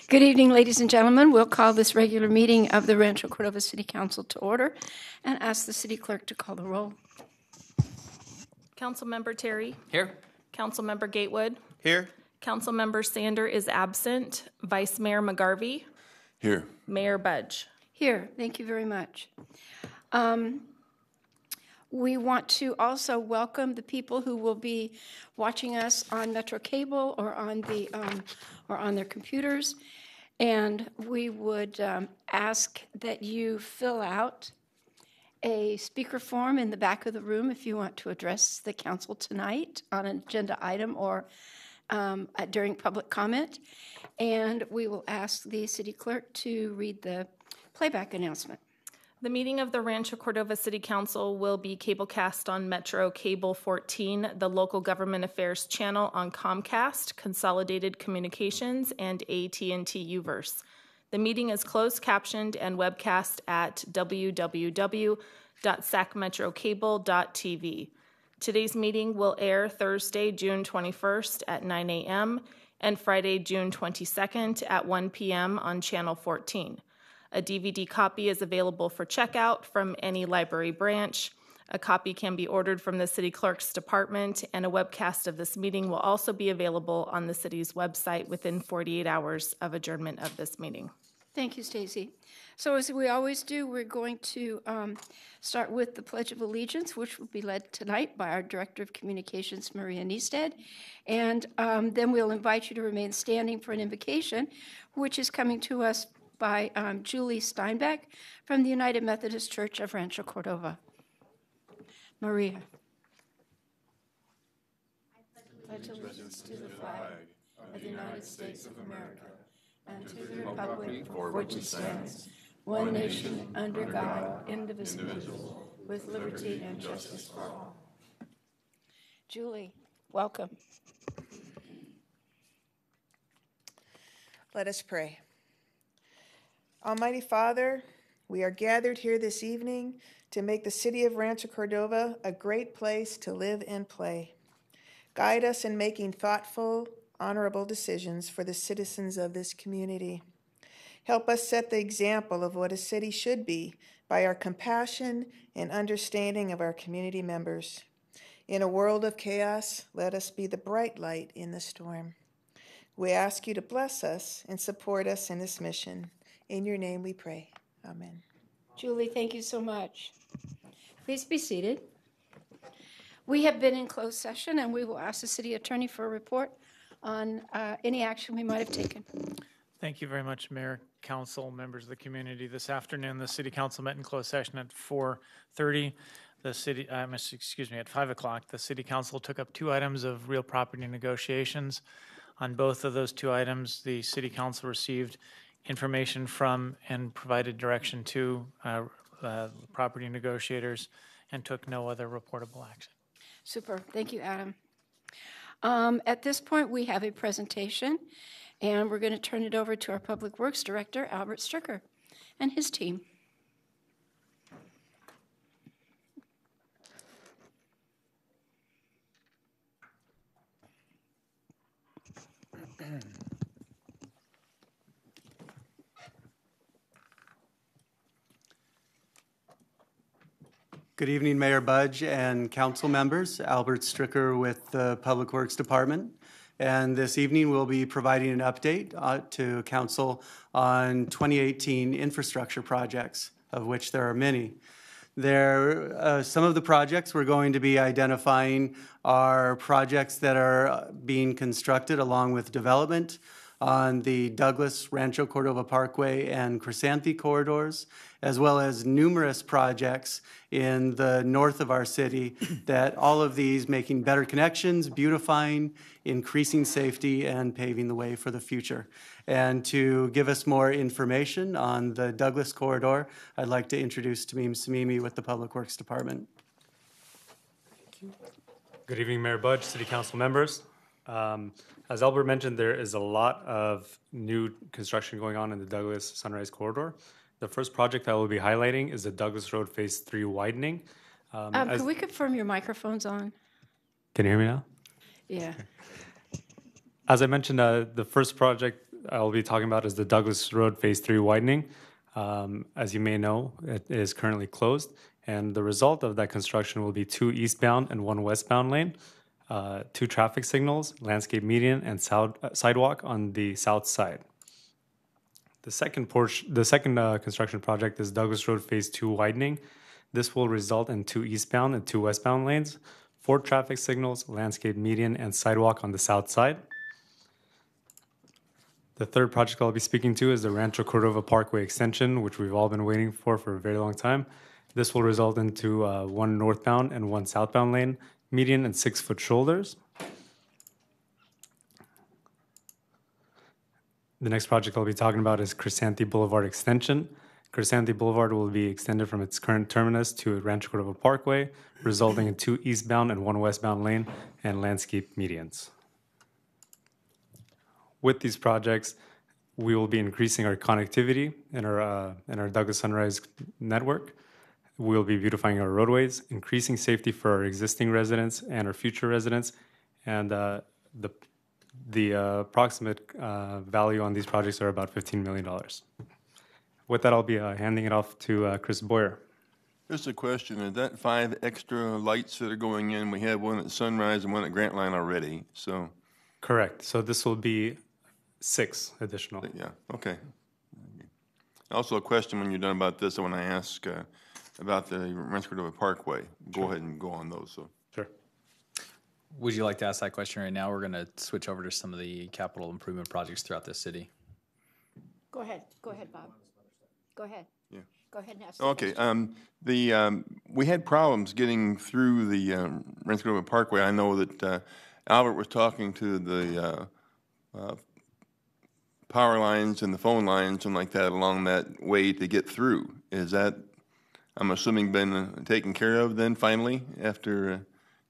Good evening, ladies and gentlemen. We'll call this regular meeting of the Rancho Cordova City Council to order and ask the city clerk to call the roll. Councilmember Terry. Here. Councilmember Gatewood. Here. Councilmember Sander is absent. Vice Mayor McGarvey. Here. Mayor Budge. Here. Thank you very much. We want to also welcome the people who will be watching us on Metro Cable or on their computers, and we would ask that you fill out a speaker form in the back of the room if you want to address the council tonight on an agenda item or during public comment, and we will ask the city clerk to read the playback announcement. The meeting of the Rancho Cordova City Council will be cablecast on Metro Cable 14, the local government affairs channel on Comcast, Consolidated Communications, and AT&T Uverse. The meeting is closed captioned and webcast at www.sacmetrocable.tv. Today's meeting will air Thursday, June 21st at 9 a.m. and Friday, June 22nd at 1 p.m. on Channel 14. A DVD copy is available for checkout from any library branch. A copy can be ordered from the city clerk's department, and a webcast of this meeting will also be available on the city's website within 48 hours of adjournment of this meeting. Thank you, Stacy. So as we always do, we're going to start with the Pledge of Allegiance, which will be led tonight by our Director of Communications, Maria Niestead. And then we'll invite you to remain standing for an invocation, which is coming to us by Julie Steinbeck from the United Methodist Church of Rancho Cordova. Maria. I pledge allegiance to the flag of the United States of America and to the republic for which it stands, one nation under God, indivisible, with liberty and justice for all. Julie, welcome. Let us pray. Almighty Father, we are gathered here this evening to make the city of Rancho Cordova a great place to live and play. Guide us in making thoughtful, honorable decisions for the citizens of this community. Help us set the example of what a city should be by our compassion and understanding of our community members. In a world of chaos, let us be the bright light in the storm. We ask you to bless us and support us in this mission. In your name we pray. Amen. Julie, thank you so much. Please be seated. We have been in closed session, and we will ask the city attorney for a report on any action we might have taken. Thank you very much, Mayor, Council, members of the community. This afternoon, the City Council met in closed session at 4:30. At 5 o'clock. The City Council took up 2 items of real property negotiations. On both of those 2 items, the City Council received information from and provided direction to property negotiators and took no other reportable action. Super. Thank you, Adam. At this point, we have a presentation, and we're going to turn it over to our Public Works Director, Albert Stricker, and his team. Good evening, Mayor Budge and council members. Albert Stricker with the Public Works Department. And this evening we'll be providing an update to council on 2018 infrastructure projects, of which there are many. Some of the projects we're going to be identifying are projects that are being constructed along with development on the Douglas, Rancho Cordova Parkway, and Chrysanthi corridors, as well as numerous projects in the north of our city that all of these making better connections, beautifying, increasing safety, and paving the way for the future. And to give us more information on the Douglas corridor, I'd like to introduce Tamim Samimi with the Public Works Department. Good evening, Mayor Budge, City Council members. As Albert mentioned, there is a lot of new construction going on in the Douglas Sunrise Corridor. The first project I will be highlighting is the Douglas Road Phase 3 widening. Can we confirm your microphone's on? Can you hear me now? Yeah. As I mentioned, the first project I'll be talking about is the Douglas Road Phase 3 widening. As you may know, it is currently closed, and the result of that construction will be 2 eastbound and 1 westbound lane, 2 traffic signals, landscape median, and sidewalk on the south side. The second construction project is Douglas Road Phase 2 widening. This will result in 2 eastbound and 2 westbound lanes, 4 traffic signals, landscape median, and sidewalk on the south side. The third project I'll be speaking to is the Rancho Cordova Parkway extension, which we've all been waiting for a very long time. This will result into 1 northbound and 1 southbound lane, median and 6-foot shoulders. The next project I'll be talking about is Crisanti Boulevard extension. Crisanti Boulevard will be extended from its current terminus to Rancho Cordova Parkway, resulting in 2 eastbound and 1 westbound lane and landscape medians. With these projects, we will be increasing our connectivity in our Douglas Sunrise network. We will be beautifying our roadways, increasing safety for our existing residents and our future residents, and the approximate value on these projects are about $15 million. With that, I'll be handing it off to Chris Boyer. Just a question, is that 5 extra lights that are going in? We have one at Sunrise and one at Grant Line already, so. Correct. So this will be 6 additional. Yeah, okay. Also a question when you're done about this, I want to ask about the Rancho Cordova Parkway. Go ahead and go on those. So. Sure. Would you like to ask that question right now? We're going to switch over to some of the capital improvement projects throughout the city. Go ahead, Bob. Go ahead. Yeah. Go ahead and ask. Okay. We had problems getting through the Rancho Cordova Parkway. I know that Albert was talking to the power lines and the phone lines and like that along that way to get through. Is that, I'm assuming, been taken care of then finally after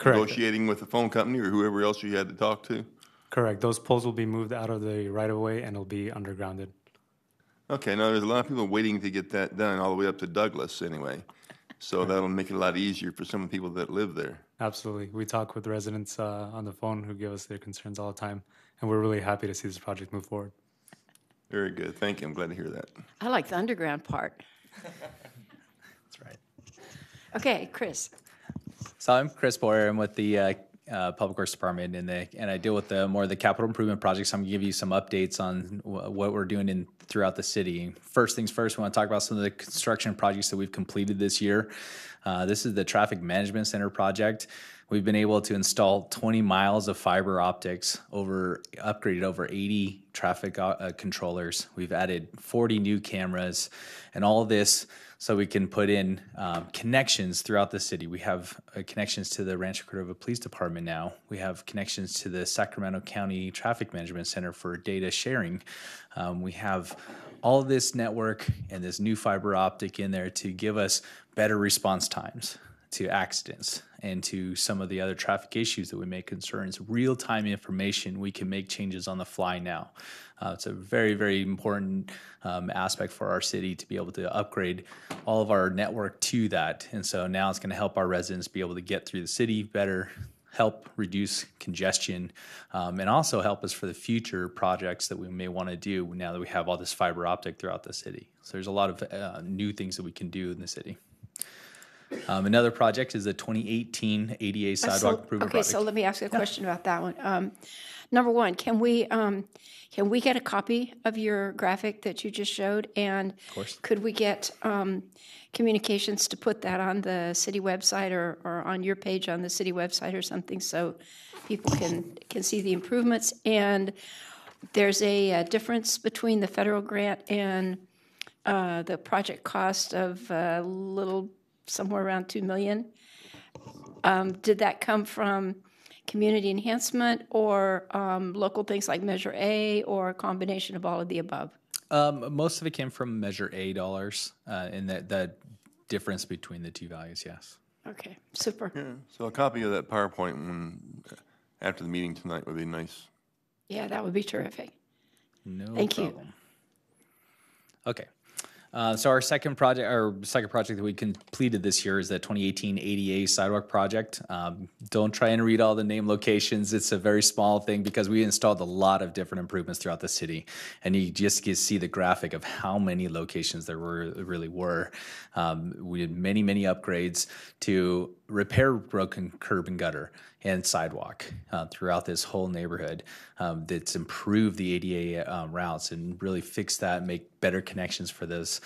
negotiating with the phone company or whoever else you had to talk to? Correct. Those poles will be moved out of the right-of-way and will be undergrounded. Okay, now there's a lot of people waiting to get that done all the way up to Douglas anyway. So that'll make it a lot easier for some people that live there. Absolutely. We talk with residents on the phone who give us their concerns all the time, and we're really happy to see this project move forward. Very good. Thank you. I'm glad to hear that. I like the underground part. That's right. Okay, Chris. So I'm Chris Boyer. I'm with the Public Works Department, and I deal with more of the capital improvement projects. I'm going to give you some updates on what we're doing throughout the city. First things first, we want to talk about some of the construction projects that we've completed this year. This is the Traffic Management Center project. We've been able to install 20 miles of fiber optics, upgraded over 80 traffic controllers. We've added 40 new cameras, and all of this so we can put in connections throughout the city. We have connections to the Rancho Cordova Police Department now. We have connections to the Sacramento County Traffic Management Center for data sharing. We have all of this network and this new fiber optic in there to give us better response times to accidents and to some of the other traffic issues that we may concerns. Real-time information, we can make changes on the fly now. It's a very, very important aspect for our city to be able to upgrade all of our network to that. And so now it's going to help our residents be able to get through the city better, help reduce congestion, and also help us for the future projects that we may want to do now that we have all this fiber optic throughout the city. So there's a lot of new things that we can do in the city. Another project is the 2018 ADA Sidewalk Improvement Project. Okay, so let me ask you a question about that one. Number one, can we get a copy of your graphic that you just showed? And Of course. could we get communications to put that on the city website or on your page on the city website or something so people can see the improvements? And there's a difference between the federal grant and the project cost of a little somewhere around $2 million. Did that come from community enhancement or local things like Measure A or a combination of all of the above? Most of it came from Measure A dollars, and that difference between the two values, yes. Okay, super. Yeah, so a copy of that PowerPoint after the meeting tonight would be nice. Yeah, that would be terrific. No Thank you. problem. Okay. So our second project that we completed this year is the 2018 ADA sidewalk project. Don't try and read all the name locations. It's a very small thing because we installed a lot of different improvements throughout the city, and you just get to see the graphic of how many locations there really were. We did many upgrades to repair broken curb and gutter and sidewalk throughout this whole neighborhood. That's improved the ADA routes and really fixed that, make better connections for those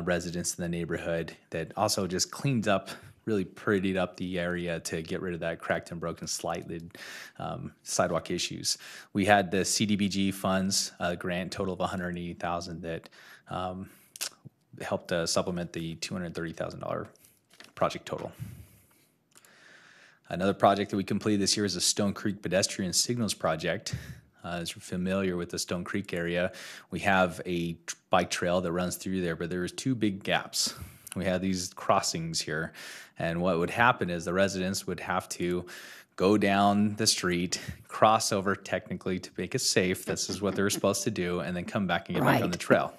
residents in the neighborhood. That also just cleaned up, really prettied up the area to get rid of that cracked and broken slightly sidewalk issues. We had the CDBG funds, a grant total of $180,000 that helped supplement the $230,000 project total. Another project that we completed this year is the Stone Creek Pedestrian Signals Project. As you're familiar with the Stone Creek area, we have a bike trail that runs through there, but there's two big gaps. We have these crossings here, and what would happen is the residents would have to go down the street, cross over technically to make it safe. This is what they're supposed to do, and then come back and get back on the trail.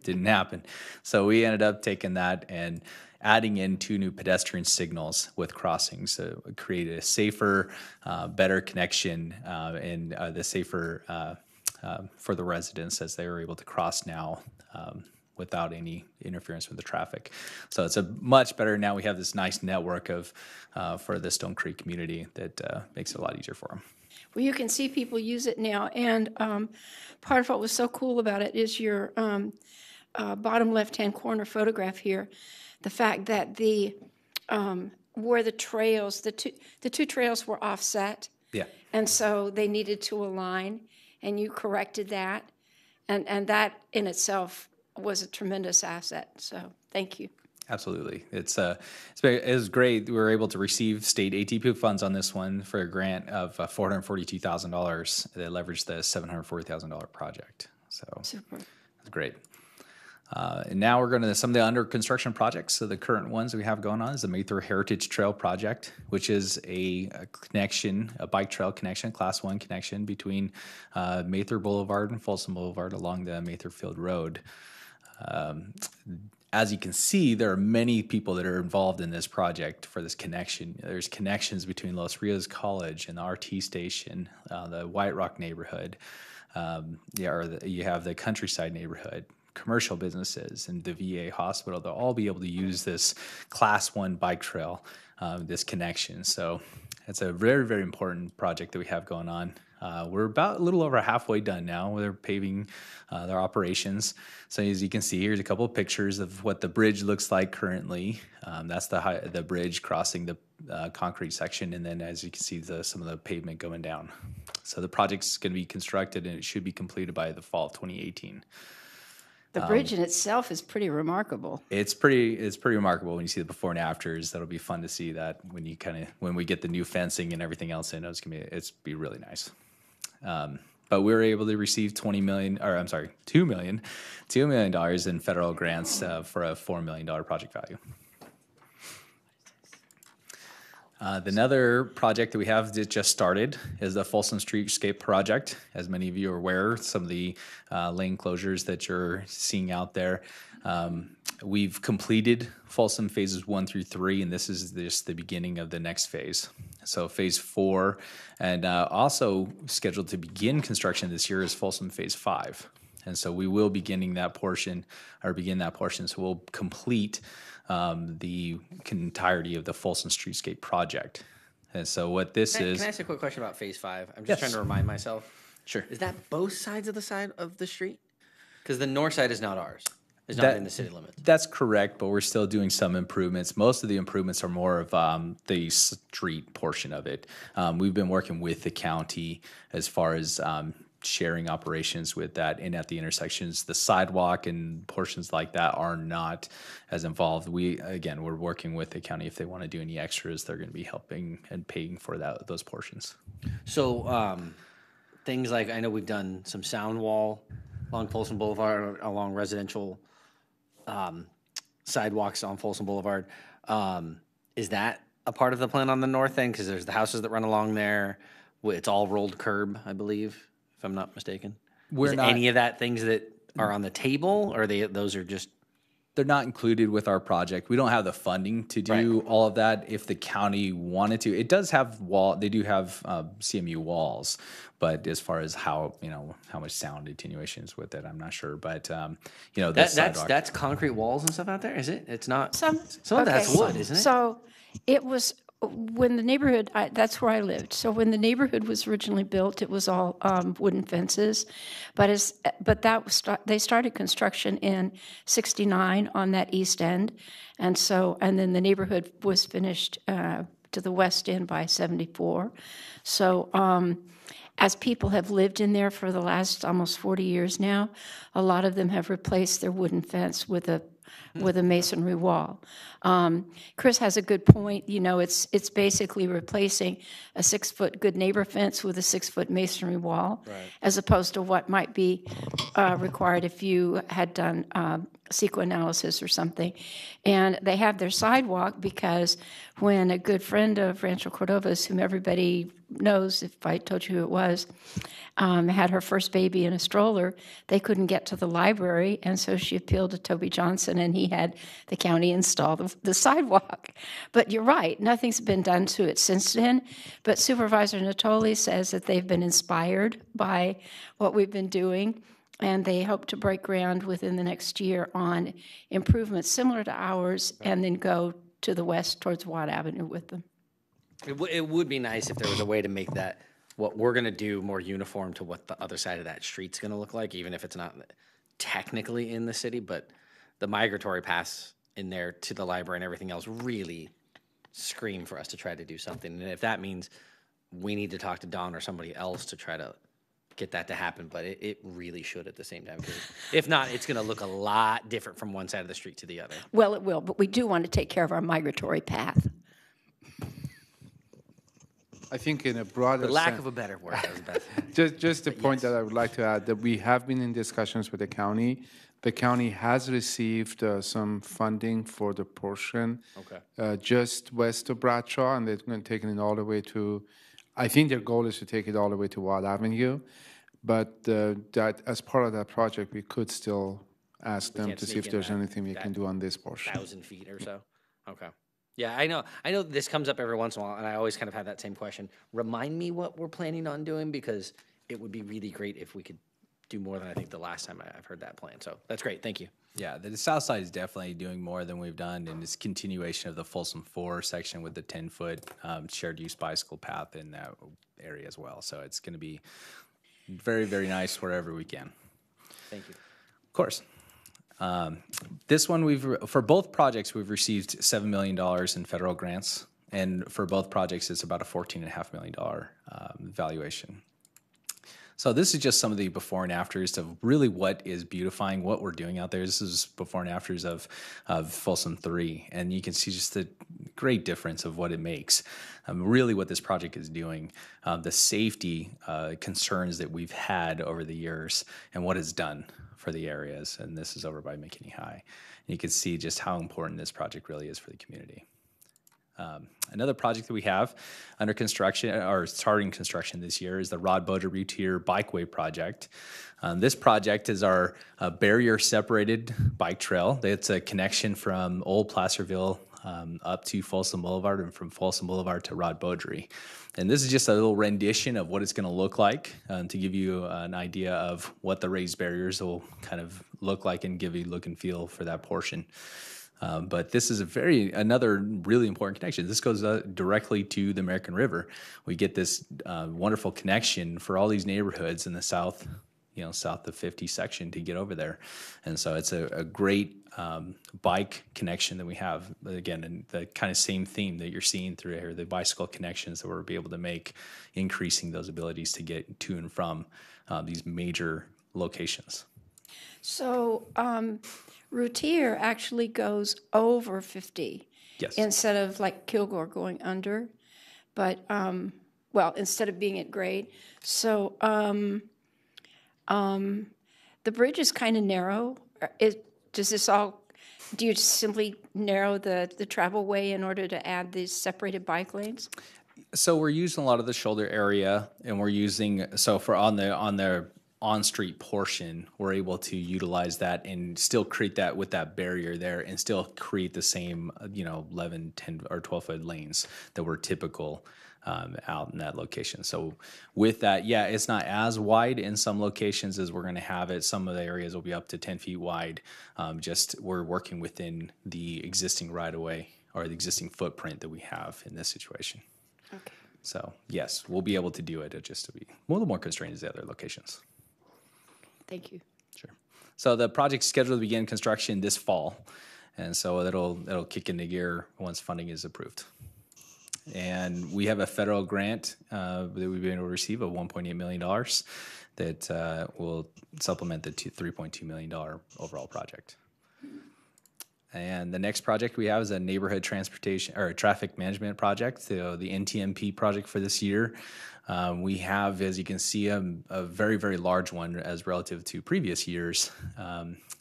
Didn't happen. So we ended up taking that and adding in 2 new pedestrian signals with crossings. So it created a safer, better connection and the safer for the residents as they were able to cross now without any interference with the traffic. So it's a much better, now we have this nice network of for the Stone Creek community that makes it a lot easier for them. Well, you can see people use it now, and part of what was so cool about it is your bottom left-hand corner photograph here. The fact that where the trails, the two trails were offset, and so they needed to align, and you corrected that, and that in itself was a tremendous asset. So thank you. Absolutely, it was great. We were able to receive state ATP funds on this one for a grant of $442,000 that leveraged the $740,000 project. So super, it's great. And now we're going to some of the under construction projects. So the current ones we have going on is the Mather Heritage Trail project, which is a connection, a bike trail connection, class 1 connection between Mather Boulevard and Folsom Boulevard along the Mather Field Road. As you can see, there are many people that are involved in this project for this connection. There's connections between Los Rios College and the RT station, the White Rock neighborhood. You have the Countryside neighborhood, commercial businesses, and the VA hospital. They'll all be able to use this class 1 bike trail, this connection. So it's a very, very important project that we have going on. We're about a little over halfway done now. They're paving their operations. So as you can see, here's a couple of pictures of what the bridge looks like currently. That's the bridge crossing the concrete section, and then as you can see, some of the pavement going down. So the project's going to be constructed, and it should be completed by the fall of 2018. The bridge in itself is pretty remarkable. It's pretty remarkable when you see the before and afters. That'll be fun to see that when we get the new fencing and everything else in. It's be really nice. But we were able to receive $2 million in federal grants for a $4 million project value. Another project that we have that just started is the Folsom Streetscape project. As many of you are aware, some of the lane closures that you're seeing out there. We've completed Folsom phases 1 through 3, and this is just the beginning of the next phase. So phase 4, and also scheduled to begin construction this year is Folsom phase 5. And so we will begin that portion. So we'll complete the entirety of the Folsom Streetscape project. And so what this is... Can I ask a quick question about phase 5? I'm just trying to remind myself. Sure. Is that both sides of the street? Because the north side is not ours. It's not in the city limits. That's correct, but we're still doing some improvements. Most of the improvements are more of the street portion of it. We've been working with the county as far as sharing operations with that, and at the intersections, the sidewalk and portions like that are not as involved. We're working with the county. If they want to do any extras, they're going to be helping and paying for those portions. So things like, I know we've done some sound wall along Folsom Boulevard, along residential sidewalks on Folsom Boulevard. Is that a part of the plan on the north end? Because there's the houses that run along there. It's all rolled curb, I believe, if I'm not mistaken. Any of that things that are on the table, or those are just they're not included with our project. We don't have the funding to do all of that. If the county wanted to, it does have they do have CMU walls, but as far as how much sound attenuation is with it, I'm not sure. But that's concrete walls and stuff out there, is it? It's not. Some of that's wood, isn't it? So it was when the neighborhood, that's where I lived. So when the neighborhood was originally built, it was all wooden fences. They started construction in '69 on that east end. And then the neighborhood was finished to the west end by '74. So as people have lived in there for the last almost 40 years now, a lot of them have replaced their wooden fence with a masonry wall. Chris has a good point. It's basically replacing a 6-foot good neighbor fence with a 6-foot masonry wall, as opposed to what might be required if you had done psychoanalysis or something. And they have their sidewalk because when a good friend of Rancho Cordova's, whom everybody knows, if I told you who it was, had her first baby in a stroller, they couldn't get to the library, and so she appealed to Toby Johnson, and he had the county install the sidewalk. But you're right, nothing's been done to it since then. But Supervisor Natoli says that they've been inspired by what we've been doing, and they hope to break ground within the next year on improvements similar to ours, and then go to the west towards Watt Avenue with them. It would be nice if there was a way to make that what we're going to do more uniform to what the other side of that street's going to look like, even if it's not technically in the city. But the migratory paths in there to the library and everything else really scream for us to try to do something. And if that means we need to talk to Don or somebody else to try to get that to happen, but it really should at the same time. Because if not, it's going to look a lot different from one side of the street to the other. Well, it will, but we do want to take care of our migratory path. I think in a broader For lack sense, of a better word, that was bad. just a point that I would like to add, that we have been in discussions with the county. The county has received some funding for the portion just west of Bradshaw, and they're going to take it all the way to, I think their goal is to take it all the way to Watt Avenue. But that as part of that project, we could still ask them to see if there's anything we can do on this portion. 1,000 feet or so? Okay. Yeah, I know this comes up every once in a while, and I always kind of have that same question. Remind me what we're planning on doing, because it would be really great if we could do more than I think the last time I've heard that plan. So that's great. Thank you. Yeah, the south side is definitely doing more than we've done, and it's continuation of the Folsom 4 section with the 10-foot shared use bicycle path in that area as well. So it's going to be very, very nice wherever we can. Thank you. Of course. This one, for both projects, we've received $7 million in federal grants, and for both projects, it's about a $14.5 million valuation. So this is just some of the before and afters of really what is beautifying what we're doing out there. This is before and afters of Folsom 3, and you can see just the great difference of what it makes. Really what this project is doing, the safety concerns that we've had over the years and what it's done for the areas, and this is over by McKinney High. And you can see just how important this project really is for the community. Another project that we have under construction, or starting construction this year, is the Rod Boda Routier Bikeway project. This project is our barrier-separated bike trail. It's a connection from Old Placerville up to Folsom Boulevard, and from Folsom Boulevard to Rod Beaudry. And this is just a little rendition of what it's going to look like to give you an idea of what the raised barriers will kind of look like and give you look and feel for that portion. But this is another really important connection. This goes directly to the American River. We get this wonderful connection for all these neighborhoods in the south of 50 section to get over there. And so it's a great bike connection that we have. Again, and the kind of same theme that you're seeing through here, the bicycle connections that we'll be able to make, increasing those abilities to get to and from these major locations. So Routier actually goes over 50. Yes. Instead of like Kilgore going under, but instead of being at grade. So the bridge is kind of narrow. Do you simply narrow the travel way in order to add these separated bike lanes? So we're using a lot of the shoulder area, and we're using, so for on the on-street portion, we're able to utilize that and still create that with that barrier there and still create the same, 11, 10, or 12-foot lanes that were typical out in that location. So with that, yeah, it's not as wide in some locations as we're going to have it. Some of the areas will be up to 10 feet wide. Just we're working within the existing right-of-way or the existing footprint that we have in this situation. Okay. So yes, we'll be able to do it. Just to be a little more constrained as the other locations. Thank you. Sure. So the project's scheduled to begin construction this fall, and so it'll kick into gear once funding is approved. And we have a federal grant that we've been able to receive of $1.8 million that will supplement the $3.2 million overall project. And the next project we have is a neighborhood transportation or traffic management project, so the NTMP project for this year. We have, as you can see, a very, very large one as relative to previous years.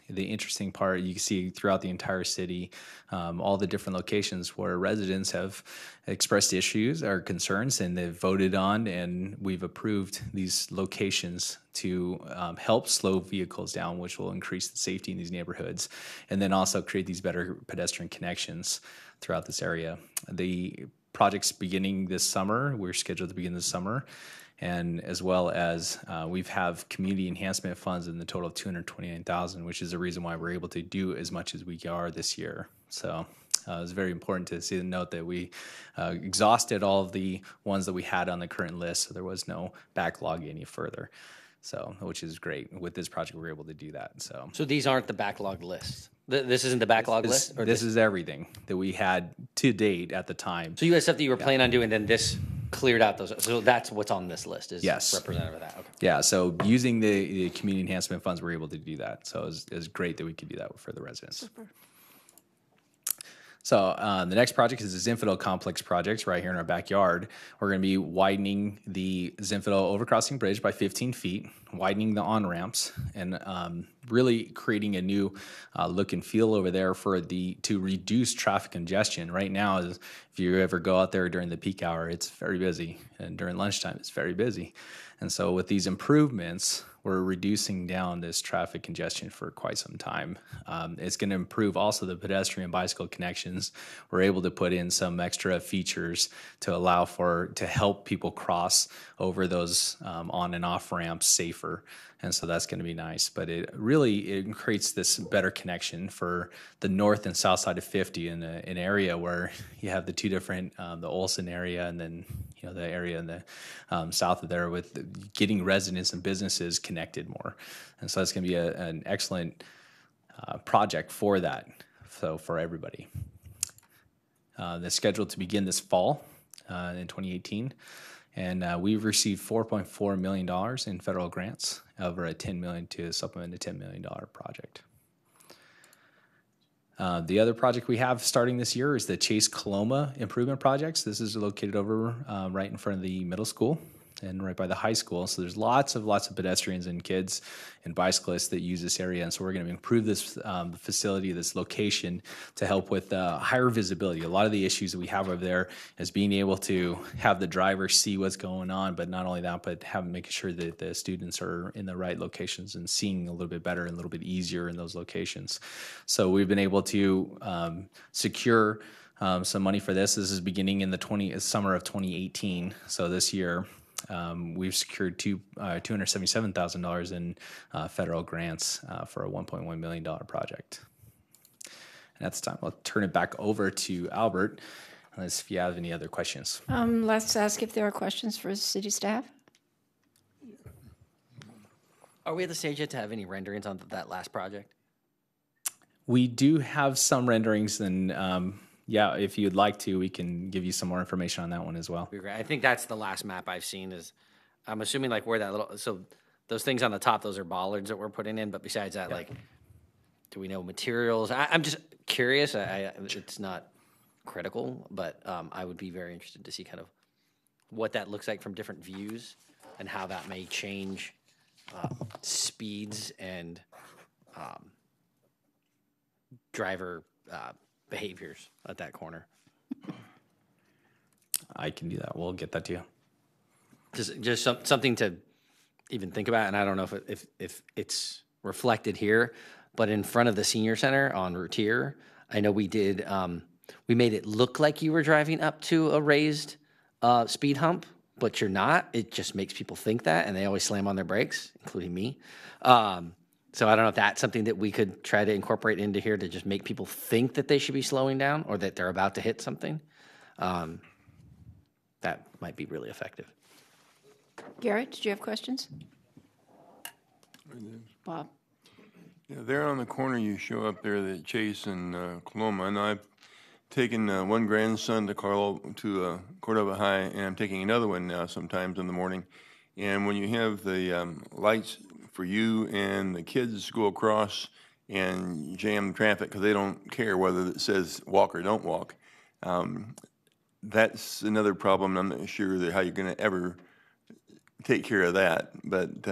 The interesting part, you can see throughout the entire city, all the different locations where residents have expressed issues or concerns, and they've voted on, and we've approved these locations to help slow vehicles down, which will increase the safety in these neighborhoods, and then also create these better pedestrian connections throughout this area. The project's beginning this summer. We're scheduled to begin this summer. And as well as we have community enhancement funds in the total of $229,000, which is the reason why we're able to do as much as we are this year. So it's very important to see the note that we exhausted all of the ones that we had on the current list, so there was no backlog any further. So, which is great. With this project, we're able to do that. So these aren't the backlog lists. This isn't the backlog list? Or this is everything that we had to date at the time. So you had stuff that you were planning on doing, then this cleared out those. So that's what's on this list is Yes. representative of that. Okay. Yeah, so using the community enhancement funds, we're able to do that. So it was great that we could do that for the residents. Super. So the next project is the Zinfandel Complex project right here in our backyard. We're going to be widening the Zinfandel overcrossing bridge by 15 feet, widening the on-ramps, and really creating a new look and feel over there to reduce traffic congestion. Right now, if you ever go out there during the peak hour, it's very busy, and during lunchtime, it's very busy. And so with these improvements, we're reducing down this traffic congestion for quite some time. It's going to improve also the pedestrian and bicycle connections. We're able to put in some extra features to help people cross over those on and off ramps safer. And so that's going to be nice. But it creates this better connection for the north and south side of 50 in an area where you have the two different, the Olson area and then the area in the south of there, with getting residents and businesses connected more. And so that's going to be an excellent project for that, so for everybody. It's scheduled to begin this fall in 2018. And we've received $4.4 million in federal grants over a $10 million to supplement a $10 million project. The other project we have starting this year is the Chase Coloma Improvement Projects. This is located over right in front of the middle school and right by the high school. So there's lots of pedestrians and kids and bicyclists that use this area. And so we're going to improve this facility, this location, to help with higher visibility. A lot of the issues that we have over there is being able to have the driver see what's going on, but not only that, but making sure that the students are in the right locations and seeing a little bit better and a little bit easier in those locations. So we've been able to secure some money for this. This is beginning in the summer of 2018. So this year, we've secured $277,000 in federal grants for a $1.1 million project. And at this time, I'll turn it back over to Albert, unless if you have any other questions. Let's ask if there are questions for city staff. Are we at the stage yet to have any renderings on that last project? We do have some renderings, and yeah, if you'd like to, we can give you some more information on that one as well. I think that's the last map I've seen. I'm assuming like where so those things on the top, those are bollards that we're putting in. But besides that, like, do we know materials? I'm just curious. It's not critical, but I would be very interested to see kind of what that looks like from different views and how that may change speeds and driver behaviors at that corner. I can do that. We'll get that to you. Just something to even think about, and I don't know if it's reflected here, but in front of the senior center on Routier, I know we did, we made it look like you were driving up to a raised speed hump, but you're not. It just makes people think that, and they always slam on their brakes, including me. So I don't know if that's something that we could try to incorporate into here to just make people think that they should be slowing down or that they're about to hit something. That might be really effective. Garrett, did you have questions? Bob? Yeah, there on the corner you show up there, the Chase and Coloma, and I've taken one grandson to Cordova High, and I'm taking another one now sometimes in the morning. And when you have the lights for you and the kids go across and jam traffic because they don't care whether it says walk or don't walk, that's another problem. I'm not sure how you're going to ever take care of that, but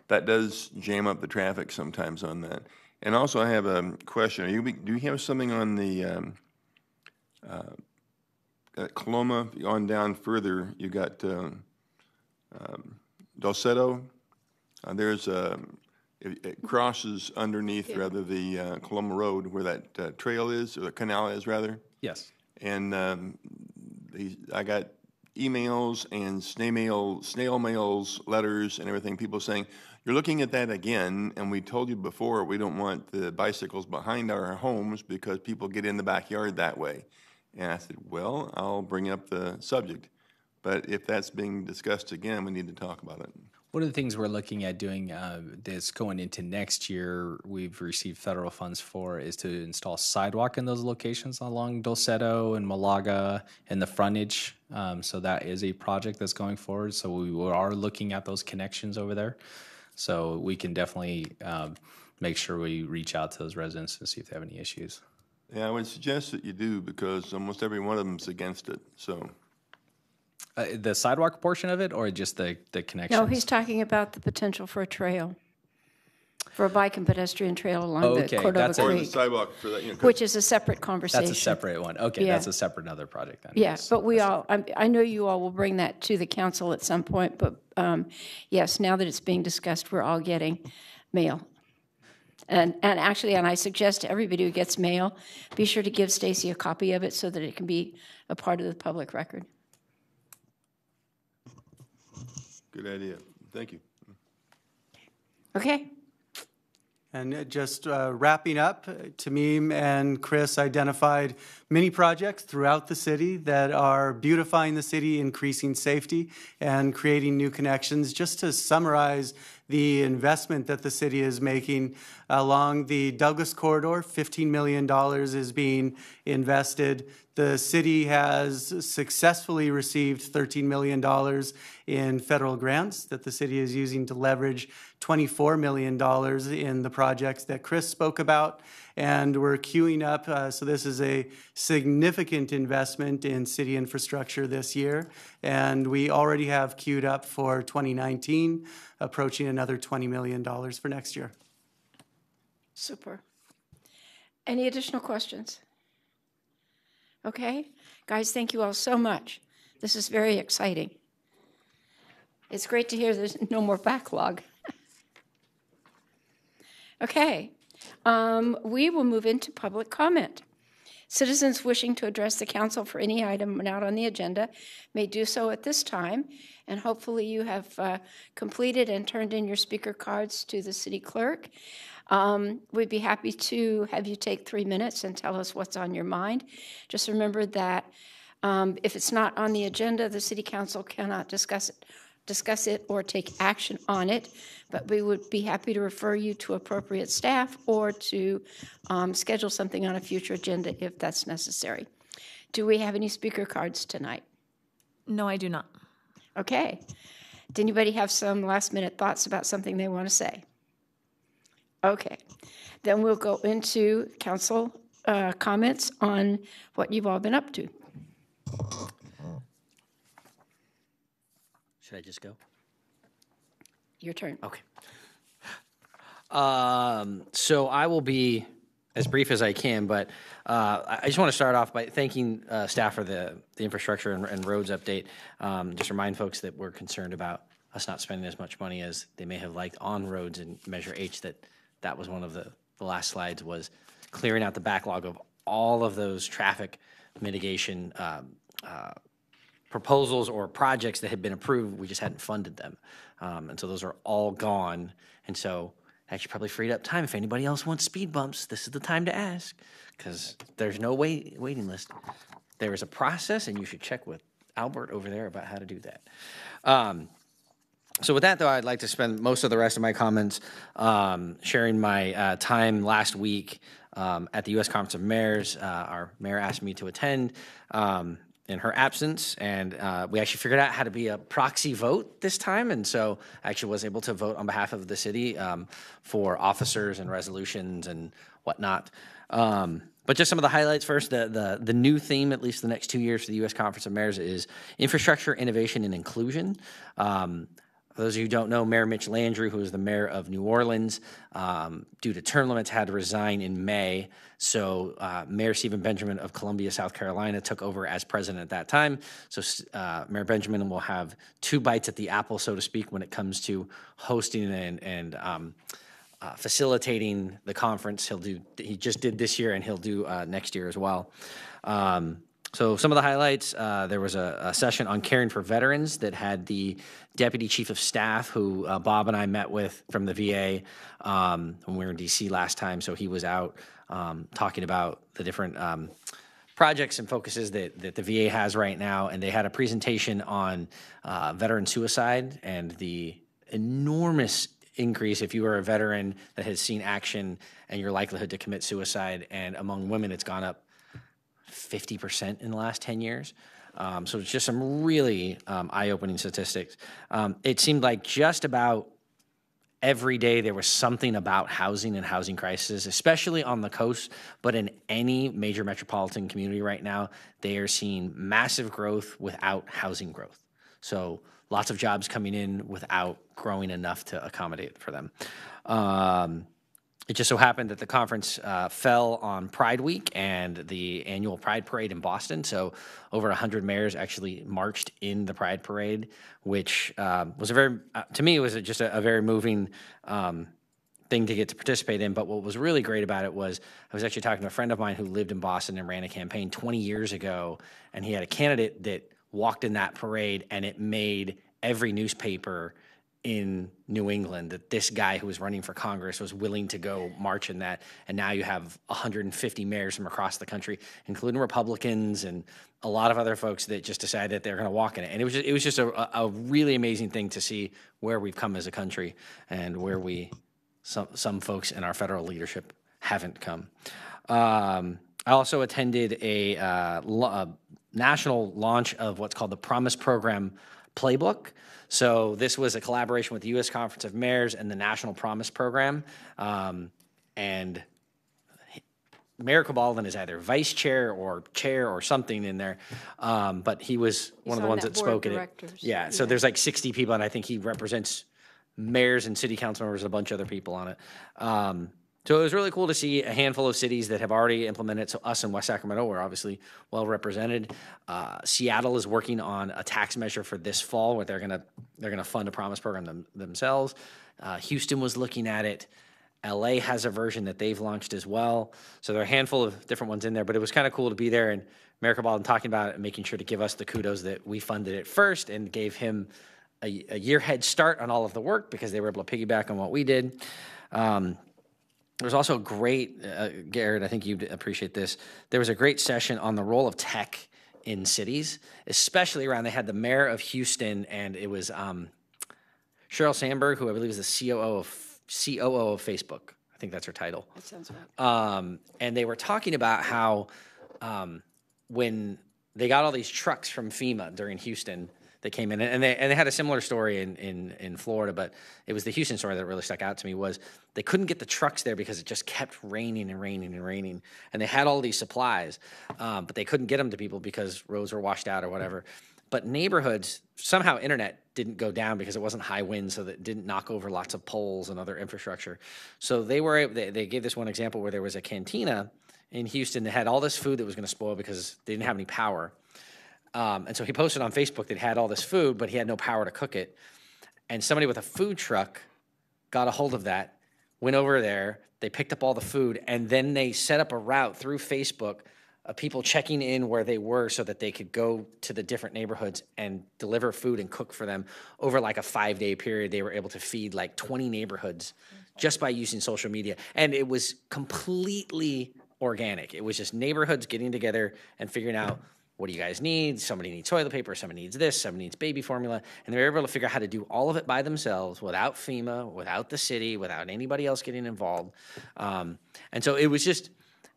that does jam up the traffic sometimes on that. And also, I have a question. Do you have something on the at Coloma, on down further, you got Dulceto? There's it crosses underneath, rather, the Coloma Road where that trail is, or the canal is, rather. Yes. And I got emails and snail mails, letters, and everything. People saying, "You're looking at that again, and we told you before we don't want the bicycles behind our homes because people get in the backyard that way." And I said, "Well, I'll bring up the subject, but if that's being discussed again, we need to talk about it." One of the things we're looking at doing that's going into next year, we've received federal funds for, is to install sidewalk in those locations along Dulceto and Malaga and the frontage. So that is a project that's going forward. So we are looking at those connections over there. So we can definitely make sure we reach out to those residents and see if they have any issues. Yeah, I would suggest that you do, because almost every one of them's against it, so. The sidewalk portion of it, or just the connections? No, he's talking about the potential for a trail, for a bike and pedestrian trail along the Cordova that's Or the Creek, sidewalk for that, which is a separate conversation. That's a separate one. Okay, Yeah. that's a separate another project then. Yeah, Yes. but I know you all will bring that to the council at some point, but yes, now that it's being discussed, we're all getting mail. And actually, I suggest to everybody who gets mail, be sure to give Stacy a copy of it so that it can be a part of the public record. Good idea. Thank you. Okay. And just wrapping up, Tamim and Chris identified many projects throughout the city that are beautifying the city, increasing safety, and creating new connections. Just to summarize the investment that the city is making along the Douglas corridor, $15 million is being invested. The city has successfully received $13 million in federal grants that the city is using to leverage $24 million in the projects that Chris spoke about. And we're queuing up, so this is a significant investment in city infrastructure this year. And we already have queued up for 2019, approaching another $20 million for next year. Super. Any additional questions? Okay. Guys, thank you all so much. This is very exciting. It's great to hear there's no more backlog. Okay. We will move into public comment. Citizens wishing to address the council for any item not on the agenda may do so at this time, and hopefully you have completed and turned in your speaker cards to the city clerk. We'd be happy to have you take 3 minutes and tell us what's on your mind. Just remember that if it's not on the agenda, the city council cannot discuss it or take action on it, but we would be happy to refer you to appropriate staff or to schedule something on a future agenda if that's necessary. Do we have any speaker cards tonight? No, I do not. Okay. Does anybody have some last-minute thoughts about something they want to say? Okay. Then we'll go into council comments on what you've all been up to. Should I just go? Your turn. Okay. So I will be as brief as I can, but I just want to start off by thanking staff for the infrastructure and roads update. Just remind folks that we're concerned about us not spending as much money as they may have liked on roads in Measure H, that was one of the last slides, was clearing out the backlog of all of those traffic mitigation proposals or projects that had been approved. We just hadn't funded them. And so those are all gone. And so actually probably freed up time. If anybody else wants speed bumps, this is the time to ask, because there's no waiting list. There is a process, and you should check with Albert over there about how to do that. So with that, though, I'd like to spend most of the rest of my comments sharing my time last week at the U.S. Conference of Mayors. Our mayor asked me to attend in her absence, and we actually figured out how to be a proxy vote this time, and so I actually was able to vote on behalf of the city for officers and resolutions and whatnot. But just some of the highlights first. The new theme, at least the next 2 years for the U.S. Conference of Mayors, is infrastructure, innovation, and inclusion. For those of you who don't know, Mayor Mitch Landrieu, who is the mayor of New Orleans, due to term limits, had to resign in May. So Mayor Stephen Benjamin of Columbia, South Carolina, took over as president at that time. So Mayor Benjamin will have two bites at the apple, so to speak, when it comes to hosting and facilitating the conference. He just did this year, and he'll do next year as well. So some of the highlights, there was a session on caring for veterans that had the Deputy Chief of Staff, who Bob and I met with from the VA when we were in D.C. last time. So he was out talking about the different projects and focuses that the VA has right now. And they had a presentation on veteran suicide and the enormous increase if you are a veteran that has seen action and your likelihood to commit suicide. And among women, it's gone up 50% in the last 10 years. So it's just some really eye-opening statistics. It seemed like just about every day there was something about housing and housing crisis, especially on the coast, but in any major metropolitan community right now, they are seeing massive growth without housing growth. So lots of jobs coming in without growing enough to accommodate for them. It just so happened that the conference fell on Pride Week and the annual Pride Parade in Boston. So over 100 mayors actually marched in the Pride Parade, which was to me, it was just a very moving thing to get to participate in. But what was really great about it was I was actually talking to a friend of mine who lived in Boston and ran a campaign 20 years ago, and he had a candidate that walked in that parade, and it made every newspaper in New England that this guy who was running for Congress was willing to go march in that. And now you have 150 mayors from across the country, including Republicans and a lot of other folks that just decided that they're going to walk in it. And it was just a really amazing thing to see where we've come as a country and where some folks in our federal leadership haven't come. I also attended a national launch of what's called the Promise Program Playbook. So this was a collaboration with the U.S. Conference of Mayors and the National Promise Program. And Mayor Cabaldon is either vice chair or something in there. But he was one of the ones that spoke at it. Yeah, so there's like 60 people, and I think he represents mayors and city council members and a bunch of other people on it. So it was really cool to see a handful of cities that have already implemented. So us in West Sacramento were obviously well represented. Seattle is working on a tax measure for this fall where they're gonna fund a promise program themselves. Houston was looking at it. LA has a version that they've launched as well. So there are a handful of different ones in there, but it was kind of cool to be there and Mayor Cabaldon talking about it and making sure to give us the kudos that we funded it first and gave him a year head start on all of the work because they were able to piggyback on what we did. There was also a great, Garrett, I think you'd appreciate this. There was a great session on the role of tech in cities, especially they had the mayor of Houston, and it was Sheryl Sandberg, who I believe is the COO of Facebook. I think that's her title. That sounds right. And they were talking about how when they got all these trucks from FEMA during Houston, that came in, and they had a similar story in Florida, but it was the Houston story that really stuck out to me was they couldn't get the trucks there because it just kept raining and raining and raining, and they had all these supplies, but they couldn't get them to people because roads were washed out or whatever. But neighborhoods, somehow internet didn't go down because it wasn't high wind, so that it didn't knock over lots of poles and other infrastructure. So they gave this one example where there was a cantina in Houston that had all this food that was going to spoil because they didn't have any power. And so he posted on Facebook that he had all this food, but he had no power to cook it. and somebody with a food truck got a hold of that, went over there, they picked up all the food, and then they set up a route through Facebook of people checking in where they were so that they could go to the different neighborhoods and deliver food and cook for them. Over like a 5-day period, they were able to feed like 20 neighborhoods just by using social media. And it was completely organic. It was just neighborhoods getting together and figuring out, what do you guys need? Somebody needs toilet paper, somebody needs this, somebody needs baby formula. And they were able to figure out how to do all of it by themselves without FEMA, without the city, without anybody else getting involved. And so it was just,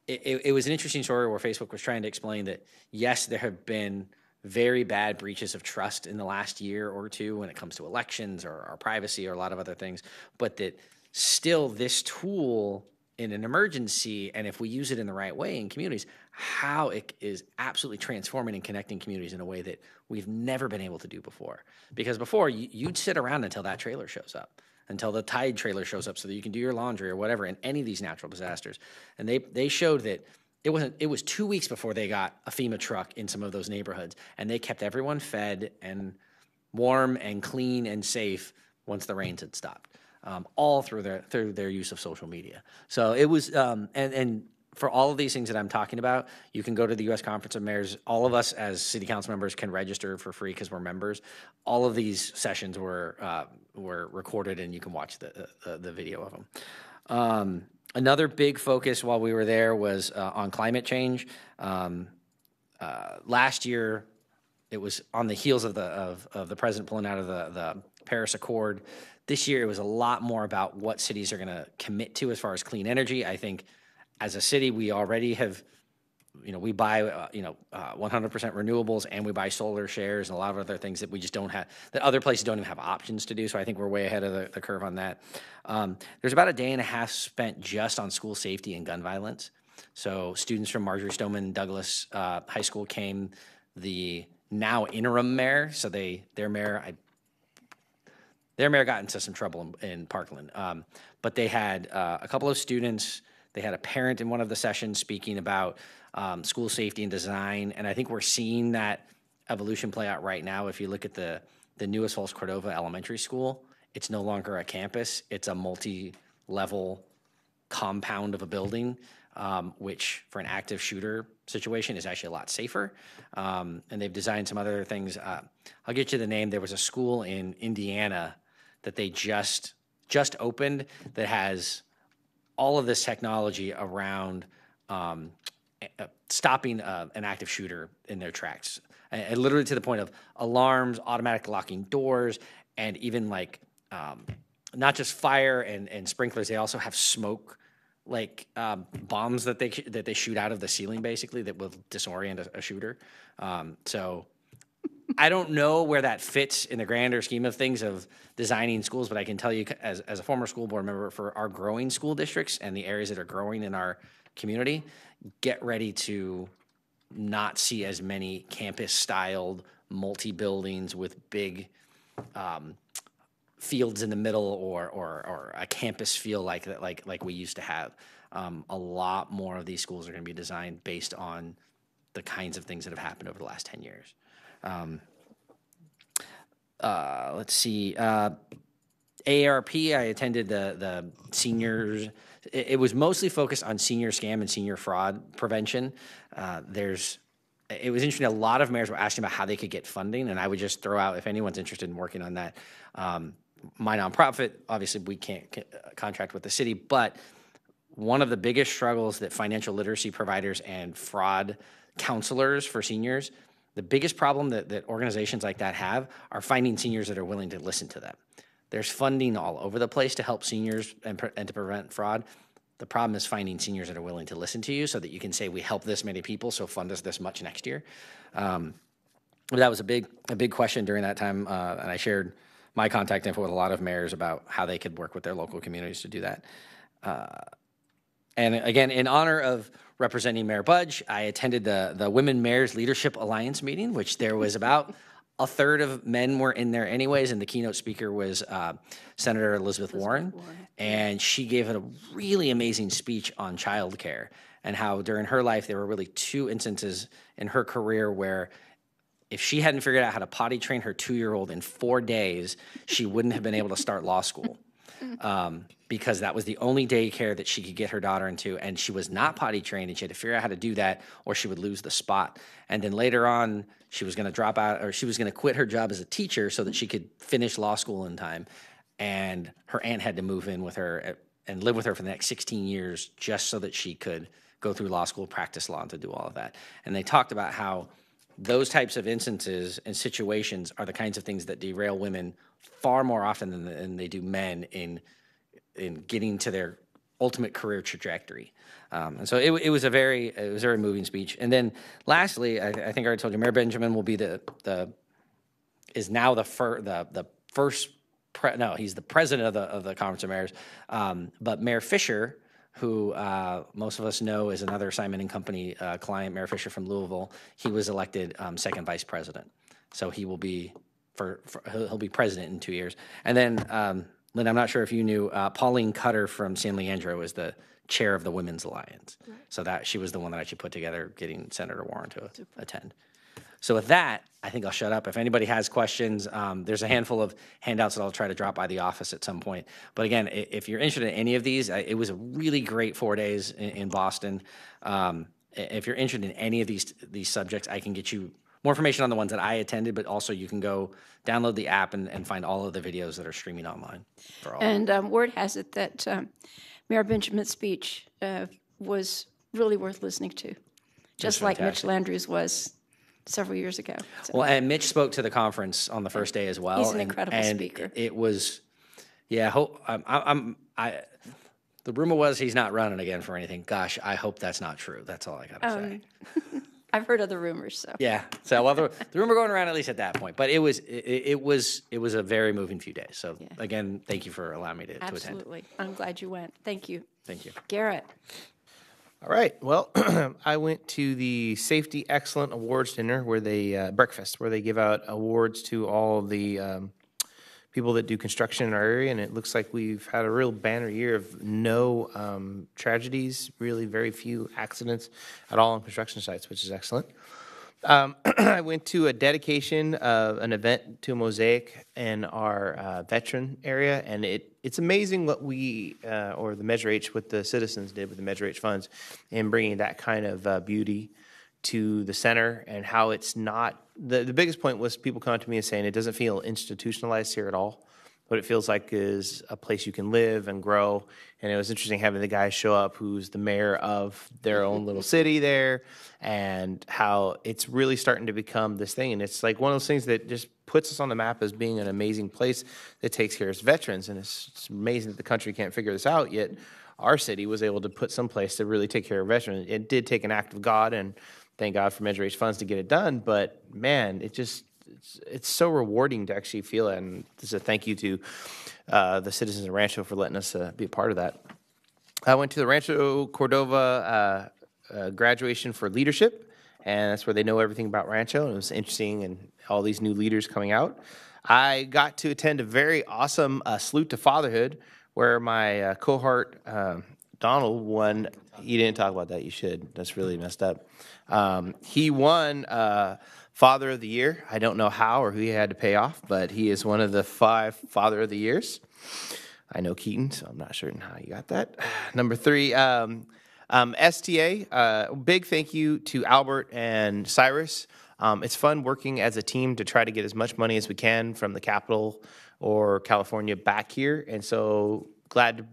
it was an interesting story where Facebook was trying to explain that, yes, there have been very bad breaches of trust in the last year or two when it comes to elections or our privacy or a lot of other things, but that still this tool in an emergency, and if we use it in the right way in communities, how it is absolutely transforming and connecting communities in a way that we've never been able to do before. Because before, you'd sit around until that trailer shows up, until the Tide trailer shows up so that you can do your laundry or whatever in any of these natural disasters. And they showed that it was 2 weeks before they got a FEMA truck in some of those neighborhoods, and they kept everyone fed and warm and clean and safe once the rains had stopped. All through their use of social media. So it was, and for all of these things that I'm talking about, you can go to the U.S. Conference of Mayors. All of us as city council members can register for free because we're members. All of these sessions were recorded, and you can watch the video of them. Another big focus while we were there was on climate change. Last year, it was on the heels of the president pulling out of the Paris Accord. This year, it was a lot more about what cities are going to commit to as far as clean energy. I think as a city, we already have, we buy, 100% renewables, and we buy solar shares and a lot of other things that we just don't have, that other places don't even have options to do. So I think we're way ahead of the curve on that. There's about a day and a half spent just on school safety and gun violence. So students from Marjorie Stoneman Douglas High School came, the now interim mayor, so their mayor got into some trouble in Parkland. But they had a couple of students. They had a parent in one of the sessions speaking about school safety and design. And I think we're seeing that evolution play out right now. If you look at the newest Falls Cordova Elementary School, it's no longer a campus. It's a multi-level compound of a building, which for an active shooter situation is actually a lot safer. And they've designed some other things. I'll get you the name. There was a school in Indiana that they just opened that has all of this technology around stopping an active shooter in their tracks. And literally to the point of alarms, automatic locking doors, and even like not just fire and sprinklers, they also have smoke, like bombs that they shoot out of the ceiling, basically, that will disorient a shooter. So I don't know where that fits in the grander scheme of things of designing schools, but I can tell you as a former school board member, for our growing school districts and the areas that are growing in our community, get ready to not see as many campus-styled multi-buildings with big fields in the middle or a campus feel like we used to have. A lot more of these schools are going to be designed based on the kinds of things that have happened over the last 10 years. Let's see. AARP, I attended the seniors. It was mostly focused on senior scam and senior fraud prevention. It was interesting. A lot of mayors were asking about how they could get funding, and I would just throw out, if anyone's interested in working on that, my nonprofit, obviously we can't contract with the city, but one of the biggest struggles that financial literacy providers and fraud counselors for seniors, the biggest problem that organizations like that have are finding seniors that are willing to listen to them. There's funding all over the place to help seniors and to prevent fraud. The problem is finding seniors that are willing to listen to you so that you can say, we help this many people, so fund us this much next year. That was a big question during that time, and I shared my contact info with a lot of mayors about how they could work with their local communities to do that. And again, in honor of representing Mayor Budge, I attended the Women Mayors Leadership Alliance meeting, which there was about a third of men were in there anyways, and the keynote speaker was Senator Elizabeth Warren, and she gave a really amazing speech on childcare and how during her life there were really two instances in her career where if she hadn't figured out how to potty train her 2-year-old in 4 days, she wouldn't have been able to start law school. Because that was the only daycare that she could get her daughter into, and she was not potty trained, and she had to figure out how to do that, or she would lose the spot. And then later on, she was going to drop out, or she was going to quit her job as a teacher so that she could finish law school in time. And her aunt had to move in with her and live with her for the next 16 years just so that she could go through law school, practice law, and to do all of that. And they talked about how those types of instances and situations are the kinds of things that derail women far more often than they do men in getting to their ultimate career trajectory. And so it was a very moving speech. And then lastly, I think I already told you, Mayor Benjamin will be he's the president of the Conference of Mayors. But Mayor Fisher, who most of us know is another Simon and Company client, Mayor Fisher from Louisville, he was elected second vice president. So he will be he'll be president in 2 years. And then Lynn, I'm not sure if you knew, Pauline Cutter from San Leandro is the chair of the Women's Alliance. Right. So that she was the one that actually put together getting Senator Warren to attend. So with that, I think I'll shut up. If anybody has questions, there's a handful of handouts that I'll try to drop by the office at some point. But again, if you're interested in any of these, it was a really great 4 days in Boston. If you're interested in any of these subjects, I can get you more information on the ones that I attended, but also you can go download the app and find all of the videos that are streaming online. And word has it that Mayor Benjamin's speech was really worth listening to, just like Mitch Landrieu's was several years ago. So. Well, and Mitch spoke to the conference on the first day as well. He's an incredible speaker. It was, yeah. The rumor was he's not running again for anything. Gosh, I hope that's not true. That's all I gotta say. I've heard other rumors, so. Yeah. So well, the rumor going around at least at that point, but it was a very moving few days. So again, thank you for allowing me to attend. Absolutely. I'm glad you went. Thank you. Thank you. Garrett. All right. Well, I went to the Safety Excellent Awards dinner where they breakfast where they give out awards to all the people that do construction in our area, and it looks like we've had a real banner year of no tragedies, really very few accidents at all on construction sites, which is excellent. I went to a dedication of an event to a mosaic in our veteran area, and it's amazing what or the Measure H, what the citizens did with the Measure H funds in bringing that kind of beauty to the center, and how it's not, the biggest point was people come to me and saying it doesn't feel institutionalized here at all. What it feels like is a place you can live and grow. And it was interesting having the guy show up who's the mayor of their own little city there, and how it's really starting to become this thing. And it's like one of those things that just puts us on the map as being an amazing place that takes care of its veterans. And it's amazing that the country can't figure this out, yet our city was able to put some place to really take care of veterans. It did take an act of God, and thank God for Measure H funds to get it done. But man, it's so rewarding to actually feel it. And this is a thank you to the citizens of Rancho for letting us be a part of that. I went to the Rancho Cordova graduation for leadership, and that's where they know everything about Rancho. And it was interesting, and all these new leaders coming out. I got to attend a very awesome Salute to Fatherhood, where my cohort Donald won. You didn't talk about that. You should. That's really messed up. He won Father of the Year. I don't know how or who he had to pay off, but he is one of the 5 Father of the Years. I know Keaton, so I'm not certain how you got that. Number 3, STA. Big thank you to Albert and Cyrus. It's fun working as a team to try to get as much money as we can from the capital or California back here. And so glad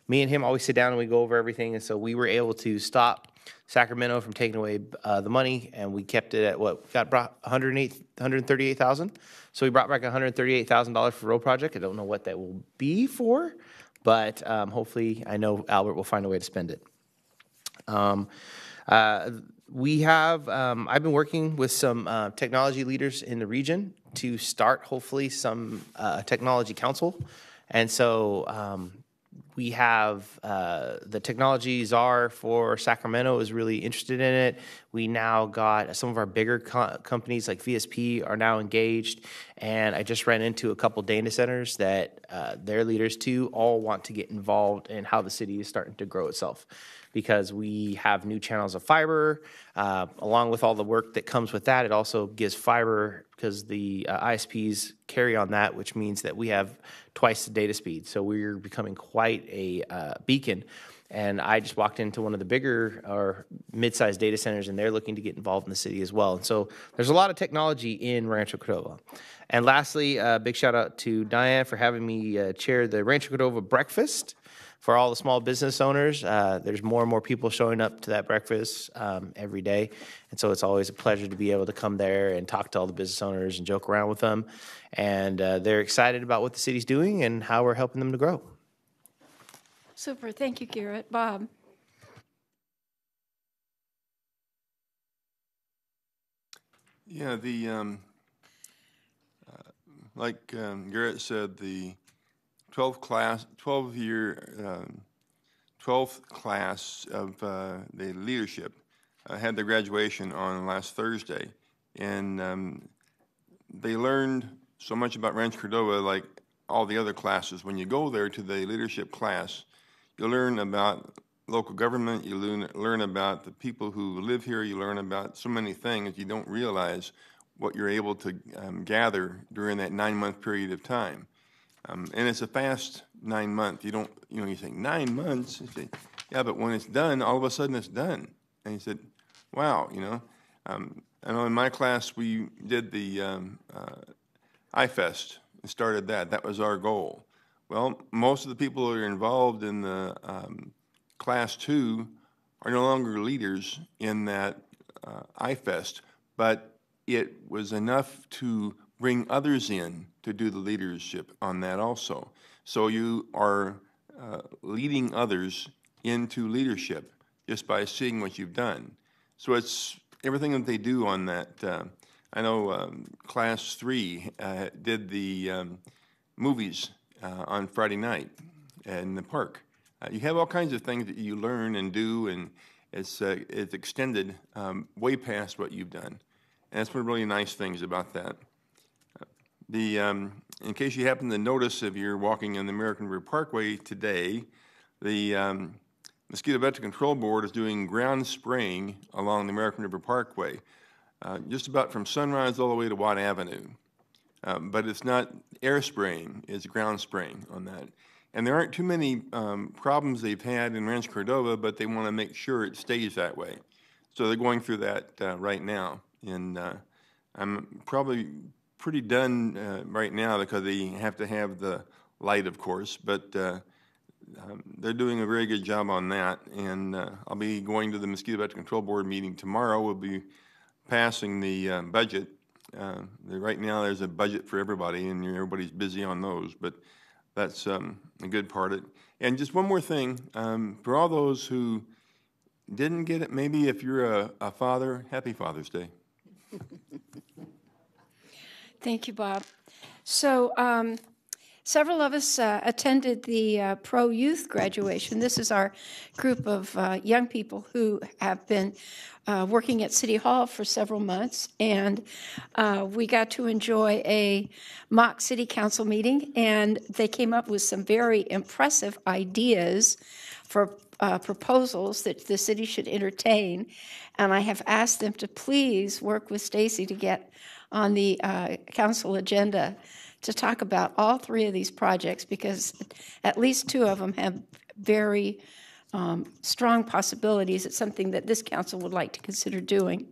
me and him always sit down and we go over everything. And so we were able to stop Sacramento from taking away the money, and we kept it at brought $138,000. So we brought back $138,000 for road project. I don't know what that will be for, but hopefully, I know Albert will find a way to spend it. We have, I've been working with some technology leaders in the region to start hopefully some technology council. And so we have the technology czar for Sacramento is really interested in it. We now got some of our bigger companies like VSP are now engaged. And I just ran into a couple data centers that their leaders too all want to get involved in how the city is starting to grow itself, because we have new channels of fiber. Along with all the work that comes with that, it also gives fiber because the ISPs carry on that, which means that we have twice the data speed. So we're becoming quite a beacon. And I just walked into one of the bigger or mid-sized data centers, and they're looking to get involved in the city as well. And so there's a lot of technology in Rancho Cordova. And lastly, big shout out to Diane for having me chair the Rancho Cordova Breakfast for all the small business owners. There's more and more people showing up to that breakfast every day. And so it's always a pleasure to be able to come there and talk to all the business owners and joke around with them. And they're excited about what the city's doing and how we're helping them to grow. Super. Thank you, Garrett. Bob? Yeah, like Garrett said, the 12th class of the leadership had their graduation on last Thursday, and they learned so much about Rancho Cordova, like all the other classes. When you go there to the leadership class, you learn about local government, you learn about the people who live here, you learn about so many things you don't realize what you're able to gather during that 9-month period of time. And it's a fast 9 months. You think 9 months? You say, yeah, but when it's done, all of a sudden it's done. And he said, wow, I know in my class we did the iFest and started that. That was our goal. Well, most of the people that are involved in the Class 2 are no longer leaders in that iFest, but it was enough to bring others in to do the leadership on that also. So you are leading others into leadership just by seeing what you've done. So it's everything that they do on that. I know Class 3 did the movies on Friday night in the park. You have all kinds of things that you learn and do, and it's extended way past what you've done. And that's one of the really nice things about that. In case you happen to notice, if you're walking in the American River Parkway today, the Mosquito Vector Control Board is doing ground spraying along the American River Parkway, just about from Sunrise all the way to Watt Avenue. But it's not air spraying, it's ground spraying on that. And there aren't too many problems they've had in Rancho Cordova, but they want to make sure it stays that way. So they're going through that right now. And I'm probably pretty done right now because they have to have the light, of course. But they're doing a very good job on that. And I'll be going to the Mosquito Vector Control Board meeting tomorrow. We'll be passing the budget. Right now there's a budget for everybody, and everybody's busy on those. But that's a good part of it. And just one more thing, for all those who didn't get it, maybe if you're a father, happy Father's Day. Thank you, Bob. So several of us attended the Pro Youth graduation. This is our group of young people who have been working at City Hall for several months, and we got to enjoy a mock City Council meeting, and they came up with some very impressive ideas for proposals that the city should entertain, and I have asked them to please work with Stacy to get on the council agenda to talk about all three of these projects, because at least two of them have very strong possibilities. It's something that this council would like to consider doing.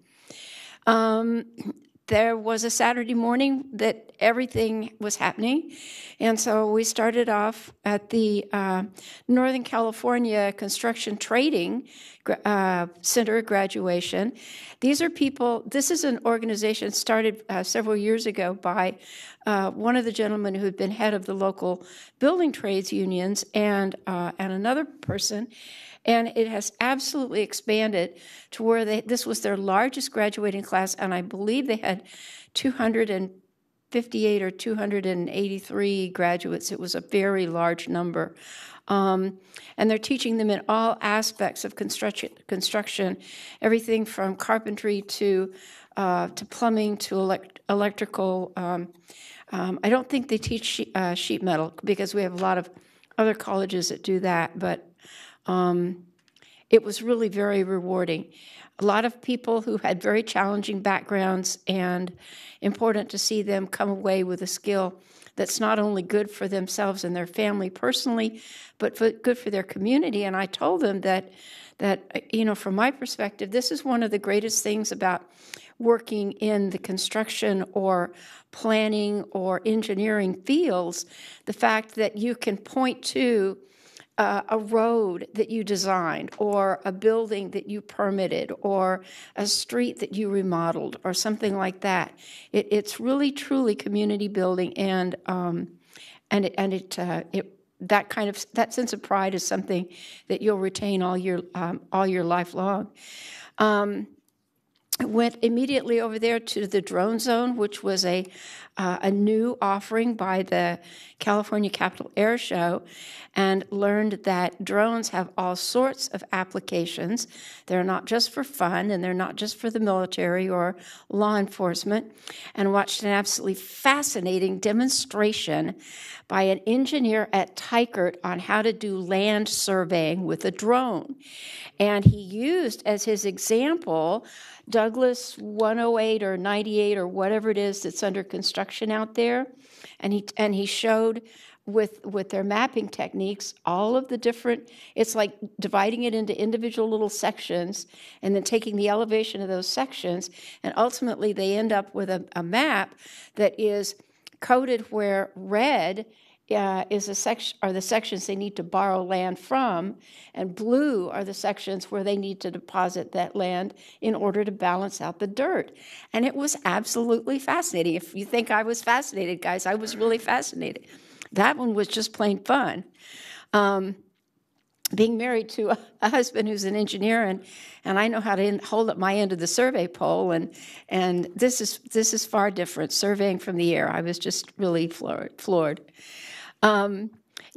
There was a Saturday morning that everything was happening, and so we started off at the Northern California Construction Trading Center graduation. These are people, this is an organization started several years ago by one of the gentlemen who had been head of the local building trades unions and another person. And it has absolutely expanded to where this was their largest graduating class, and I believe they had 200 and 258 or 283 graduates. It was a very large number. And they're teaching them in all aspects of construction, everything from carpentry to plumbing to electrical. I don't think they teach sheet metal because we have a lot of other colleges that do that, but it was really very rewarding. A lot of people who had very challenging backgrounds, and important to see them come away with a skill that's not only good for themselves and their family personally, but good for their community. And I told them that from my perspective, this is one of the greatest things about working in the construction or planning or engineering fields, the fact that you can point to a road that you designed, or a building that you permitted, or a street that you remodeled, or something like that. It's really truly community building, and that sense of pride is something that you'll retain all your life long. Went immediately over there to the drone zone, which was a new offering by the California Capitol Air Show, and learned that drones have all sorts of applications. They're not just for fun, and they're not just for the military or law enforcement, and watched an absolutely fascinating demonstration by an engineer at Tykert on how to do land surveying with a drone. And he used as his example Douglas 108 or 98 or whatever it is that's under construction out there, and he showed with their mapping techniques all of the different. It's like dividing it into individual little sections, and then taking the elevation of those sections, and ultimately they end up with a map that is coded where red is are the sections they need to borrow land from, and blue are the sections where they need to deposit that land in order to balance out the dirt. And it was absolutely fascinating. If you think I was fascinated, guys, I was really fascinated. That one was just plain fun. Being married to a husband who's an engineer, and I know how to hold up my end of the survey pole, and this is far different, surveying from the air. I was just really floored.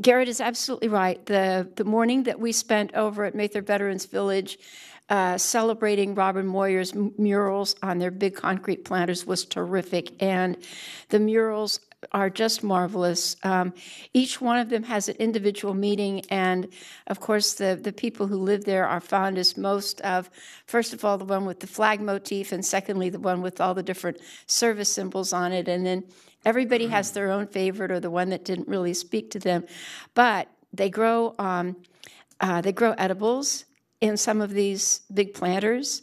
Garrett is absolutely right. The morning that we spent over at Mather Veterans Village celebrating Robin Moyer's murals on their big concrete planters was terrific, and the murals are just marvelous. Each one of them has an individual meaning, and of course the people who live there are fondest most of, first of all, the one with the flag motif, and secondly, the one with all the different service symbols on it, and then everybody has their own favorite or the one that didn't really speak to them. But they grow edibles in some of these big planters,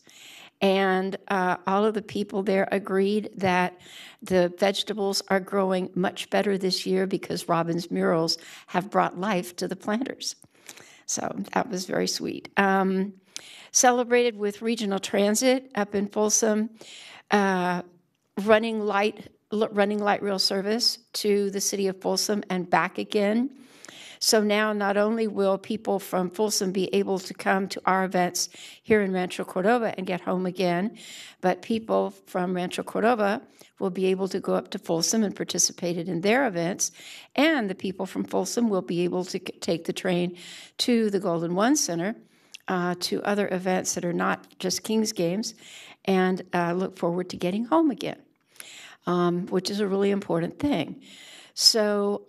and all of the people there agreed that the vegetables are growing much better this year because Robin's murals have brought life to the planters. So that was very sweet. Celebrated with regional transit up in Folsom, running light rail service to the city of Folsom and back again. So now not only will people from Folsom be able to come to our events here in Rancho Cordova and get home again, but people from Rancho Cordova will be able to go up to Folsom and participate in their events, and the people from Folsom will be able to take the train to the Golden One Center to other events that are not just Kings games, and look forward to getting home again, which is a really important thing. So,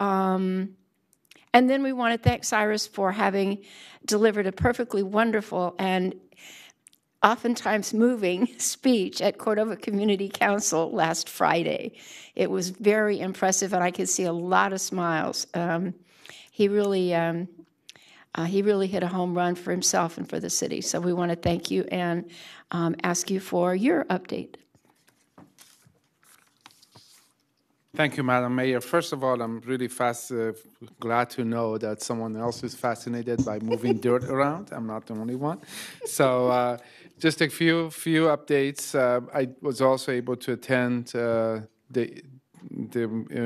and then we want to thank Cyrus for having delivered a perfectly wonderful and oftentimes moving speech at Cordova Community Council last Friday. It was very impressive, and I could see a lot of smiles. He really hit a home run for himself and for the city. So we want to thank you and ask you for your update. Thank you, Madam Mayor. First of all, I'm really glad to know that someone else is fascinated by moving dirt around. I'm not the only one. So just a few updates. I was also able to attend the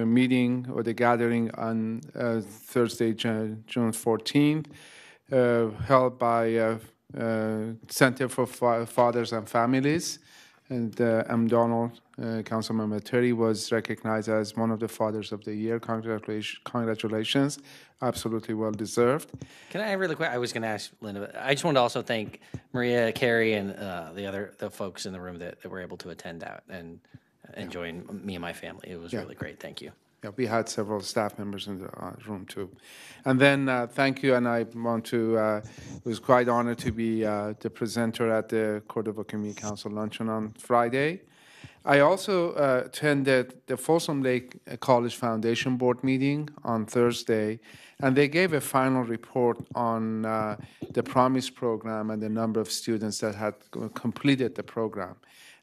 meeting or the gathering on Thursday, June 14th, held by Center for Fathers and Families. And M. Donald, Councilmember Terry, was recognized as one of the Fathers of the Year. Congratulations. Absolutely well deserved. Can I really quick? I was going to ask Linda. I just wanted to also thank Maria, Carrie, and the folks in the room that were able to attend out and join me and my family. It was really great. Thank you. Yeah, we had several staff members in the room too. And then thank you, and I want to, was quite honored to be the presenter at the Cordova Community Council luncheon on Friday. I also attended the Folsom Lake College Foundation Board meeting on Thursday, and they gave a final report on the Promise program and the number of students that had completed the program.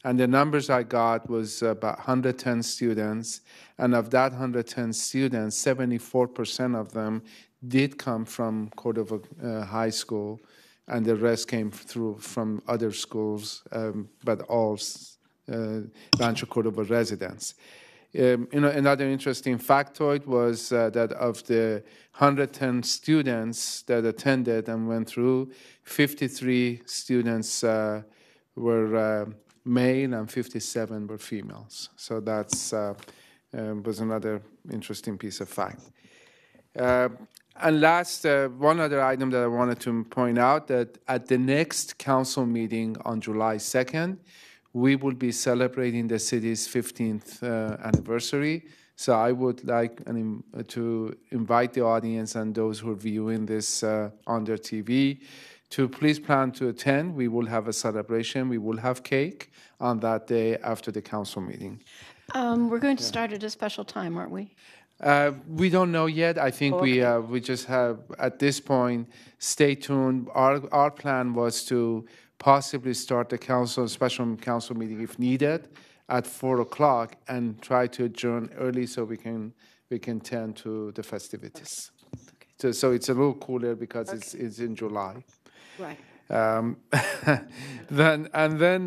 And the numbers I got was about 110 students, and of that 110 students, 74% of them did come from Cordova High School, and the rest came through from other schools, but all Rancho Cordova residents. Another interesting factoid was that of the 110 students that attended and went through, 53 students were male and 57 were females. So that's was another interesting piece of fact. And last, one other item that I wanted to point out, that at the next council meeting on July 2nd, we will be celebrating the city's 15th anniversary. So I would like to invite the audience and those who are viewing this on their TV to please plan to attend. We will have a celebration. We will have cake on that day after the council meeting. We're going to start at a special time, aren't we? We don't know yet. I think we just have, at this point, stay tuned. Our plan was to possibly start the special council meeting if needed at 4 o'clock and try to adjourn early so we can tend to the festivities. Okay. So it's a little cooler because it's in July. Right. Then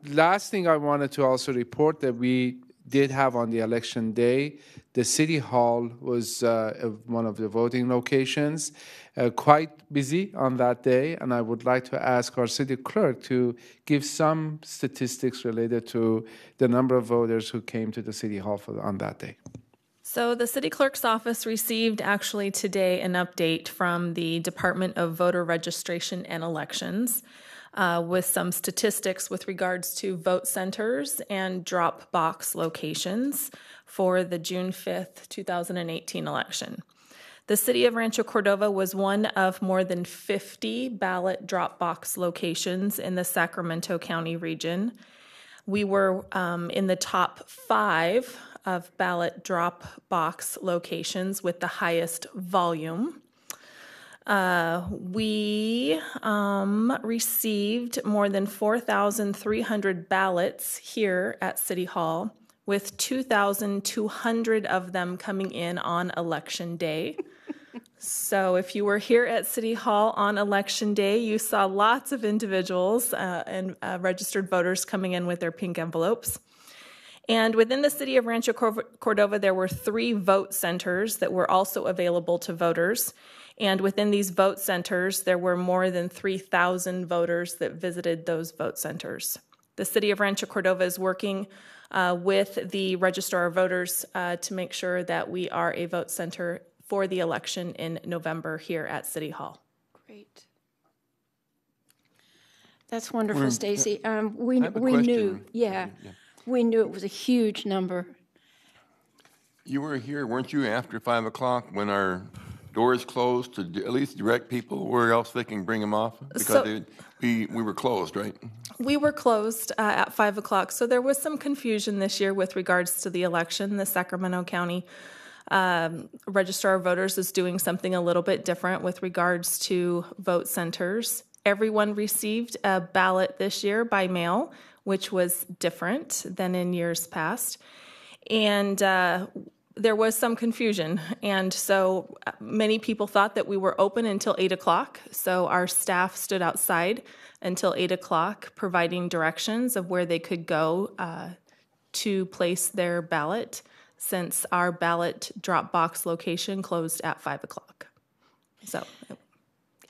last thing I wanted to also report that we did have on the election day, the City Hall was one of the voting locations, quite busy on that day, and I would like to ask our city clerk to give some statistics related to the number of voters who came to the City Hall on that day. So the city clerk's office received actually today an update from the Department of Voter Registration and Elections with some statistics with regards to vote centers and drop box locations for the June 5th, 2018 election. The city of Rancho Cordova was one of more than 50 ballot drop box locations in the Sacramento County region. We were in the top 5 of ballot drop box locations with the highest volume. We received more than 4,300 ballots here at City Hall, with 2,200 of them coming in on Election Day. So if you were here at City Hall on Election Day, you saw lots of individuals and registered voters coming in with their pink envelopes. And within the city of Rancho Cordova, there were 3 vote centers that were also available to voters. And within these vote centers, there were more than 3,000 voters that visited those vote centers. The city of Rancho Cordova is working with the Registrar of Voters to make sure that we are a vote center for the election in November here at City Hall. Great. That's wonderful, Stacy. We I have a knew, question. we knew it was a huge number. You were here, weren't you, after 5 o'clock when our doors closed to at least direct people where else they can bring them off? Because we were closed, right? We were closed at 5 o'clock, so there was some confusion this year with regards to the election. The Sacramento County Registrar of Voters is doing something a little bit different with regards to vote centers. Everyone received a ballot this year by mail, which was different than in years past. And there was some confusion. And so many people thought that we were open until 8 o'clock. So our staff stood outside until 8 o'clock, providing directions of where they could go to place their ballot, since our ballot drop box location closed at 5 o'clock. So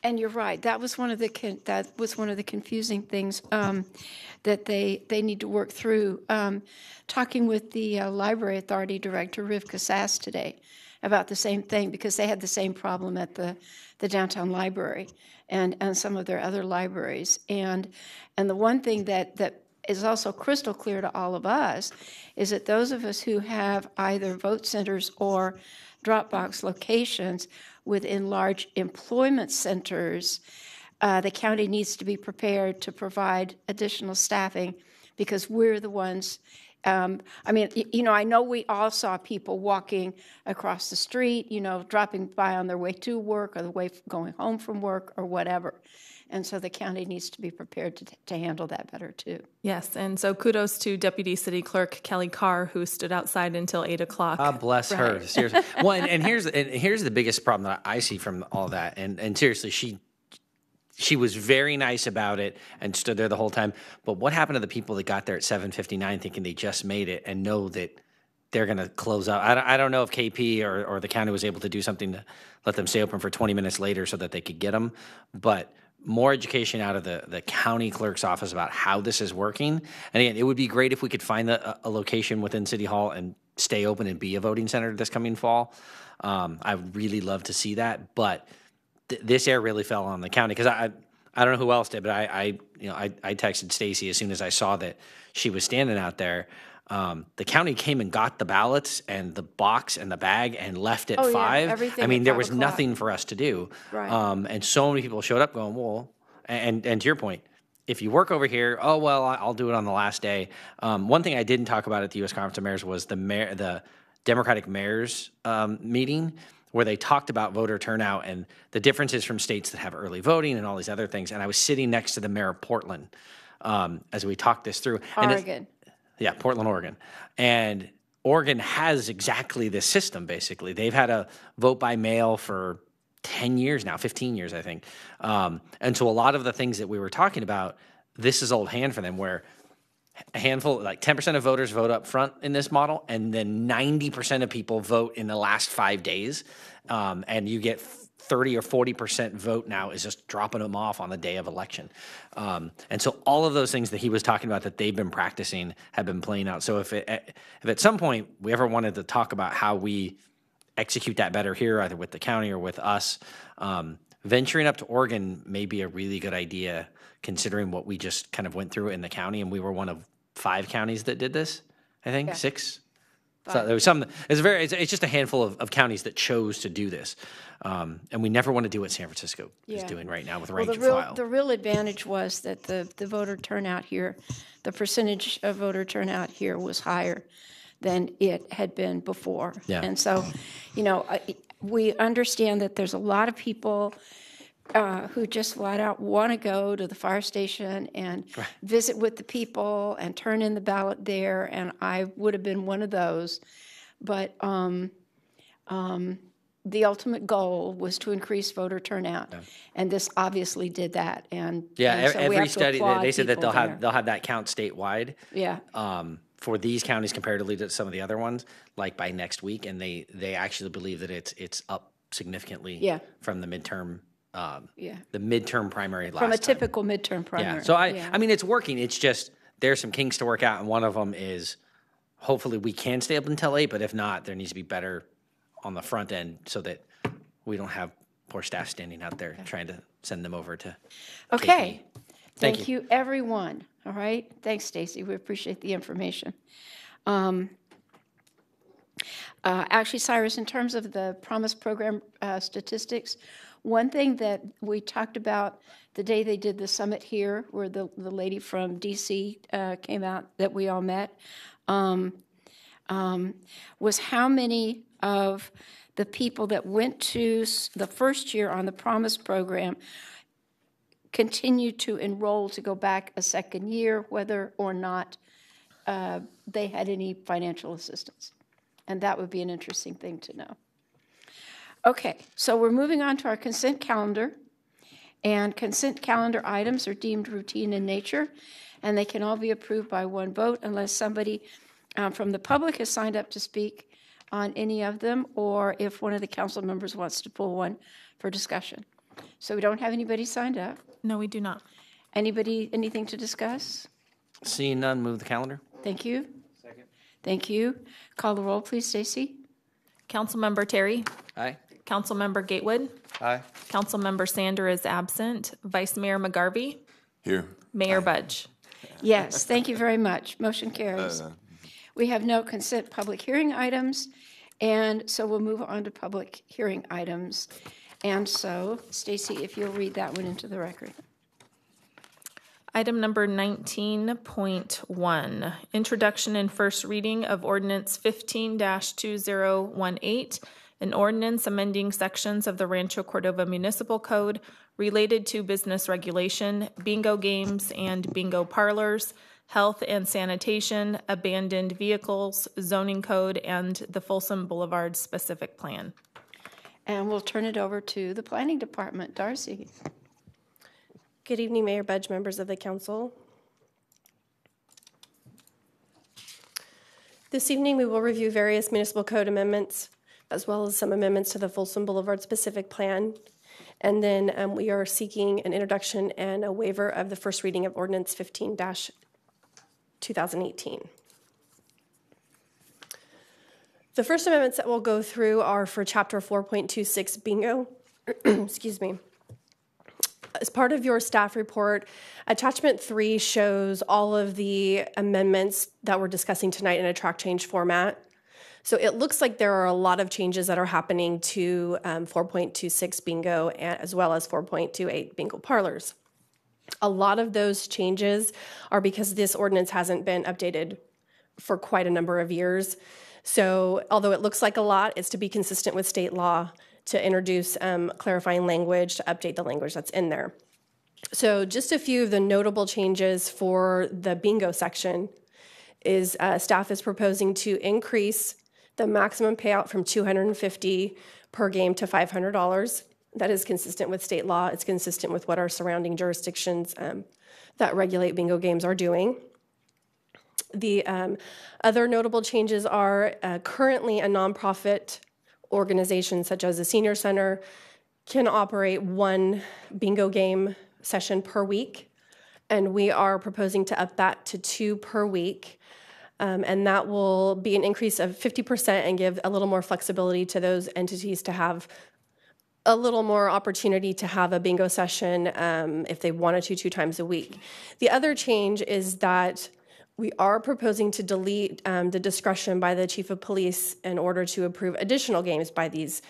And you're right. That was one of the confusing things that they need to work through. Talking with the library authority director, Rivka Sass, today about the same thing, because they had the same problem at the downtown library and some of their other libraries. And the one thing that is also crystal clear to all of us is that those of us who have either vote centers or Dropbox locations within large employment centers, the county needs to be prepared to provide additional staffing, because we're the ones. I know we all saw people walking across the street, dropping by on their way to work or the way going home from work or whatever. And so the county needs to be prepared to handle that better, too. Yes, and so kudos to Deputy City Clerk Kelly Carr, who stood outside until 8 o'clock. God bless her. Seriously. Well, and here's the biggest problem that I see from all that. And seriously, she was very nice about it and stood there the whole time. But what happened to the people that got there at 7:59 thinking they just made it and know that they're going to close out? I don't know if KP or the county was able to do something to let them stay open for 20 minutes later so that they could get them. But more education out of the county clerk's office about how this is working. And again, it would be great if we could find a location within City Hall and stay open and be a voting center this coming fall. I would really love to see that. But this air really fell on the county, because I don't know who else did, but I texted Stacy as soon as I saw that she was standing out there. The county came and got the ballots and the box and the bag and left at 5. Everything I mean, at there 5 was o'clock. nothing for us to do. Right. And so many people showed up going, well, and to your point, if you work over here, oh, well, I'll do it on the last day. One thing I didn't talk about at the U.S. Conference of Mayors was the Democratic Mayors meeting, where they talked about voter turnout and the differences from states that have early voting and all these other things. And I was sitting next to the mayor of Portland as we talked this through. Oregon. Yeah, Portland, Oregon. And Oregon has exactly this system, basically. They've had a vote by mail for 10 years now, 15 years, I think. And so a lot of the things that we were talking about, this is old hand for them, where a handful, like 10% of voters vote up front in this model, and then 90% of people vote in the last 5 days. And you get 30 or 40% vote now is just dropping them off on the day of election. And so all of those things that he was talking about that they've been practicing have been playing out. So if at some point we ever wanted to talk about how we execute that better here, either with the county or with us, venturing up to Oregon may be a really good idea, considering what we just kind of went through in the county. And we were one of 5 counties that did this, I think, Yeah. 6. 5. So there was some. It's just a handful of counties that chose to do this, and we never want to do what San Francisco is Yeah. doing right now with Well, Rancho. the real advantage was that the voter turnout here, the percentage of voter turnout here was higher than it had been before. Yeah. And so, we understand that there's a lot of people who just flat out want to go to the fire station and visit with the people and turn in the ballot there, and I would have been one of those. But the ultimate goal was to increase voter turnout, and this obviously did that. And so we every have to study applaud they said that people there. they'll have that count statewide. Yeah. For these counties comparatively to some of the other ones, like by next week, and they actually believe that it's up significantly. Yeah. From the midterm. Yeah. The midterm primary last From a time. typical midterm primary. Yeah. So I mean, it's working. It's just there's some kinks to work out, and one of them is hopefully we can stay up until 8, but if not, there needs to be better on the front end so that we don't have poor staff standing out there trying to send them over to. Okay. KP. Thank you, everyone. All right. Thanks, Stacy. We appreciate the information. Actually, Cyrus, in terms of the Promise Program statistics, one thing that we talked about the day they did the summit here, where the lady from D.C. Came out that we all met, was how many of the people that went to the first year on the Promise Program continued to enroll to go back a second year, whether or not they had any financial assistance. And that would be an interesting thing to know. Okay, so we're moving on to our consent calendar. And consent calendar items are deemed routine in nature, and they can all be approved by one vote unless somebody from the public has signed up to speak on any of them, or if one of the council members wants to pull one for discussion. So we don't have anybody signed up. No, we do not. Anybody, anything to discuss? Seeing none, move the calendar. Thank you. Second. Thank you. Call the roll, please, Stacy. Councilmember Terry. Aye. Councilmember Gatewood. Aye. Councilmember Sander is absent. Vice Mayor McGarvey. Here. Mayor Budge. Yes, thank you very much. Motion carries. We have no consent public hearing items, and so we'll move on to public hearing items. And so, Stacy, if you'll read that one into the record. Item number 19.1, introduction and first reading of ordinance 15-2018, an ordinance amending sections of the Rancho Cordova Municipal Code related to business regulation, bingo games and bingo parlors, health and sanitation, abandoned vehicles, zoning code, and the Folsom Boulevard specific plan. And we'll turn it over to the Planning Department. Darcy. Good evening, Mayor Budge, members of the council. This evening, we will review various municipal code amendments, as well as some amendments to the Folsom Boulevard specific plan. And then we are seeking an introduction and a waiver of the first reading of ordinance 15-2018. The first amendments that we'll go through are for chapter 4.26 bingo. Excuse me. As part of your staff report, attachment 3 shows all of the amendments that we're discussing tonight in a track change format. So it looks like there are a lot of changes that are happening to 4.26 bingo as well as 4.28 bingo parlors. A lot of those changes are because this ordinance hasn't been updated for quite a number of years. So although it looks like a lot, it's to be consistent with state law to introduce clarifying language, to update the language that's in there. So just a few of the notable changes for the bingo section is staff is proposing to increase the maximum payout from $250 per game to $500. That is consistent with state law. It's consistent with what our surrounding jurisdictions that regulate bingo games are doing. The other notable changes are currently a nonprofit organization such as the Senior Center can operate one bingo game session per week, and we are proposing to up that to 2 per week. And that will be an increase of 50% and give a little more flexibility to those entities to have a little more opportunity to have a bingo session if they wanted to 2 times a week. The other change is that we are proposing to delete the discretion by the chief of police in order to approve additional games by these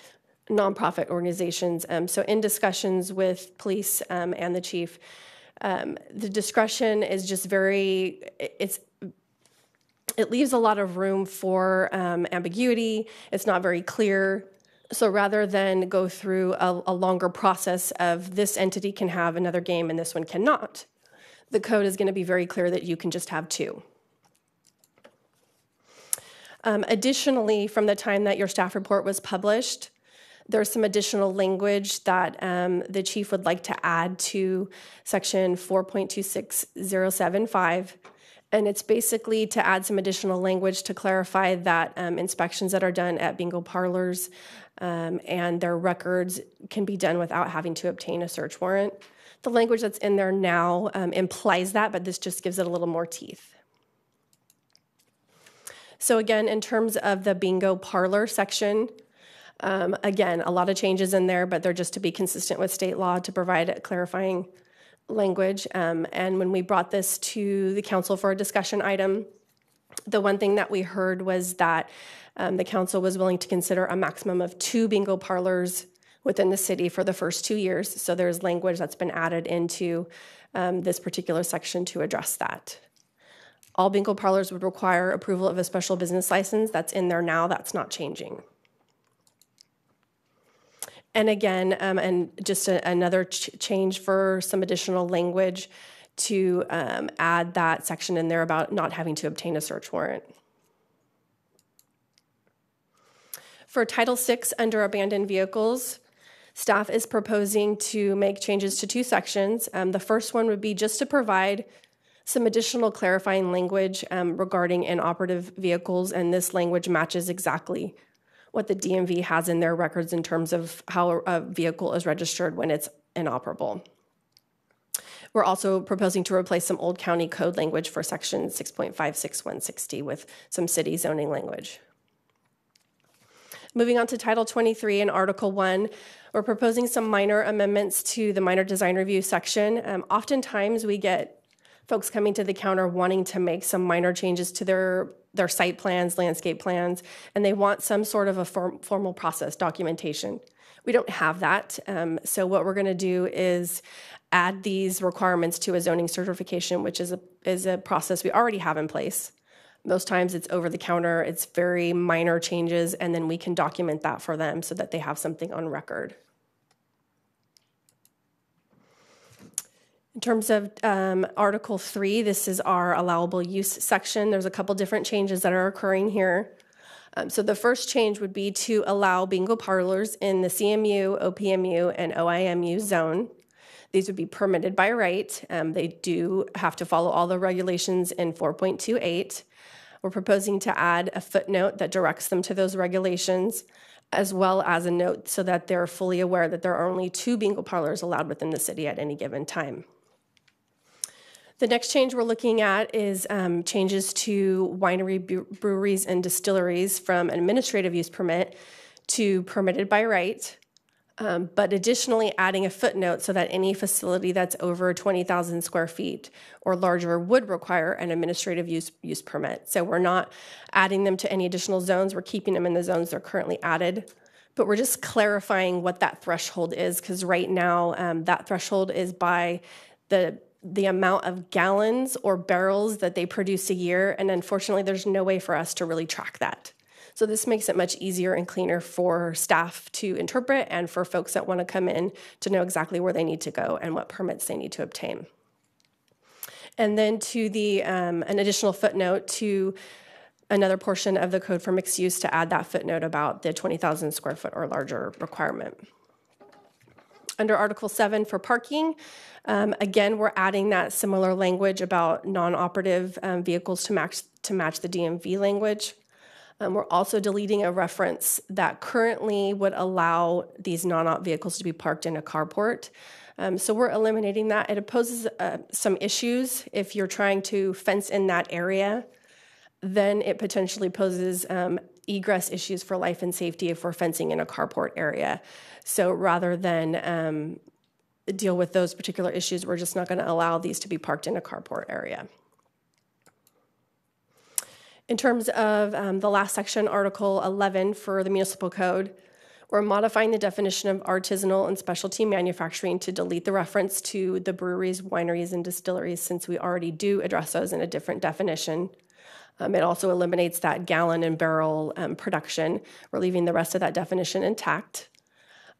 nonprofit organizations. So in discussions with police and the chief, the discretion is just it leaves a lot of room for ambiguity. It's not very clear. So rather than go through a longer process of this entity can have another game and this one cannot, the code is going to be very clear that you can just have 2. Additionally, from the time that your staff report was published, there's some additional language that the chief would like to add to section 4.26075. And it's basically to add some additional language to clarify that inspections that are done at bingo parlors and their records can be done without having to obtain a search warrant. The language that's in there now implies that, but this just gives it a little more teeth. So again, in terms of the bingo parlor section, again, a lot of changes in there, but they're just to be consistent with state law to provide clarifying language. And when we brought this to the council for a discussion item, the one thing that we heard was that the council was willing to consider a maximum of 2 bingo parlors within the city for the first 2 years. So there's language that's been added into this particular section to address that. All bingo parlors would require approval of a special business license. That's in there now. That's not changing. And again, and just another change for some additional language to add that section in there about not having to obtain a search warrant. For Title VI under abandoned vehicles, staff is proposing to make changes to 2 sections. The first one would be just to provide some additional clarifying language regarding inoperative vehicles, and this language matches exactly what the DMV has in their records in terms of how a vehicle is registered when it's inoperable. We're also proposing to replace some old county code language for section 6.56160 with some city zoning language. Moving on to Title 23 and Article 1, we're proposing some minor amendments to the minor design review section. Oftentimes we get folks coming to the counter wanting to make some minor changes to their site plans, landscape plans, and they want some sort of a formal process documentation. We don't have that, so what we're going to do is add these requirements to a zoning certification, which is a process we already have in place. Most times it's over the counter, it's very minor changes, and then we can document that for them so that they have something on record. In terms of Article 3, this is our allowable use section. There's a couple different changes that are occurring here. So the first change would be to allow bingo parlors in the CMU, OPMU, and OIMU zone. These would be permitted by right. They do have to follow all the regulations in 4.28. We're proposing to add a footnote that directs them to those regulations, as well as a note so that they're fully aware that there are only 2 bingo parlors allowed within the city at any given time. The next change we're looking at is changes to winery, breweries, and distilleries from an administrative use permit to permitted by right, but additionally adding a footnote so that any facility that's over 20,000 square feet or larger would require an administrative use permit. So we're not adding them to any additional zones. We're keeping them in the zones they're currently added, but we're just clarifying what that threshold is, because right now that threshold is by the amount of gallons or barrels that they produce a year, and unfortunately there's no way for us to really track that. So this makes it much easier and cleaner for staff to interpret and for folks that want to come in to know exactly where they need to go and what permits they need to obtain. And then to an additional footnote to another portion of the code for mixed use to add that footnote about the 20,000 square foot or larger requirement. Under Article 7 for parking, again, we're adding that similar language about non-operative vehicles to match the DMV language. We're also deleting a reference that currently would allow these non-op vehicles to be parked in a carport. So we're eliminating that. It poses some issues if you're trying to fence in that area. Then it potentially poses egress issues for life and safety if we're fencing in a carport area. So rather than deal with those particular issues, we're just not going to allow these to be parked in a carport area. In terms of the last section, Article 11 for the municipal code, we're modifying the definition of artisanal and specialty manufacturing to delete the reference to the breweries, wineries, and distilleries, since we already do address those in a different definition. It also eliminates that gallon and barrel production. We're leaving the rest of that definition intact.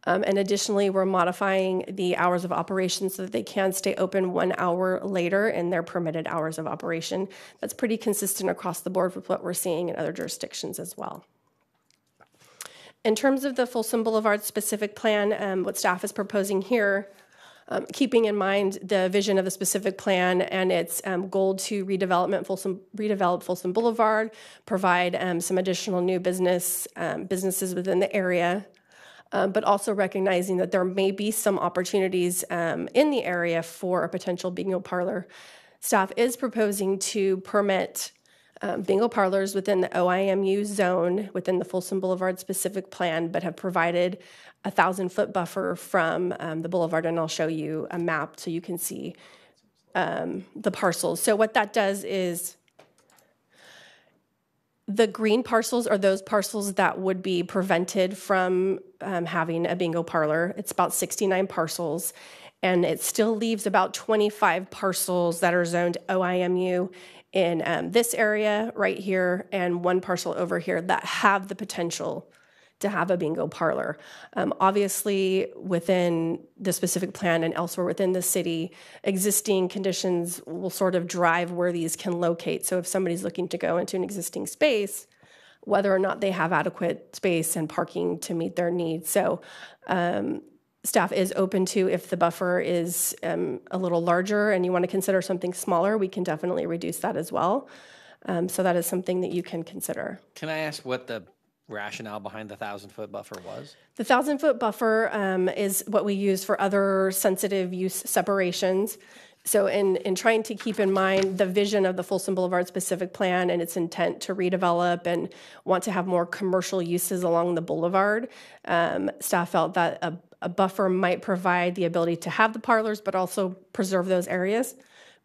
And additionally, we're modifying the hours of operation so that they can stay open 1 hour later in their permitted hours of operation. That's pretty consistent across the board with what we're seeing in other jurisdictions as well. In terms of the Folsom Boulevard specific plan, what staff is proposing here, keeping in mind the vision of the specific plan and its goal to redevelop Folsom Boulevard, provide some additional new businesses within the area, but also recognizing that there may be some opportunities in the area for a potential bingo parlor. Staff is proposing to permit bingo parlors within the OIMU zone within the Folsom Boulevard specific plan, but have provided a 1,000-foot buffer from the boulevard, and I'll show you a map so you can see the parcels. So what that does is the green parcels are those parcels that would be prevented from having a bingo parlor. It's about 69 parcels, and it still leaves about 25 parcels that are zoned OIMU in this area right here and 1 parcel over here that have the potential to have a bingo parlor. Obviously, within the specific plan and elsewhere within the city, existing conditions will sort of drive where these can locate. So if somebody's looking to go into an existing space, whether or not they have adequate space and parking to meet their needs. So staff is open to, if the buffer is a little larger and you want to consider something smaller, we can definitely reduce that as well. So that is something that you can consider. Can I ask what the rationale behind the 1,000-foot buffer was? The 1,000-foot buffer is what we use for other sensitive use separations. So in trying to keep in mind the vision of the Folsom Boulevard specific plan and its intent to redevelop and want to have more commercial uses along the boulevard, staff felt that a buffer might provide the ability to have the parlors, but also preserve those areas.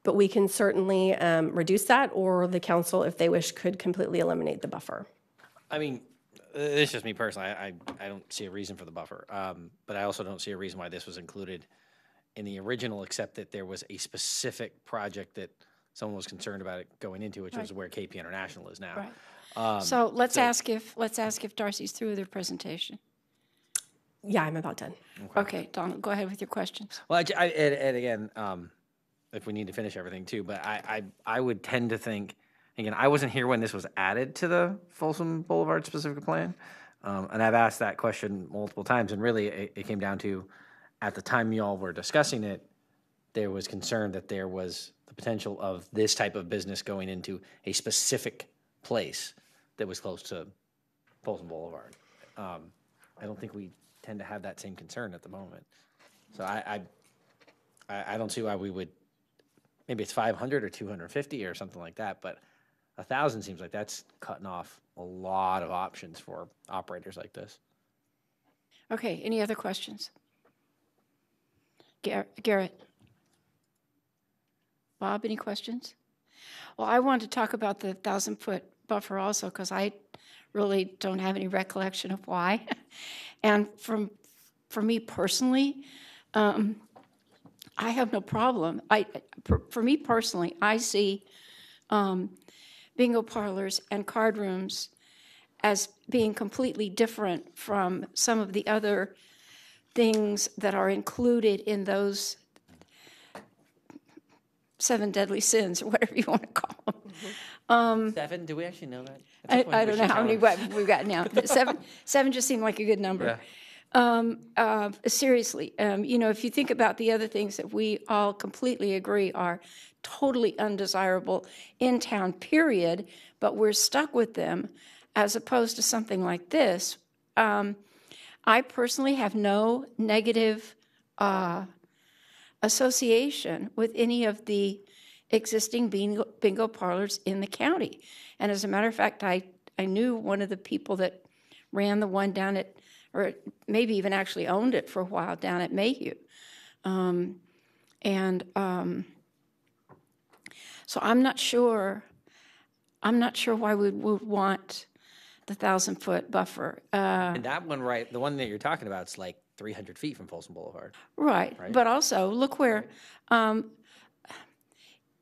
But we can certainly reduce that, or the council, if they wish, could completely eliminate the buffer. I mean, it's just me personally. I don't see a reason for the buffer, but I also don't see a reason why this was included in the original, except that there was a specific project that someone was concerned about it going into, which was where KP International is now. Right. So let's ask if Darcy's through with her presentation. Yeah, I'm about done. Okay, Donald, go ahead with your questions. Well, and again, if we need to finish everything too, but I would tend to think, again, I wasn't here when this was added to the Folsom Boulevard specific plan, and I've asked that question multiple times, and really it came down to, at the time y'all were discussing it, there was concern that there was the potential of this type of business going into a specific place that was close to Folsom Boulevard. I don't think we tend to have that same concern at the moment. So I don't see why we would, maybe it's 500 or 250 or something like that, but 1,000 seems like that's cutting off a lot of options for operators like this. Okay, any other questions? Garrett? Bob, any questions? Well, I wanted to talk about the 1,000-foot buffer also, because I really don't have any recollection of why. And for me personally, I have no problem. For me personally, I see bingo parlors and card rooms as being completely different from some of the other things that are included in those 7 deadly sins, or whatever you want to call them. 7? Do we actually know that? I don't know how many we've got now. Seven just seemed like a good number. Yeah. Seriously, if you think about the other things that we all completely agree are totally undesirable in town, period, but we're stuck with them, as opposed to something like this. I personally have no negative association with any of the existing bingo parlors in the county. And as a matter of fact, I knew one of the people that ran the one down at, or maybe even actually owned it for a while, down at Mayhew. So I'm not sure why we would want the 1,000-foot buffer. And that one, right, the one that you're talking about, is like 300 feet from Folsom Boulevard. Right. But also, look where,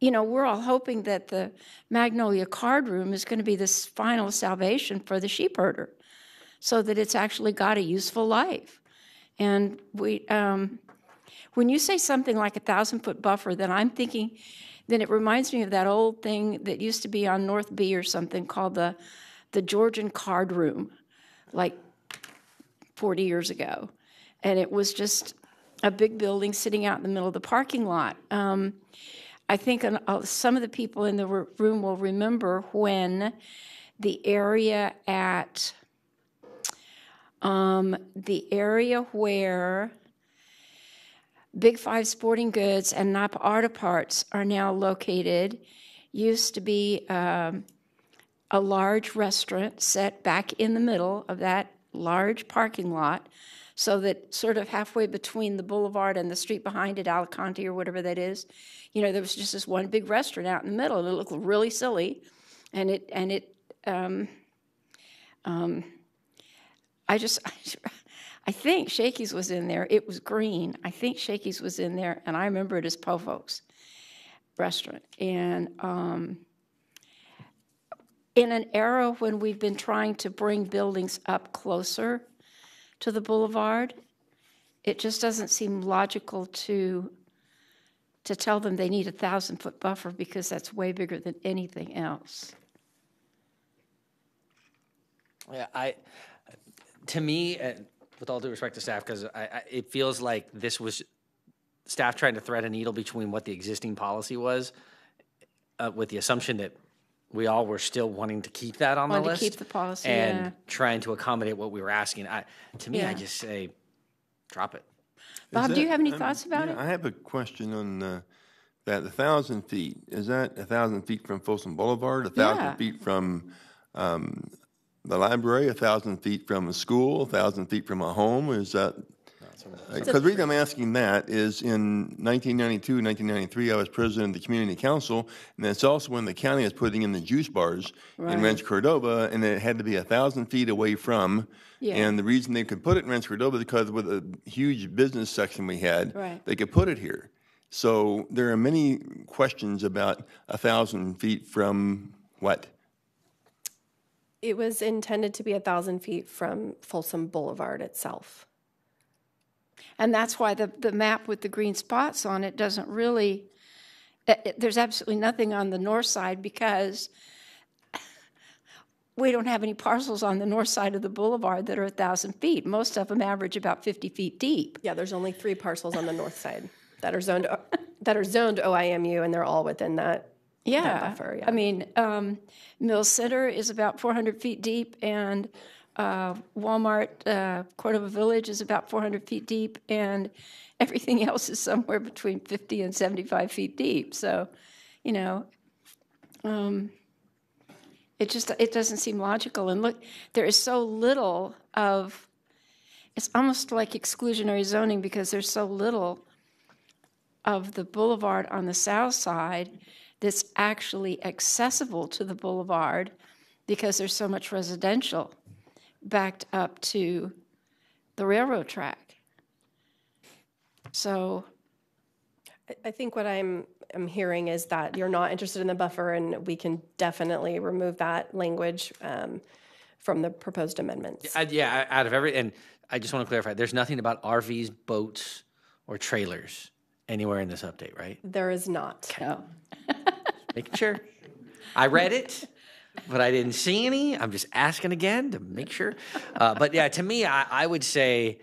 we're all hoping that the Magnolia Card Room is going to be this final salvation for the sheep herder, so that it's actually got a useful life. And when you say something like a 1,000-foot buffer, then I'm thinking, then it reminds me of that old thing that used to be on North B or something called the Georgian Card Room, like 40 years ago. And it was just a big building sitting out in the middle of the parking lot. I think some of the people in the room will remember when the area where Big Five Sporting Goods and Napa Auto Parts are now located used to be a large restaurant set back in the middle of that large parking lot, so that sort of halfway between the boulevard and the street behind it, Alicante or whatever that is, there was just this one big restaurant out in the middle, and it looked really silly. I think Shakey's was in there. It was green. I think Shakey's was in there, and I remember it as Po Folks restaurant. And in an era when we've been trying to bring buildings up closer to the boulevard, it just doesn't seem logical to tell them they need a 1,000-foot buffer, because that's way bigger than anything else. Yeah, to me, with all due respect to staff, because it feels like this was staff trying to thread a needle between what the existing policy was, with the assumption that we all were still wanting to keep that on the Wanted to list. keep the policy, and yeah. trying to accommodate what we were asking. To me, I Yeah. just say, drop it. Bob, do you have any thoughts about it? I have a question on that 1,000 feet. Is that 1,000 feet from Folsom Boulevard, 1,000 Yeah. feet from the library, 1,000 feet from a school, 1,000 feet from a home? Is that? Because the reason I'm asking that is in 1992, 1993, I was president of the community council, and that's also when the county was putting in the juice bars in Rancho Cordova, and it had to be 1,000 feet away from. Yeah. And the reason they could put it in Rancho Cordova is because with a huge business section we had, they could put it here. So there are many questions about 1,000 feet from what? It was intended to be 1,000 feet from Folsom Boulevard itself. And that's why the map with the green spots on it doesn't really, there's absolutely nothing on the north side because we don't have any parcels on the north side of the boulevard that are 1,000 feet. Most of them average about 50 feet deep. Yeah, there's only 3 parcels on the north side that are zoned OIMU, and they're all within that buffer. Yeah. I mean, Mill Center is about 400 feet deep, and Walmart, Cordova Village is about 400 feet deep, and everything else is somewhere between 50 and 75 feet deep. So, you know, it doesn't seem logical. And look, there is so little of, it's almost like exclusionary zoning because there's so little of the boulevard on the south side that's actually accessible to the boulevard because there's so much residential backed up to the railroad track. So I think what I'm hearing is that you're not interested in the buffer, and we can definitely remove that language from the proposed amendments. Out of every, and I just want to clarify, there's nothing about RVs, boats, or trailers anywhere in this update, right? There is not. no. Making sure. I read it, but I didn't see any. I'm just asking again to make sure. But yeah, to me, I would say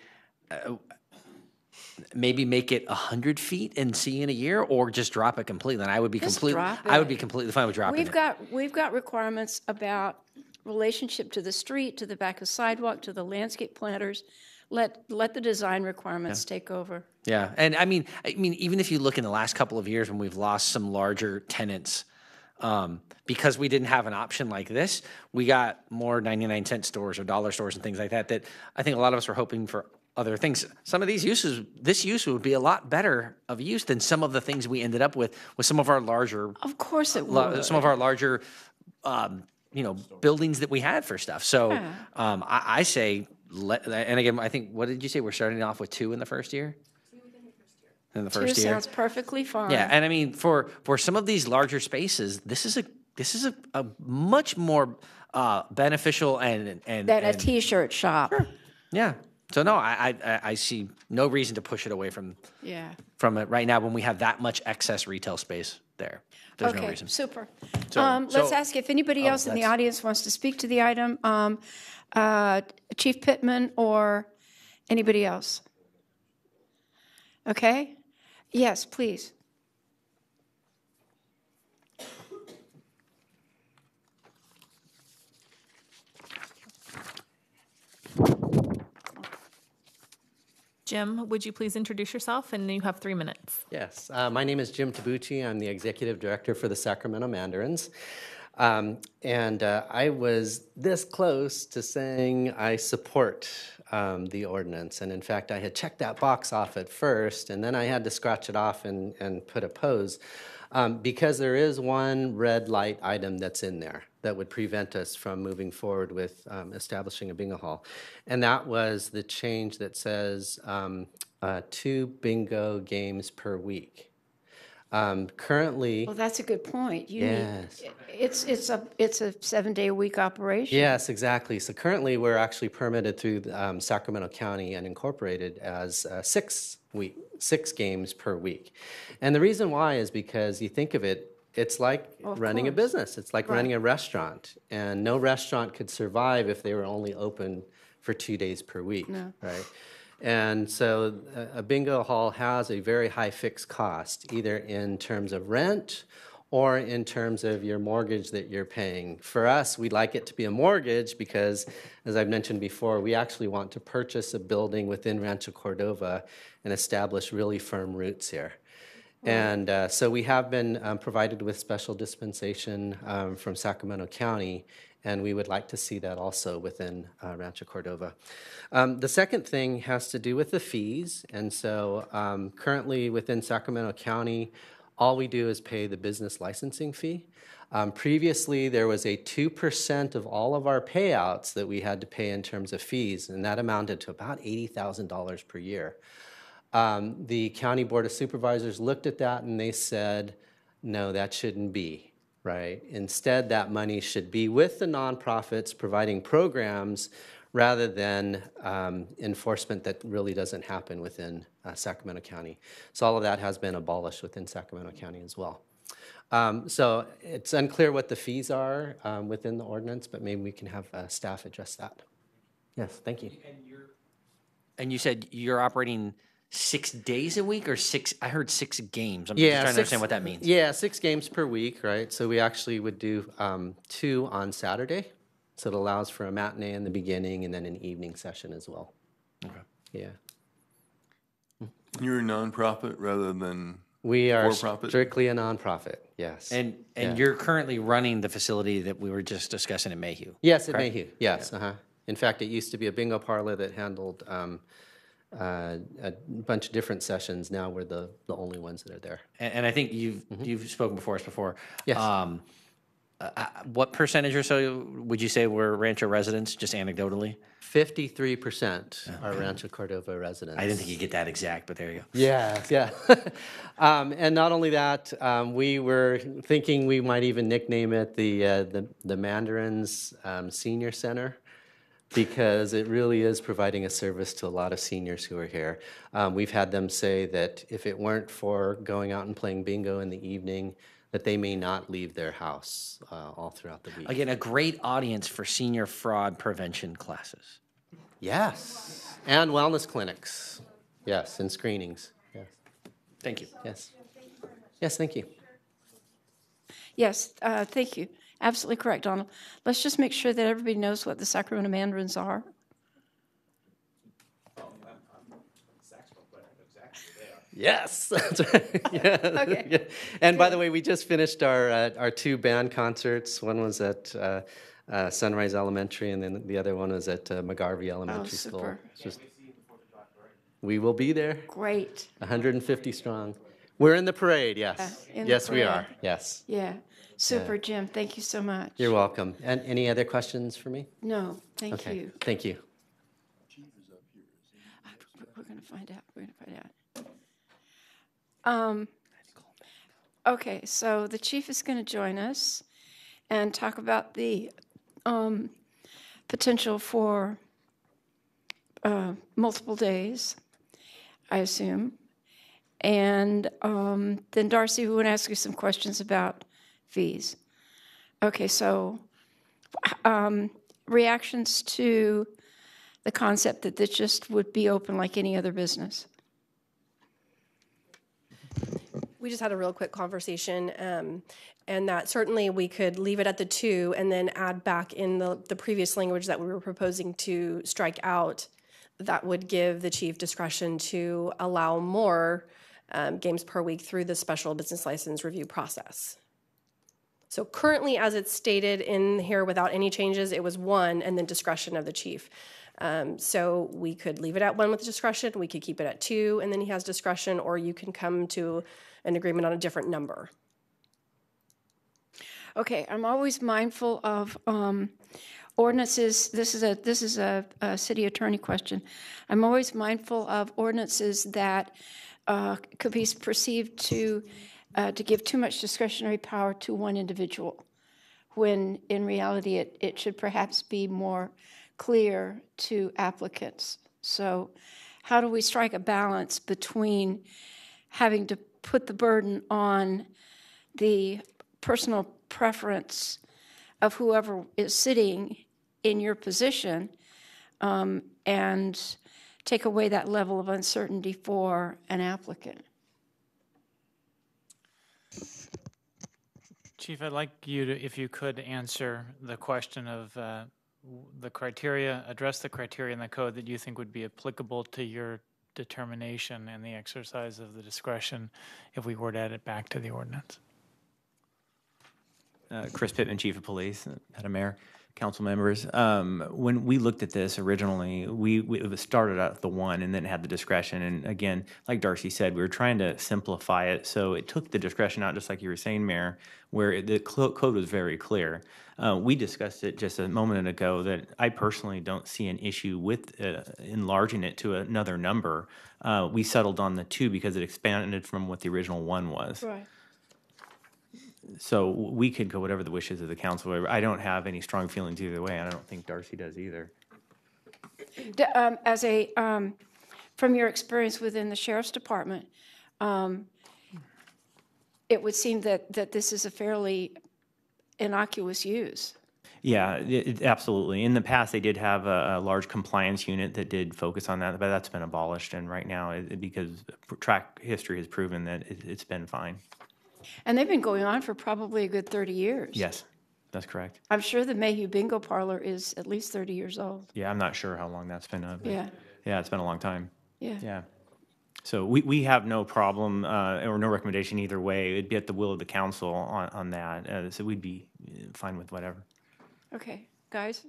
maybe make it 100 feet and see in a year, or just drop it completely. And I would be I would be completely fine with dropping it. We've got requirements about relationship to the street, to the back of sidewalk, to the landscape planters. Let the design requirements take over. Yeah, and I mean, even if you look in the last couple of years when we've lost some larger tenants, because we didn't have an option like this, we got more 99-cent stores or dollar stores and things like that. That I think a lot of us were hoping for other things. Some of these uses, this use would be a lot better of use than some of the things we ended up with some of our larger. Of course it would. Some of our larger, buildings that we had for stuff. So I say. And again, I think, what did you say? We're starting off with 2 in the first year? 2 in the first year. 2 sounds perfectly fine. Yeah, and I mean, for some of these larger spaces, this is a much more beneficial and than a T-shirt shop. Sure. Yeah. So no, I see no reason to push it away from it right now when we have that much excess retail space there. There's no reason. Super. Let's ask if anybody else in the audience wants to speak to the item. Chief Pittman or anybody else? Okay. Yes, please. Jim, would you please introduce yourself? And you have 3 minutes. Yes, my name is Jim Tabucci. I'm the Executive Director for the Sacramento Mandarins. I was this close to saying I support the ordinance. And in fact, I had checked that box off at first, and then I had to scratch it off and put oppose. Because there is one red light item that's in there that would prevent us from moving forward with establishing a bingo hall. And that was the change that says 2 bingo games per week. Currently, well, that's a good point. Yes. It's a 7-day-a-week operation. Yes, exactly. So currently, we're actually permitted through Sacramento County and incorporated as 6 games per week. And the reason why is because you think of it, it's like running a business. It's like running a restaurant, and no restaurant could survive if they were only open for 2 days per week, right? And so a bingo hall has a very high fixed cost, either in terms of rent or in terms of your mortgage that you're paying. For us, we'd like it to be a mortgage because, as I've mentioned before, we actually want to purchase a building within Rancho Cordova and establish really firm roots here. And so we have been provided with special dispensation from Sacramento County, and we would like to see that also within Rancho Cordova. The second thing has to do with the fees, and so currently within Sacramento County, all we do is pay the business licensing fee. Previously, there was a 2% of all of our payouts that we had to pay in terms of fees, and that amounted to about $80,000 per year. The County Board of Supervisors looked at that and they said, no, that shouldn't be, right? Instead, that money should be with the nonprofits providing programs rather than enforcement that really doesn't happen within Sacramento County. So all of that has been abolished within Sacramento County as well. So it's unclear what the fees are within the ordinance, but maybe we can have staff address that. Yes, thank you. And you said you're operating 6 days a week or six? I heard 6 games. I'm just trying to understand what that means. Yeah, 6 games per week, right? So we actually would do 2 on Saturday. So it allows for a matinee in the beginning and then an evening session as well. Okay. Yeah. You're a nonprofit rather than We are for-profit? strictly a nonprofit, yes. And Yeah. you're currently running the facility that we were just discussing in Mayhew. Yes, at correct? Mayhew, yes. In fact, it used to be a bingo parlor that handled a bunch of different sessions. Now we're the only ones that are there. And I think you've spoken before us before. Yes. What percentage or so would you say were Rancho residents, just anecdotally? 53% are Rancho Cordova residents. I didn't think you'd get that exact, but there you go. Yeah. And not only that, we were thinking we might even nickname it the Mandarins Senior Center, because it really is providing a service to a lot of seniors who are here. We've had them say that if it weren't for going out and playing bingo in the evening, that they may not leave their house all throughout the week. Again, a great audience for senior fraud prevention classes. Yes, and wellness clinics. Yes, and screenings. Yes. Thank you. Yes. Yes, thank you. Yes, thank you. Absolutely correct, Donald. Let's just make sure that everybody knows what the Sacramento Mandarins are. Yes, that's right. Yeah. Okay. Yeah. And by the way, we just finished our 2 band concerts. One was at Sunrise Elementary, and then the other one was at McGarvey Elementary School. Super. It's just, we will be there. Great. 150 strong. We're in the parade, yes. in the Yes, we parade. are. Yes. Yeah. Super, Jim. Thank you so much. You're welcome. And any other questions for me? No, thank Okay. you. Thank you. We're going to find out. We're going to find out. Okay, so the chief is going to join us and talk about the potential for multiple days, I assume. And then Darcy, we want to ask you some questions about fees. Okay, so reactions to the concept that this just would be open like any other business. We just had a real quick conversation, and that certainly we could leave it at the 2 and then add back in the previous language that we were proposing to strike out. That would give the chief discretion to allow more games per week through the special business license review process. So currently, as it's stated in here without any changes, it was 1 and then discretion of the chief. So we could leave it at 1 with discretion, we could keep it at 2 and then he has discretion, or you can come to an agreement on a different number. Okay, I'm always mindful of ordinances. This is a city attorney question. I'm always mindful of ordinances that could be perceived to give too much discretionary power to one individual, when in reality it should perhaps be more clear to applicants. So how do we strike a balance between having to put the burden on the personal preference of whoever is sitting in your position and take away that level of uncertainty for an applicant? Chief, I'd like you to, if you could, answer the question of the criteria, address the criteria in the code that you think would be applicable to your determination and the exercise of the discretion if we were to add it back to the ordinance. Chris Pittman, Chief of Police, Madam Mayor, council members. When we looked at this originally, we started out at the one and then had the discretion. And again, like Darcy said, we were trying to simplify it. So it took the discretion out, just like you were saying, Mayor, where the code was very clear. We discussed it just a moment ago that I personally don't see an issue with enlarging it to another number. We settled on the 2 because it expanded from what the original 1 was. Right. So we could go whatever the wishes of the council. I don't have any strong feelings either way, and I don't think Darcy does either. As a, from your experience within the sheriff's department, it would seem that this is a fairly innocuous use. Yeah, absolutely. In the past, they did have a large compliance unit that did focus on that, but that's been abolished. And right now, because track history has proven that it's been fine. And they've been going on for probably a good 30 years. Yes, that's correct. I'm sure the Mayhew Bingo Parlor is at least 30 years old. Yeah, I'm not sure how long that's been up. Yeah. Yeah, it's been a long time. Yeah. Yeah. So we have no problem or no recommendation either way. It'd be at the will of the council on that. So we'd be fine with whatever. Okay, guys?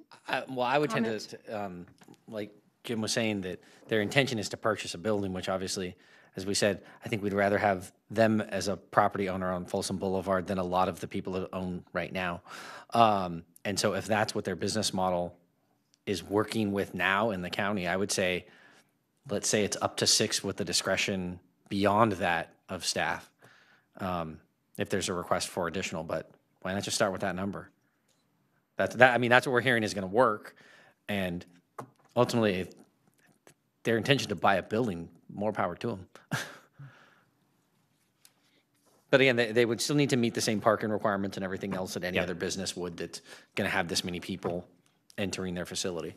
Well, I would Comments? tend to, like Jim was saying, that their intention is to purchase a building, which obviously, as we said, I think we'd rather have them as a property owner on Folsom Boulevard than a lot of the people that own right now. And so if that's what their business model is working with now in the county, I would say, let's say it's up to 6 with the discretion beyond that of staff, if there's a request for additional, but why not just start with that number? I mean, that's what we're hearing is going to work. And ultimately, if their intention to buy a building, more power to them. But again, they would still need to meet the same parking requirements and everything else that any other business would that's going to have this many people entering their facility.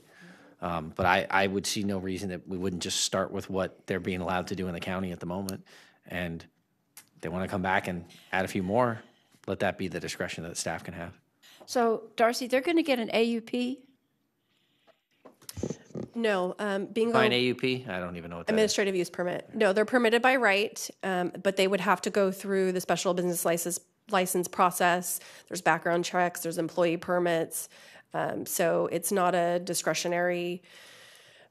But I would see no reason that we wouldn't just start with what they're being allowed to do in the county at the moment. And if they want to come back and add a few more, let that be the discretion that staff can have. So, Darcy, they're going to get an AUP? No, bingo. Fine AUP? I don't even know what that is. Administrative use permit. No, they're permitted by right, but they would have to go through the special business license process. There's background checks, there's employee permits. So it's not a discretionary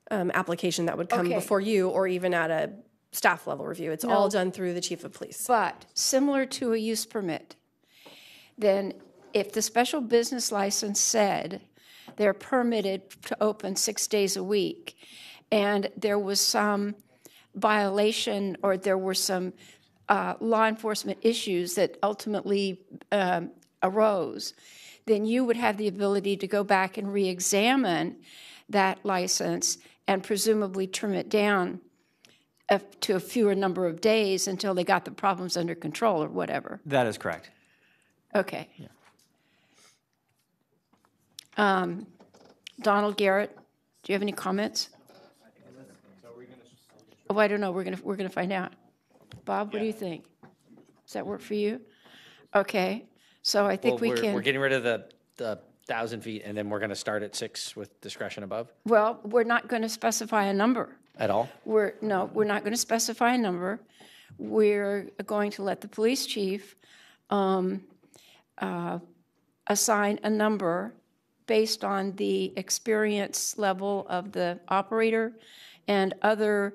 application that would come before you or even at a staff level review. It's all done through the chief of police. But similar to a use permit, then if the special business license said they're permitted to open 6 days a week, and there was some violation or there were some law enforcement issues that ultimately arose, then you would have the ability to go back and re-examine that license and presumably trim it down to a fewer number of days until they got the problems under control or whatever. That is correct. Okay. Yeah. Donald Garrett, do you have any comments? Oh, I don't know. We're gonna find out. Bob, what do you think? Does that work for you? Okay. So I think we're getting rid of the 1,000 feet, and then we're going to start at 6 with discretion above? Well, we're not going to specify a number. At all? We're not going to specify a number. We're going to let the police chief assign a number based on the experience level of the operator and other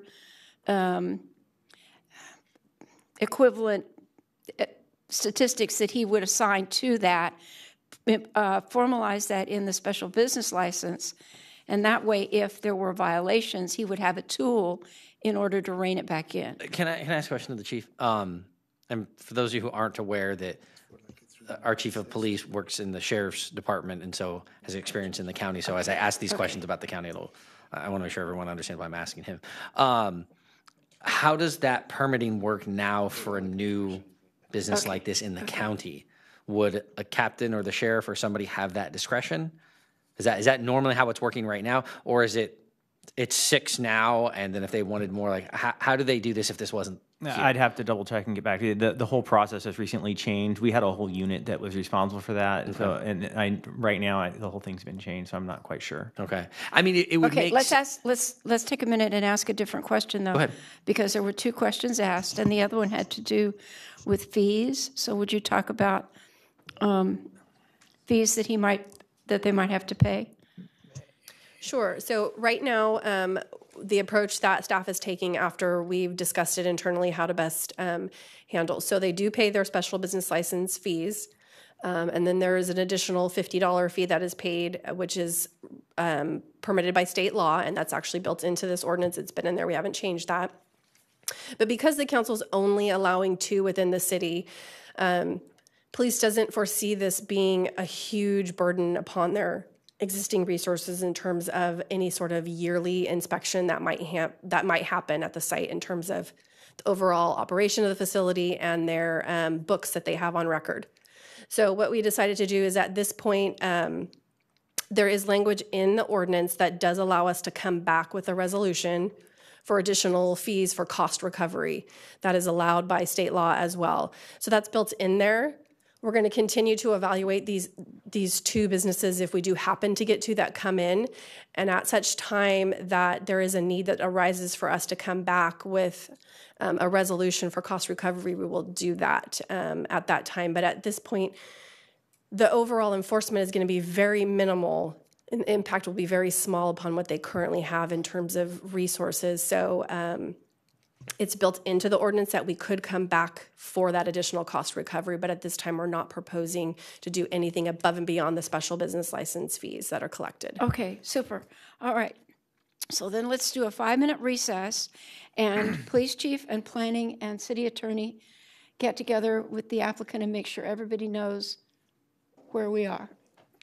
equivalent statistics that he would assign to that, formalize that in the special business license, and that way, if there were violations, he would have a tool in order to rein it back in. Can I ask a question to the chief? And for those of you who aren't aware, that our chief of police works in the sheriff's department and so has experience in the county. So as I ask these questions about the county, I want to make sure everyone understands why I'm asking him. How does that permitting work now for a new business like this in the county? Would a captain or the sheriff or somebody have that discretion? Is that normally how it's working right now, or is it it's 6 now, and then if they wanted more, like, how do they do this if this wasn't here? I'd have to double check and get back to you. The whole process has recently changed. We had a whole unit that was responsible for that. Okay. So, and right now the whole thing's been changed, so I'm not quite sure. Okay. I mean, it would Okay, make let's take a minute and ask a different question, though. Go ahead. Because there were 2 questions asked, and the other one had to do with fees. So would you talk about fees that they might have to pay? Sure. So right now, the approach that staff is taking after we've discussed it internally how to best handle. So they do pay their special business license fees. And then there is an additional $50 fee that is paid, which is permitted by state law, and that's actually built into this ordinance. It's been in there. We haven't changed that. But because the council's only allowing 2 within the city, police doesn't foresee this being a huge burden upon their existing resources in terms of any sort of yearly inspection that might happen at the site in terms of the overall operation of the facility and their books that they have on record. So what we decided to do is at this point, there is language in the ordinance that does allow us to come back with a resolution for additional fees for cost recovery. That is allowed by state law as well. So that's built in there. We're going to continue to evaluate these 2 businesses if we do happen to get to that come in. And at such time that there is a need that arises for us to come back with a resolution for cost recovery, we will do that at that time. But at this point, the overall enforcement is going to be very minimal, and the impact will be very small upon what they currently have in terms of resources. So it's built into the ordinance that we could come back for that additional cost recovery, but at this time we're not proposing to do anything above and beyond the special business license fees that are collected. Okay, super. All right. So then let's do a 5-minute recess, and police chief and planning and city attorney get together with the applicant and make sure everybody knows where we are.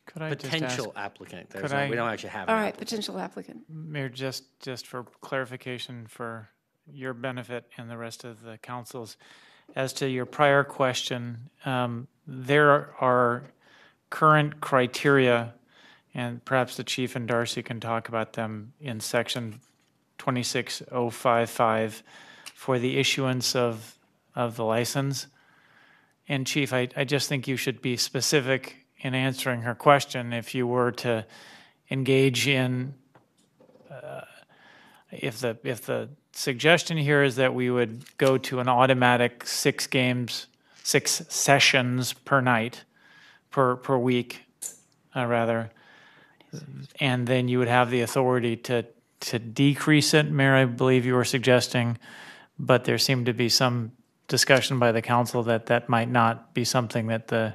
Could I potential applicant. We don't actually have All an right, applicant. potential applicant. Mayor, just for clarification for your benefit and the rest of the councils, as to your prior question, there are current criteria, and perhaps the chief and Darcy can talk about them in section 26055 for the issuance of the license. And Chief, I just think you should be specific in answering her question. If you were to engage in, if the suggestion here is that we would go to an automatic 6 sessions per night, per week, rather, and then you would have the authority to decrease it, Mayor, I believe you were suggesting, but there seemed to be some discussion by the council that might not be something that the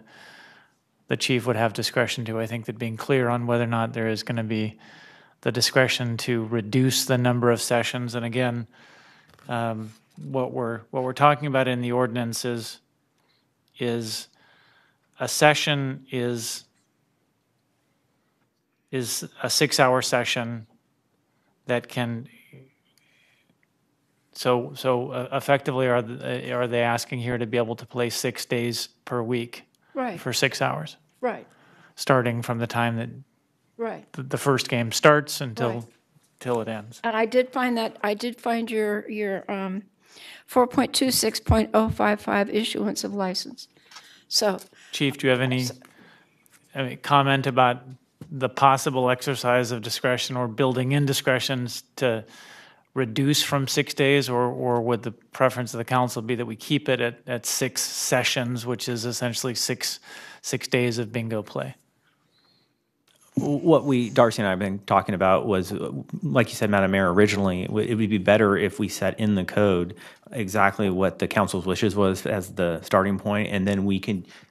chief would have discretion to. I think that being clear on whether or not there is going to be the discretion to reduce the number of sessions. And again, what we're talking about in the ordinance is a session is a 6-hour session that can. So effectively, are they asking here to be able to play 6 days per week, Right. for 6 hours, Right. starting from the time that Right. the first game starts until it ends? And I did find your 4.26.055 issuance of license. So Chief, do you have any comment about the possible exercise of discretion or building in discretions to reduce from 6 days, or would the preference of the council be that we keep it at 6 sessions, which is essentially six days of bingo play? What Darcy and I have been talking about was, like you said, Madam Mayor, originally, it would be better if we set in the code exactly what the council's wishes was as the starting point, and then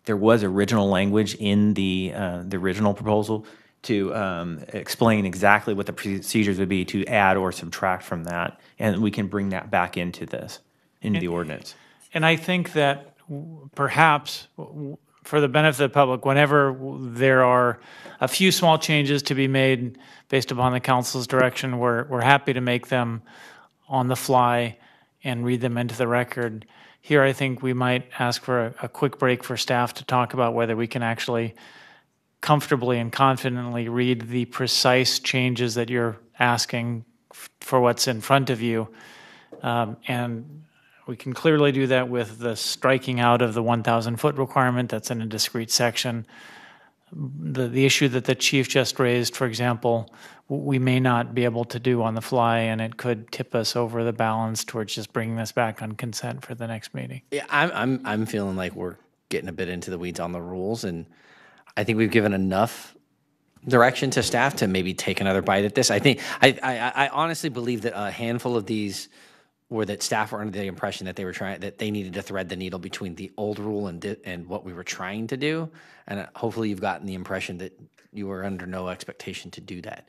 there was original language in the original proposal to explain exactly what the procedures would be to add or subtract from that, and we can bring that back into the ordinance. And I think that perhaps for the benefit of the public, whenever there are a few small changes to be made based upon the council's direction, we're happy to make them on the fly and read them into the record. Here, I think we might ask for a quick break for staff to talk about whether we can actually comfortably and confidently read the precise changes that you're asking for what's in front of you. And we can clearly do that with the striking out of the 1,000-foot requirement that's in a discrete section. The issue that the chief just raised, for example, we may not be able to do on the fly, and it could tip us over the balance towards just bringing this back on consent for the next meeting. Yeah, I'm feeling like we're getting a bit into the weeds on the rules, and I think we've given enough direction to staff to maybe take another bite at this. I think I honestly believe that a handful of these were that staff were under the impression that they needed to thread the needle between the old rule and what we were trying to do. And hopefully you've gotten the impression that you were under no expectation to do that.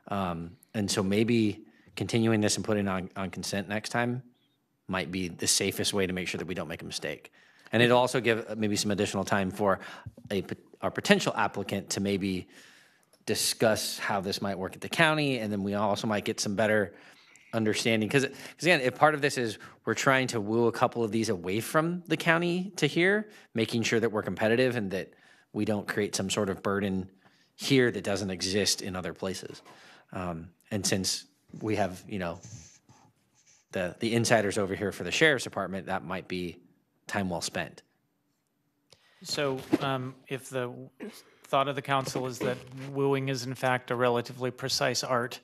And so maybe continuing this and putting it on consent next time might be the safest way to make sure that we don't make a mistake. And it'll also give maybe some additional time for our potential applicant to maybe discuss how this might work at the county, and then we also might get some better understanding. Because again, if part of this is we're trying to woo a couple of these away from the county to here, making sure that we're competitive and that we don't create some sort of burden here that doesn't exist in other places. And since we have, the insiders over here for the sheriff's department, that might be time well spent. So if the thought of the council is that wooing is in fact a relatively precise art,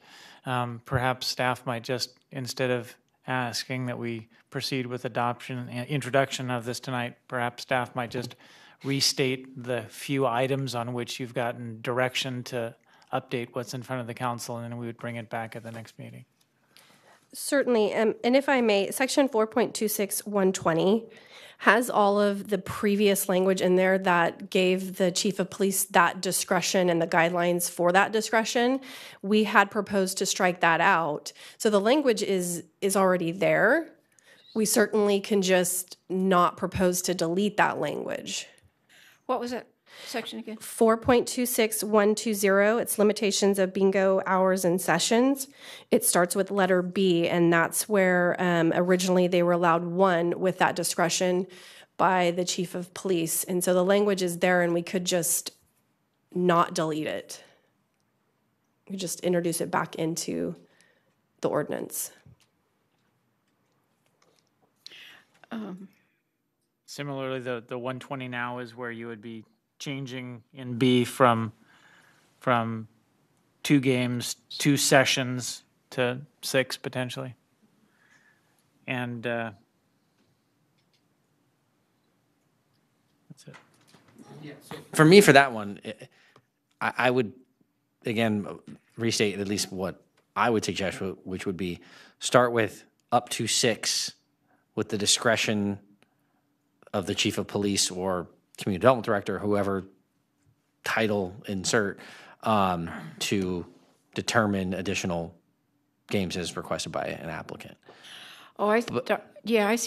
perhaps staff might just, instead of asking that we proceed with adoption and introduction of this tonight, perhaps staff might just restate the few items on which you've gotten direction to update what's in front of the council, and then we would bring it back at the next meeting. Certainly, and if I may, section 4.26120 has all of the previous language in there that gave the chief of police that discretion and the guidelines for that discretion. We had proposed to strike that out. So the language is already there. We certainly can just not propose to delete that language. What was that section again? 4.26120, it's limitations of bingo hours and sessions. It starts with letter B, and that's where originally they were allowed one with that discretion by the chief of police. And so the language is there, and we could just not delete it. We just introduce it back into the ordinance. Similarly, the 120 now is where you would be changing in B from 2 games, 2 sessions to 6 potentially. And that's it. For me, for that one, I would, again, restate at least what I would suggest, which would be start with up to 6 with the discretion of the chief of police or community development director, whoever title insert, to determine additional games as requested by an applicant. Oh, I see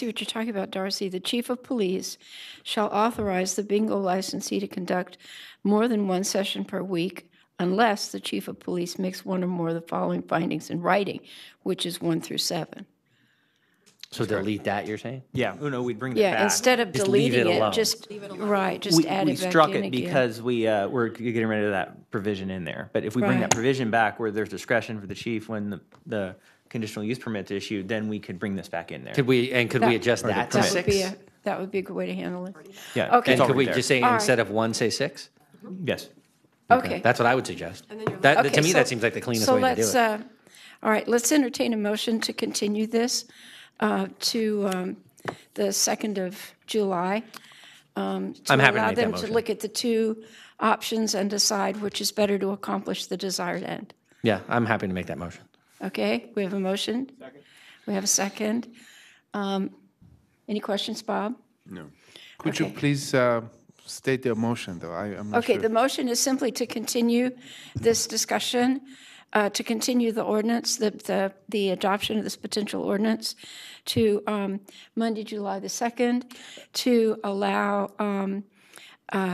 what you're talking about, Darcy. The chief of police shall authorize the bingo licensee to conduct more than 1 session per week unless the chief of police makes one or more of the following findings in writing, which is 1 through 7. So delete that, you're saying? Yeah, no, we'd bring that back. Yeah, instead of Just leave deleting it alone. just add we it back struck in it again. because we're getting rid of that provision in there. But if we bring that Right. provision back where there's discretion for the chief when the conditional use permit's issued, then we could bring this back in there. Could we adjust that to That would 6? that would be a good way to handle it. Yeah. Okay. it's And could already we there. just say All right. instead of 1, say 6? Yes. Okay. That's what I would suggest. To me, that seems like the cleanest way to do it. All right, let's entertain a motion to continue this to the 2nd of July. I'm happy to make that allow them motion. to look at the 2 options and decide which is better to accomplish the desired end. Yeah, I'm happy to make that motion. Okay, we have a motion. Second. We have a second. Any questions, Bob? No. Could you please state the motion, though? I'm not Okay, sure. the motion is simply to continue this discussion, to continue the ordinance, the adoption of this potential ordinance to Monday, July the 2nd, to allow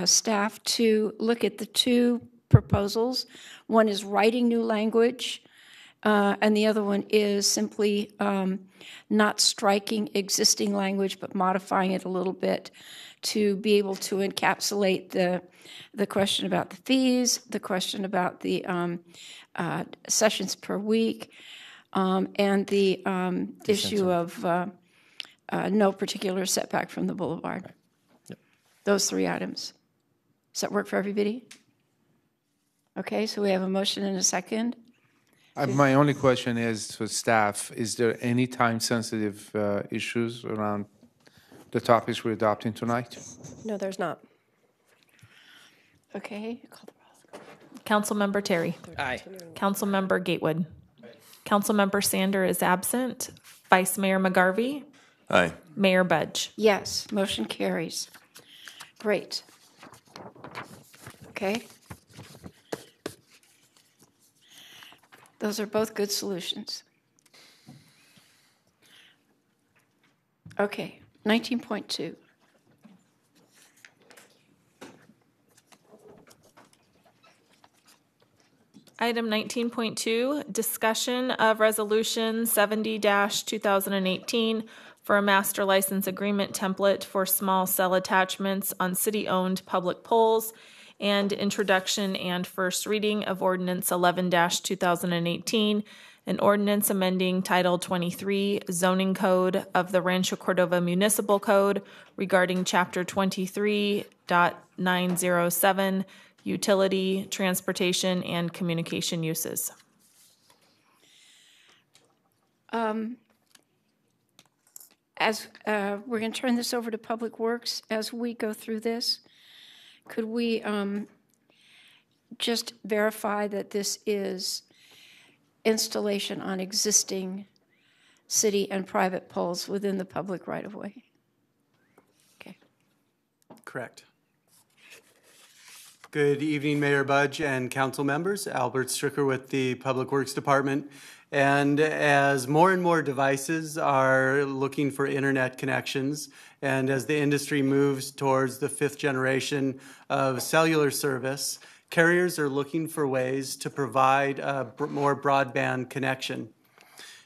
staff to look at the 2 proposals. One is writing new language, and the other one is simply not striking existing language, but modifying it a little bit to be able to encapsulate the question about the fees, the question about the sessions per week, and the issue of no particular setback from the boulevard. Right. Yep. Those 3 items. Does that work for everybody? Okay, so we have a motion and a second. My only question is for staff, is there any time-sensitive issues around the topics we're adopting tonight? No, there's not. Okay. Councilmember Terry. Aye. Councilmember Gatewood. Councilmember Sander is absent. Vice Mayor McGarvey. Aye. Mayor Budge. Yes, motion carries. Great. Okay. Those are both good solutions. Okay, 19.2. Item 19.2, discussion of Resolution 70-2018 for a master license agreement template for small cell attachments on city-owned public poles, and introduction and first reading of Ordinance 11-2018, an ordinance amending Title 23 zoning code of the Rancho Cordova Municipal Code regarding Chapter 23.907, utility, transportation, and communication uses. As we're going to turn this over to Public Works as we go through this, could we just verify that this is installation on existing city and private poles within the public right-of-way? Okay. Correct. Good evening, Mayor Budge and council members. Albert Stricker with the Public Works Department. And as more and more devices are looking for internet connections, and as the industry moves towards the 5th generation of cellular service, carriers are looking for ways to provide a more broadband connection.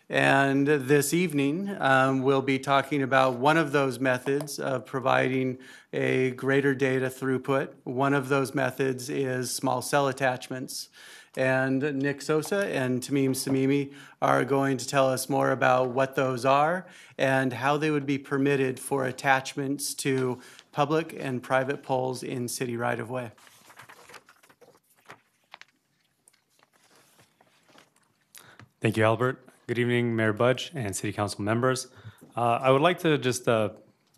And this evening, we'll be talking about one of those methods of providing a greater data throughput. One of those methods is small cell attachments. And Nick Sosa and Tamim Samimi are going to tell us more about what those are and how they would be permitted for attachments to public and private poles in city right-of-way. Thank you, Albert. Good evening, Mayor Budge and City Council members. I would like to just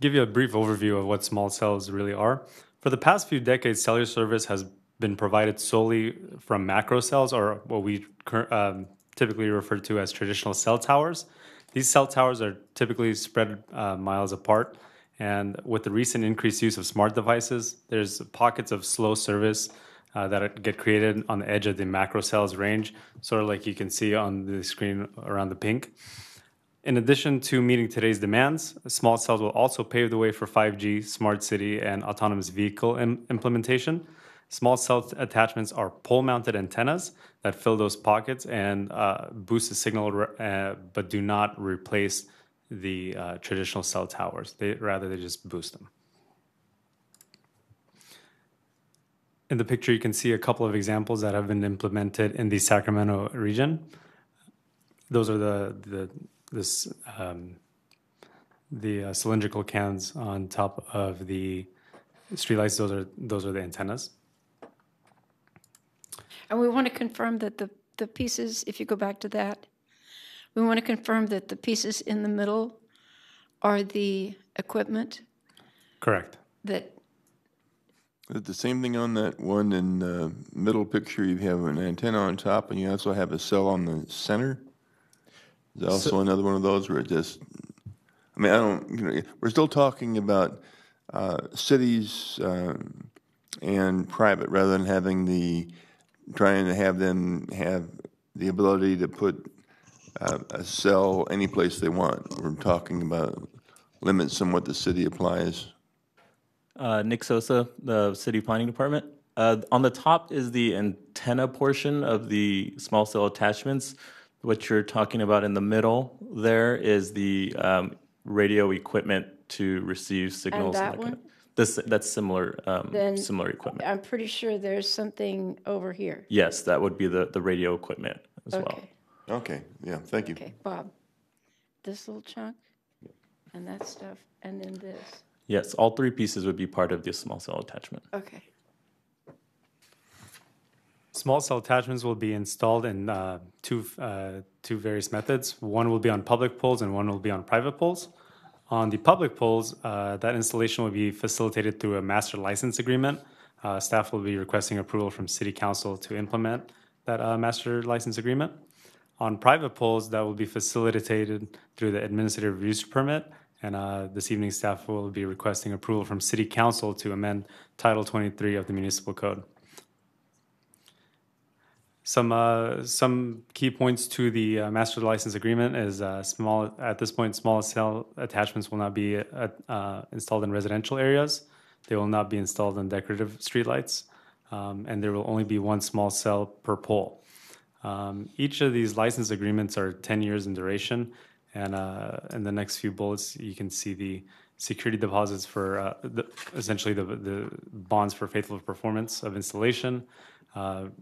give you a brief overview of what small cells really are. For the past few decades, cellular service has been provided solely from macro cells, or what we typically refer to as traditional cell towers. These cell towers are typically spread miles apart, and with the recent increased use of smart devices, there's pockets of slow service that get created on the edge of the macro cells range, sort of like you can see on the screen around the pink. In addition to meeting today's demands, small cells will also pave the way for 5G, smart city, and autonomous vehicle implementation. Small cell attachments are pole-mounted antennas that fill those pockets and boost the signal, but do not replace the traditional cell towers. They just boost them. In the picture, you can see a couple of examples that have been implemented in the Sacramento region. Those are the cylindrical cans on top of the streetlights. Those are the antennas. And we want to confirm that the pieces, if you go back to that, we want to confirm that the pieces in the middle are the equipment. Is Correct. it the same thing on that one in the middle picture? You have an antenna on top, and you also have a cell on the center. Is there also another one of those where it just? I mean, we're still talking about cities and private, rather than trying to have them have the ability to put a cell any place they want. We're talking about limits on what the city applies. Nick Sosa, the City Planning Department. On the top is the antenna portion of the small cell attachments. What you're talking about in the middle there is the radio equipment to receive signals. And that one? That's similar, Then similar equipment. I'm pretty sure there's something over here. Yes, that would be the radio equipment as well. Okay, yeah, thank you. Okay, Bob, this little chunk and that stuff, and then this. Yes, all three pieces would be part of this small cell attachment. Okay. Small cell attachments will be installed in two various methods. One will be on public poles and one will be on private poles. On the public poles, that installation will be facilitated through a master license agreement. Staff will be requesting approval from City Council to implement that master license agreement. On private poles, that will be facilitated through the administrative use permit. And this evening, staff will be requesting approval from City Council to amend Title 23 of the Municipal Code. Some key points to the master license agreement is at this point, small cell attachments will not be installed in residential areas. They will not be installed in decorative streetlights, and there will only be one small cell per pole. Each of these license agreements are 10 years in duration, and in the next few bullets, you can see the security deposits for essentially the bonds for faithful performance of installation,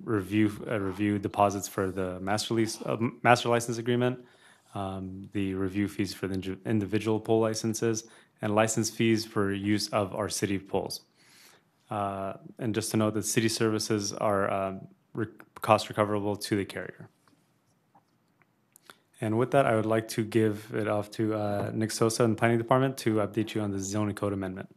review deposits for the master license agreement, the review fees for the individual pole licenses, and license fees for use of our city poles. And just to note that city services are cost recoverable to the carrier. And with that, I would like to give it off to Nick Sosa in the Planning Department to update you on the zoning code amendment.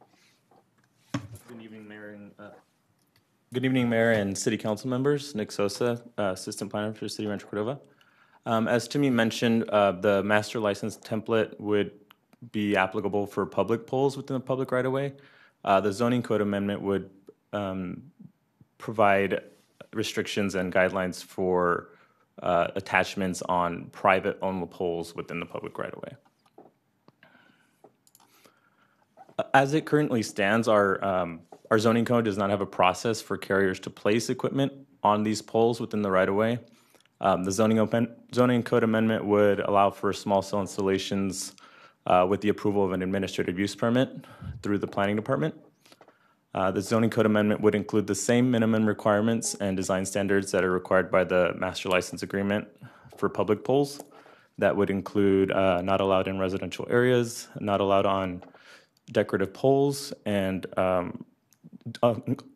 Good evening, Mayor and City Council members. Nick Sosa, Assistant Planner for City Rancho Cordova. As Timmy mentioned, the master license template would be applicable for public poles within the public right-of-way. The zoning code amendment would provide restrictions and guidelines for attachments on private owned poles within the public right-of-way. As it currently stands, our zoning code does not have a process for carriers to place equipment on these poles within the right-of-way. The zoning code amendment would allow for small cell installations with the approval of an administrative use permit through the Planning Department. The zoning code amendment would include the same minimum requirements and design standards that are required by the master license agreement for public poles. That would include not allowed in residential areas, not allowed on decorative poles, and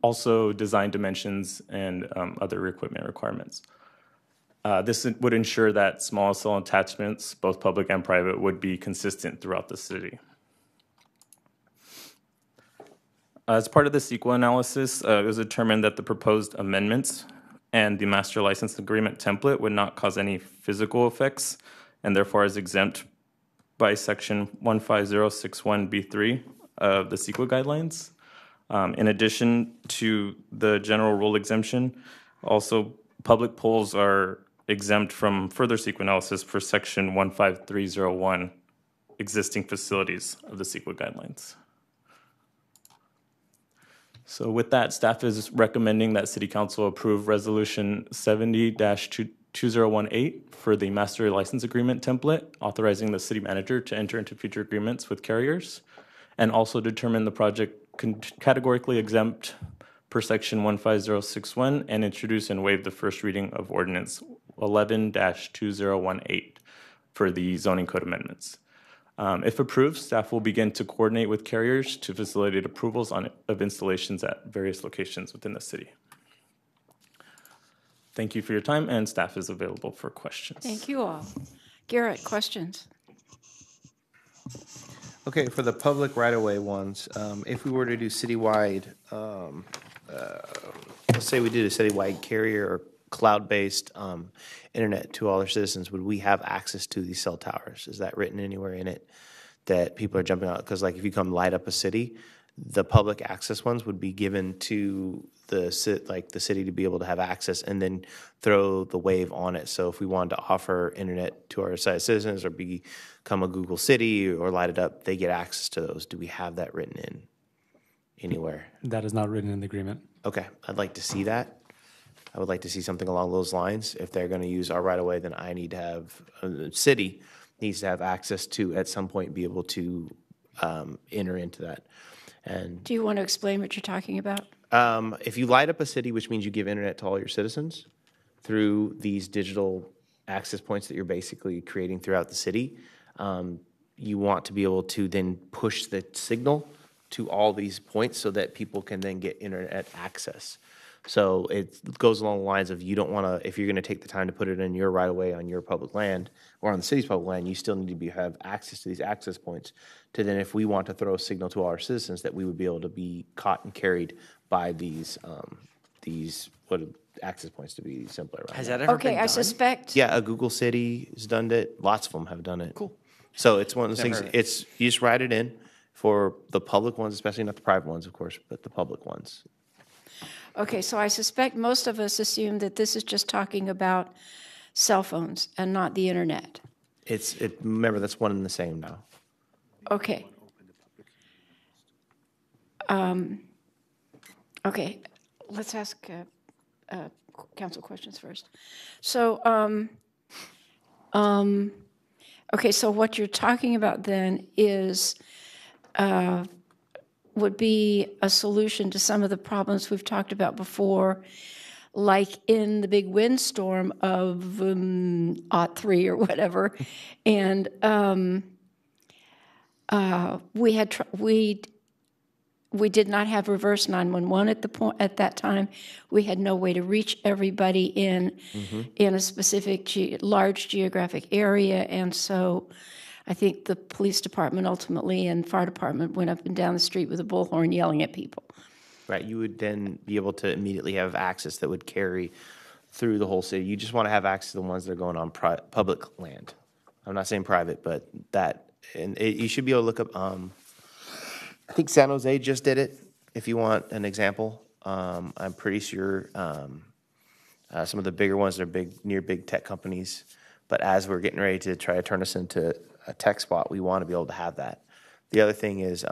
also design dimensions and other equipment requirements. This would ensure that small cell attachments, both public and private, would be consistent throughout the city. As part of the CEQA analysis, it was determined that the proposed amendments and the master license agreement template would not cause any physical effects and therefore is exempt by section 15061B3 of the CEQA guidelines. In addition to the general rule exemption, also public poles are exempt from further CEQA analysis for section 15301, existing facilities of the CEQA guidelines. So with that, staff is recommending that City Council approve Resolution 70-2018 for the master license agreement template, authorizing the city manager to enter into future agreements with carriers, and also determine the project categorically exempt per section 15061 and introduce and waive the first reading of ordinance 11-2018 for the zoning code amendments. If approved, staff will begin to coordinate with carriers to facilitate approvals of installations at various locations within the city. Thank you for your time, and staff is available for questions. Thank you all. Garrett, questions? Okay, for the public right-of-way ones, if we were to do citywide, let's say we did a citywide carrier or cloud-based internet to all our citizens, would we have access to these cell towers? Is that written anywhere in it that people are jumping out? Because like if you come light up a city, the public access ones would be given to the city to be able to have access and then throw the wave on it. So if we wanted to offer internet to our citizens or become a Google City or light it up, they get access to those. Do we have that written in anywhere? That is not written in the agreement. Okay, I'd like to see that. I would like to see something along those lines. If they're going to use our right of way, then I need to have, the city needs to have access to, at some point, be able to enter into that. And Do you want to explain what you're talking about? if you light up a city, which means you give internet to all your citizens through these digital access points that you're basically creating throughout the city, you want to be able to then push the signal to all these points so that people can then get internet access. So it goes along the lines of, you don't want to, if you're going to take the time to put it in your right of way on your public land or on the city's public land, you still need to have access to these access points to then, if we want to throw a signal to our citizens, that we would be able to be caught and carried by these what access points, to be simpler. Has that ever been Okay, I done? suspect. Yeah, a Google City has done it. Lots of them have done it. Cool. So it's one of those Never things. heard of it. It's, you just write it in for the public ones, especially not the private ones, of course, but the public ones. Okay, so I suspect most of us assume that this is just talking about cell phones and not the internet. Remember, that's one and the same now. Okay. Okay, let's ask council questions first. So, okay, so what you're talking about then is would be a solution to some of the problems we've talked about before, like in the big windstorm of 03 or whatever, and we did not have reverse 911 at that time. We had no way to reach everybody in a specific large geographic area, and so I think the police department ultimately and fire department went up and down the street with a bullhorn yelling at people. Right, you would then be able to immediately have access that would carry through the whole city. You just want to have access to the ones that are going on public land. I'm not saying private, but that, and you should be able to look up, I think San Jose just did it, if you want an example. I'm pretty sure some of the bigger ones are near big tech companies. But as we're getting ready to try to turn us into a tech spot, we want to be able to have that. The other thing is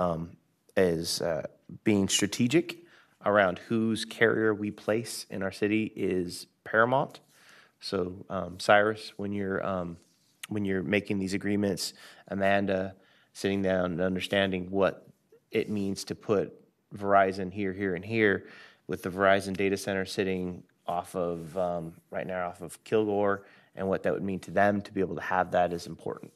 being strategic around whose carrier we place in our city is paramount. So Cyrus, when you're making these agreements, Amanda, sitting down and understanding what it means to put Verizon here, here, and here, with the Verizon data center sitting off of right now off of Kilgore, and what that would mean to them to be able to have that is important.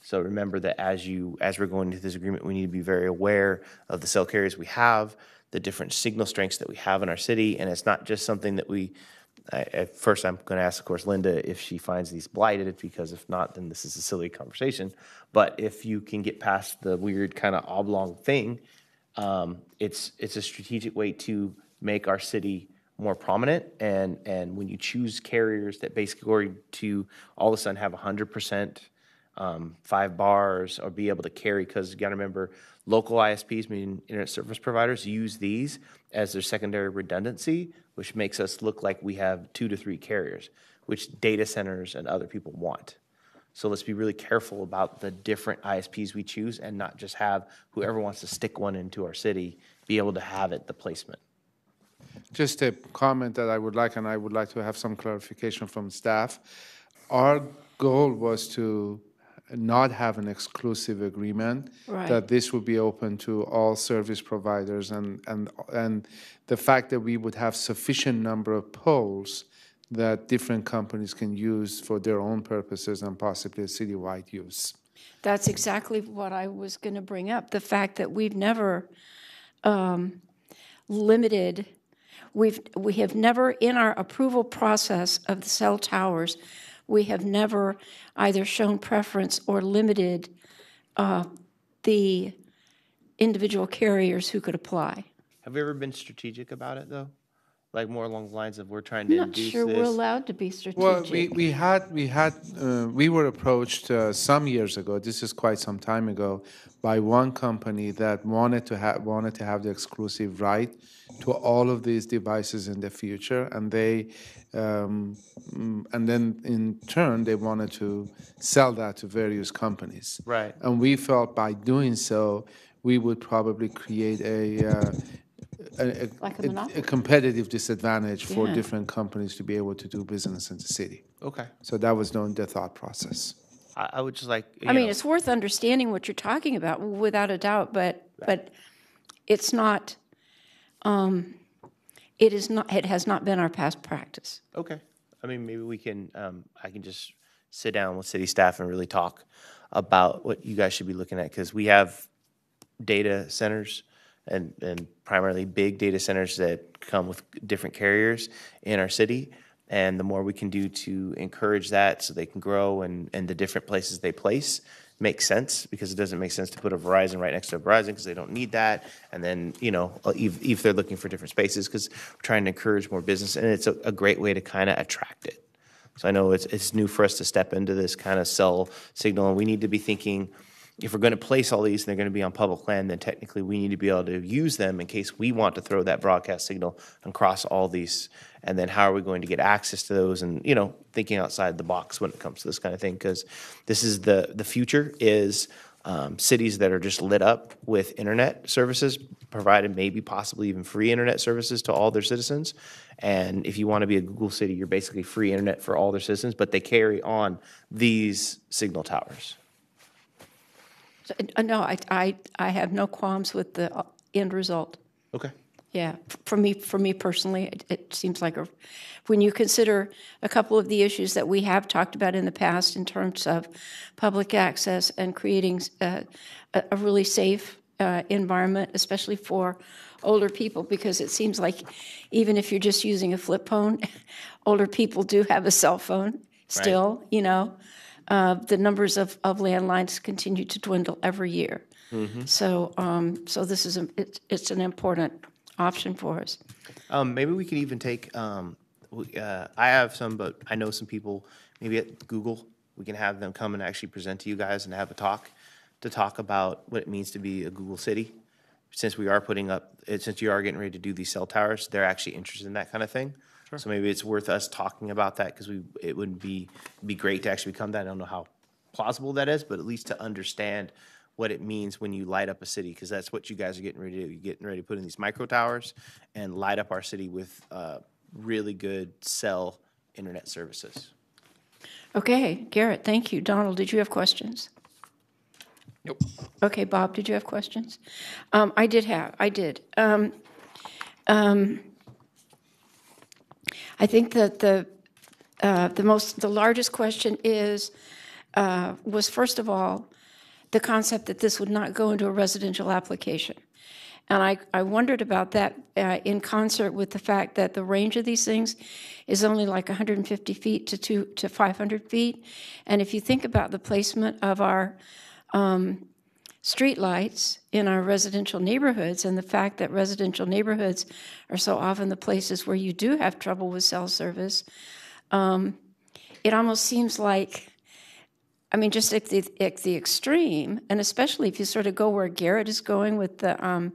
So remember that as we're going into this agreement, we need to be very aware of the cell carriers we have, the different signal strengths that we have in our city, and it's not just something that at first I'm going to ask, of course, Linda if she finds these blighted, because if not, then this is a silly conversation. But if you can get past the weird kind of oblong thing, it's a strategic way to make our city more prominent, and when you choose carriers that basically going to all of a sudden have 100% 5 bars or be able to carry, because you got to remember, local ISPs, meaning internet service providers, use these as their secondary redundancy, which makes us look like we have 2 to 3 carriers, which data centers and other people want. So let's be really careful about the different ISPs we choose, and not just have whoever wants to stick one into our city be able to have the placement. Just a comment that I would like to have some clarification from staff. Our goal was to not have an exclusive agreement, Right. that this would be open to all service providers, and the fact that we would have sufficient number of poles that different companies can use for their own purposes and possibly a citywide use. That's exactly what I was going to bring up, the fact that we've never limited. We have never, in our approval process of the cell towers, we have never either shown preference or limited the individual carriers who could apply. Have we ever been strategic about it, though? Like more along the lines of, we're trying to I'm not induce sure this? we're allowed to be strategic. Well, we were approached some years ago. This is quite some time ago, by one company that wanted to have the exclusive right to all of these devices in the future, and then in turn they wanted to sell that to various companies. Right. And we felt by doing so, we would probably create Like a monopoly. a competitive disadvantage for Yeah. different companies to be able to do business in the city. Okay. So that was the thought process. I would just like, I mean, it's worth understanding what you're talking about, without a doubt, but it's not. It is not. It has not been our past practice. Okay. I mean, maybe we can. I can just sit down with city staff and really talk about what you guys should be looking at, because we have data centers and primarily big data centers that come with different carriers in our city. And the more we can do to encourage that so they can grow and the different places they place makes sense, because it doesn't make sense to put a Verizon right next to a Verizon because they don't need that. And then, if they're looking for different spaces, because we're trying to encourage more business, and it's a great way to kind of attract it. So I know it's new for us to step into this kind of cell signal, and we need to be thinking, if we're going to place all these and they're going to be on public land, then technically we need to be able to use them in case we want to throw that broadcast signal across all these. And then how are we going to get access to those? And, thinking outside the box when it comes to this kind of thing, because this is the future is cities that are just lit up with internet services, provided maybe possibly even free internet services to all their citizens. And if you want to be a Google city, you're basically free internet for all their citizens, but they carry on these signal towers. No, I have no qualms with the end result. Okay. Yeah, for me personally, it seems like when you consider a couple of the issues that we have talked about in the past in terms of public access and creating a really safe environment, especially for older people, because it seems like even if you're just using a flip phone, older people do have a cell phone still, the numbers of landlines continue to dwindle every year. Mm-hmm. So this is it's an important option for us. Maybe we could even take, I have some, but I know some people, maybe at Google, we can have them come and actually present to you guys and have a talk about what it means to be a Google city. Since we are since you are getting ready to do these cell towers, they're actually interested in that kind of thing. Sure. So maybe it's worth us talking about that, because it would be great to actually become that. I don't know how plausible that is, but at least to understand what it means when you light up a city, because that's what you guys are getting ready to do. You're getting ready to put in these micro towers and light up our city with really good cell internet services. Okay, Garrett, thank you. Donald, did you have questions? Nope. Okay, Bob, did you have questions? I did. I think that the largest question was first of all the concept that this would not go into a residential application, and I wondered about that in concert with the fact that the range of these things is only like 150 feet to 500 feet, and if you think about the placement of our street lights in our residential neighborhoods, and the fact that residential neighborhoods are so often the places where you do have trouble with cell service, it almost seems like, just at the extreme, and especially if you sort of go where Garrett is going with the,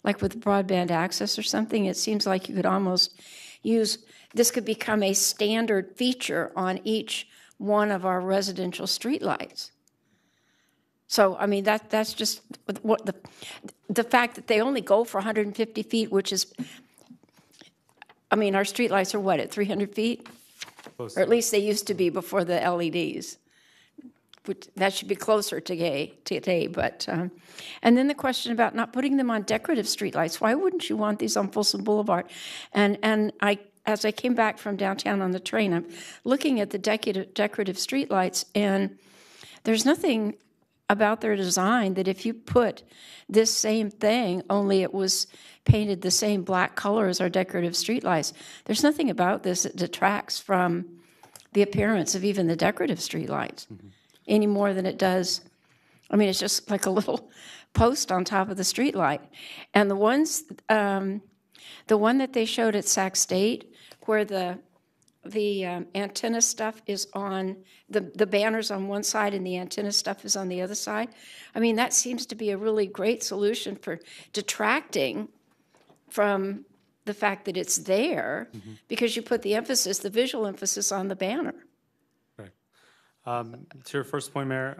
like with broadband access or something, it seems like you could almost this could become a standard feature on each one of our residential street lights. So, that's just what the fact that they only go for 150 feet, which is, our streetlights are what, at 300 feet? Close. Or at least they used to be before the LEDs. That should be closer today, but, and then the question about not putting them on decorative streetlights. Why wouldn't you want these on Folsom Boulevard? And as I came back from downtown on the train, I'm looking at the decorative streetlights, and there's nothing about their design that if you put this same thing, only it was painted the same black color as our decorative streetlights, there's nothing about this that detracts from the appearance of even the decorative streetlights any more than it does. It's just like a little post on top of the streetlight. And the one that they showed at Sac State, where the antenna stuff is on, the banner's on one side and the antenna stuff is on the other side. That seems to be a really great solution for detracting from the fact that it's there, because you put the visual emphasis on the banner. Right. To your first point, Mayor,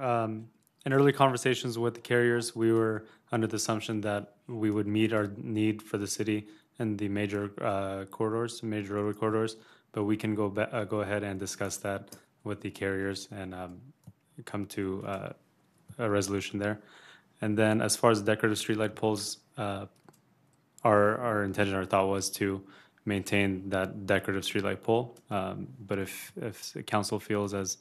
in early conversations with the carriers, we were under the assumption that we would meet our need for the city in the major corridors, major roadway corridors. But we can go ahead and discuss that with the carriers and come to a resolution there. And then as far as the decorative streetlight poles, our intention, our thought was to maintain that decorative streetlight pole. But if the council feels as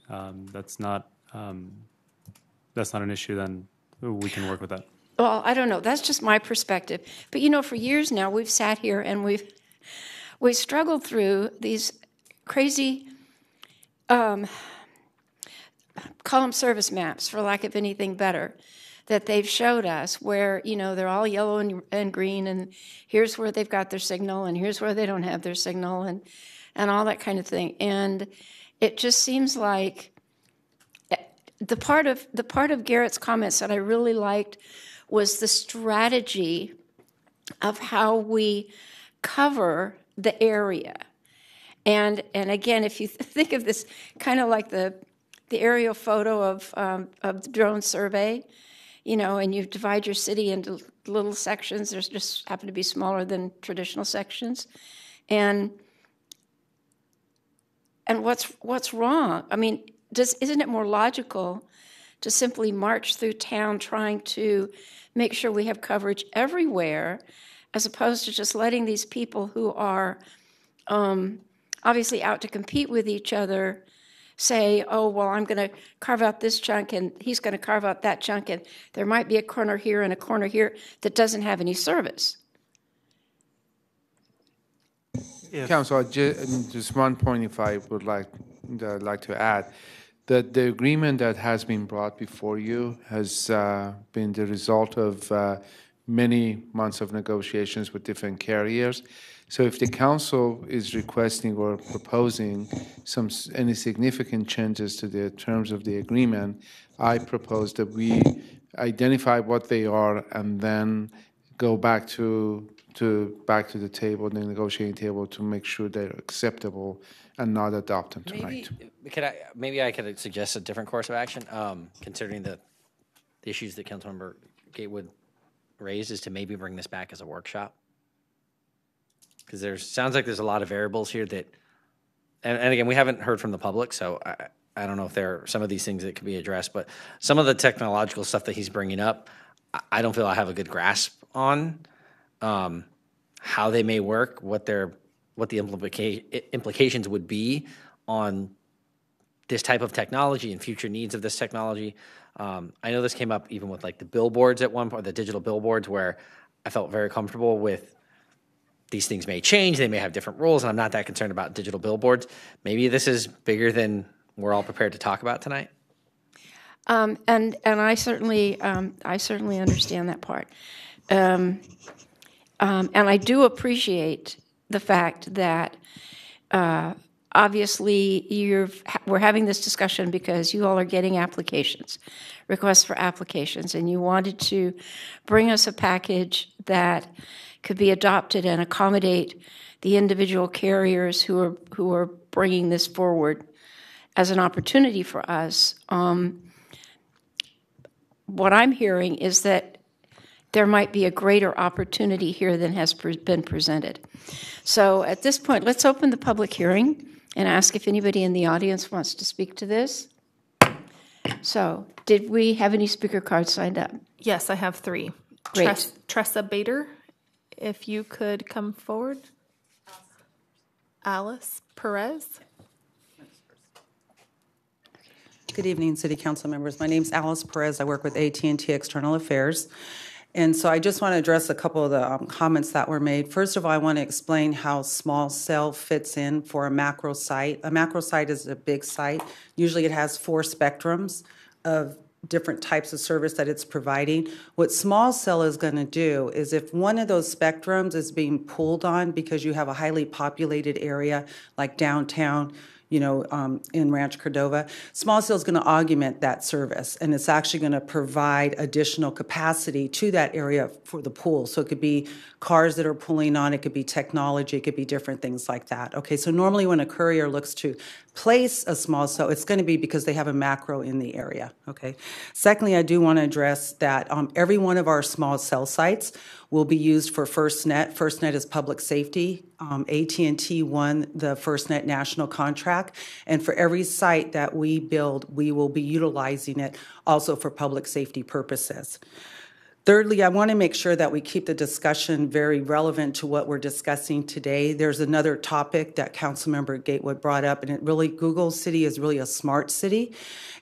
that's not an issue, then we can work with that. Well, I don't know. That's just my perspective. But for years now, we've sat here and we've struggled through these crazy, call them service maps, for lack of anything better, that they've showed us where, they're all yellow and green, and here's where they've got their signal, and here's where they don't have their signal, and all that kind of thing. And it just seems like the part of Garrett's comments that I really liked was the strategy of how we cover the area. And again, if you think of this kind of like the aerial photo of the drone survey, and you divide your city into little sections. There's just happen to be smaller than traditional sections, and what's wrong? I mean, isn't it more logical to simply march through town trying to make sure we have coverage everywhere, as opposed to just letting these people who are obviously out to compete with each other say, oh, well, I'm going to carve out this chunk, and he's going to carve out that chunk, and there might be a corner here and a corner here that doesn't have any service. Council, just one point, if I would like to add, that the agreement that has been brought before you has been the result of many months of negotiations with different carriers. So if the council is requesting or proposing any significant changes to the terms of the agreement, I propose that we identify what they are and then go back to the table, the negotiating table, to make sure they're acceptable and not adopt them tonight. Maybe I could suggest a different course of action, considering the issues that Councilmember Gatewood raised, is to maybe bring this back as a workshop. Because sounds like there's a lot of variables here that, and again, we haven't heard from the public, so I don't know if there are some of these things that could be addressed, but some of the technological stuff that he's bringing up, I don't feel I have a good grasp on how they may work, what the implications would be on this type of technology and future needs of this technology. I know this came up even with like the billboards at one point, the digital billboards, where I felt very comfortable with these things may change, they may have different rules, and I'm not that concerned about digital billboards. Maybe this is bigger than we're all prepared to talk about tonight. And I certainly understand that part. And I do appreciate the fact that obviously we're having this discussion because you all are getting requests for applications, and you wanted to bring us a package that could be adopted and accommodate the individual carriers who are bringing this forward as an opportunity for us. What I'm hearing is that there might be a greater opportunity here than has been presented. So at this point, let's open the public hearing and ask if anybody in the audience wants to speak to this. So did we have any speaker cards signed up? Yes, I have 3. Great. Tressa Bader, if you could come forward. Alice Perez. Good evening, City Council members. My name's Alice Perez. I work with AT&T External Affairs. And so I just want to address a couple of the comments that were made. First of all, I want to explain how small cell fits in for a macro site. A macro site is a big site. Usually it has 4 spectrums of different types of service that it's providing. What small cell is going to do is if one of those spectrums is being pulled on because you have a highly populated area like downtown, in Rancho Cordova, small cell is going to augment that service, and it's actually going to provide additional capacity to that area for the pool. So it could be cars that are pulling on, it could be technology, it could be different things like that. Okay, so normally when a courier looks to place a small cell, it's going to be because they have a macro in the area. Okay. Secondly, I do want to address that every one of our small cell sites will be used for FirstNet. FirstNet is public safety. AT&T won the FirstNet national contract, and for every site that we build, we will be utilizing it also for public safety purposes. Thirdly, I want to make sure that we keep the discussion very relevant to what we're discussing today. There's another topic that Councilmember Gatewood brought up, and it really, Google City is really a smart city.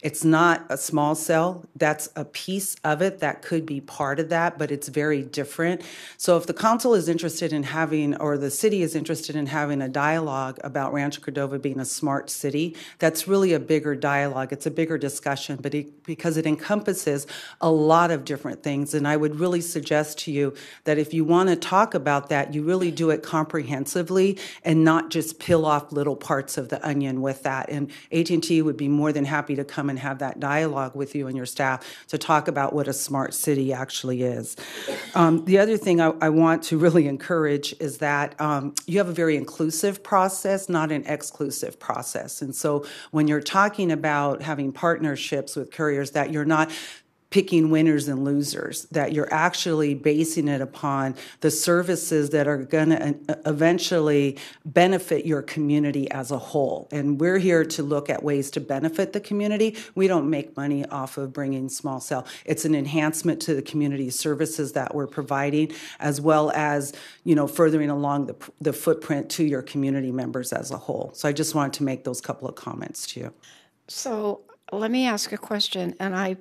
It's not a small cell. That's a piece of it that could be part of that, but it's very different. So if the council is interested in having, or the city is interested in having a dialogue about Rancho Cordova being a smart city, that's really a bigger dialogue. It's a bigger discussion, but because it encompasses a lot of different things. And I would really suggest to you that if you want to talk about that, you really do it comprehensively and not just peel off little parts of the onion with that. And AT&T would be more than happy to come and have that dialogue with you and your staff to talk about what a smart city actually is. The other thing I want to really encourage is that you have a very inclusive process, not an exclusive process. And so when you're talking about having partnerships with couriers, that you're not picking winners and losers, that you're actually basing it upon the services that are going to eventually benefit your community as a whole. And we're here to look at ways to benefit the community. We don't make money off of bringing small cell. It's an enhancement to the community services that we're providing, as well as, you know, furthering along the footprint to your community members as a whole. So I just wanted to make those couple of comments to you. So let me ask a question, and I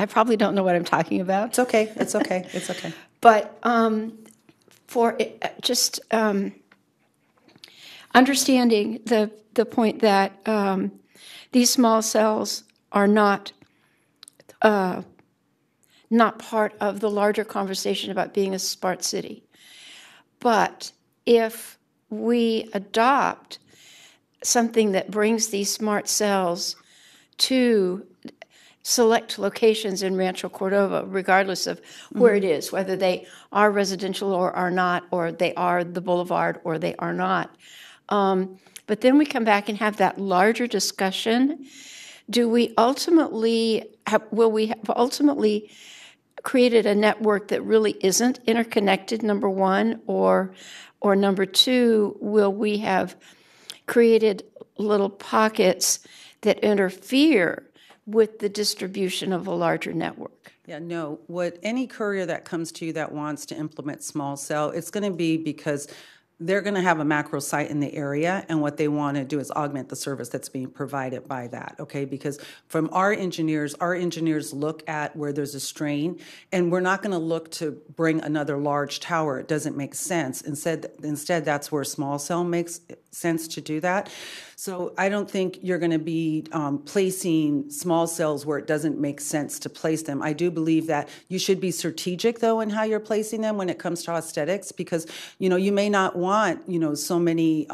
probably don't know what I'm talking about. It's okay. It's okay. It's okay. But for just understanding the point that these small cells are not part of the larger conversation about being a smart city. But if we adopt something that brings these smart cells to select locations in Rancho Cordova, regardless of where it is, whether they are residential or are not, or they are the boulevard or they are not. But then we come back and have that larger discussion. Will we have ultimately created a network that really isn't interconnected, number one, or number two, will we have created little pockets that interfere with the distribution of a larger network? Yeah, no. What any courier that comes to you that wants to implement small cell, it's going to be because they're going to have a macro site in the area, and what they want to do is augment the service that's being provided by that, okay? Because from our engineers look at where there's a strain, and we're not going to look to bring another large tower. It doesn't make sense. Instead, that's where small cell makes sense to do that. So I don't think you're going to be placing small cells where it doesn't make sense to place them. I do believe that you should be strategic, though, in how you're placing them when it comes to aesthetics, because, you know, you may not want, you know, so many,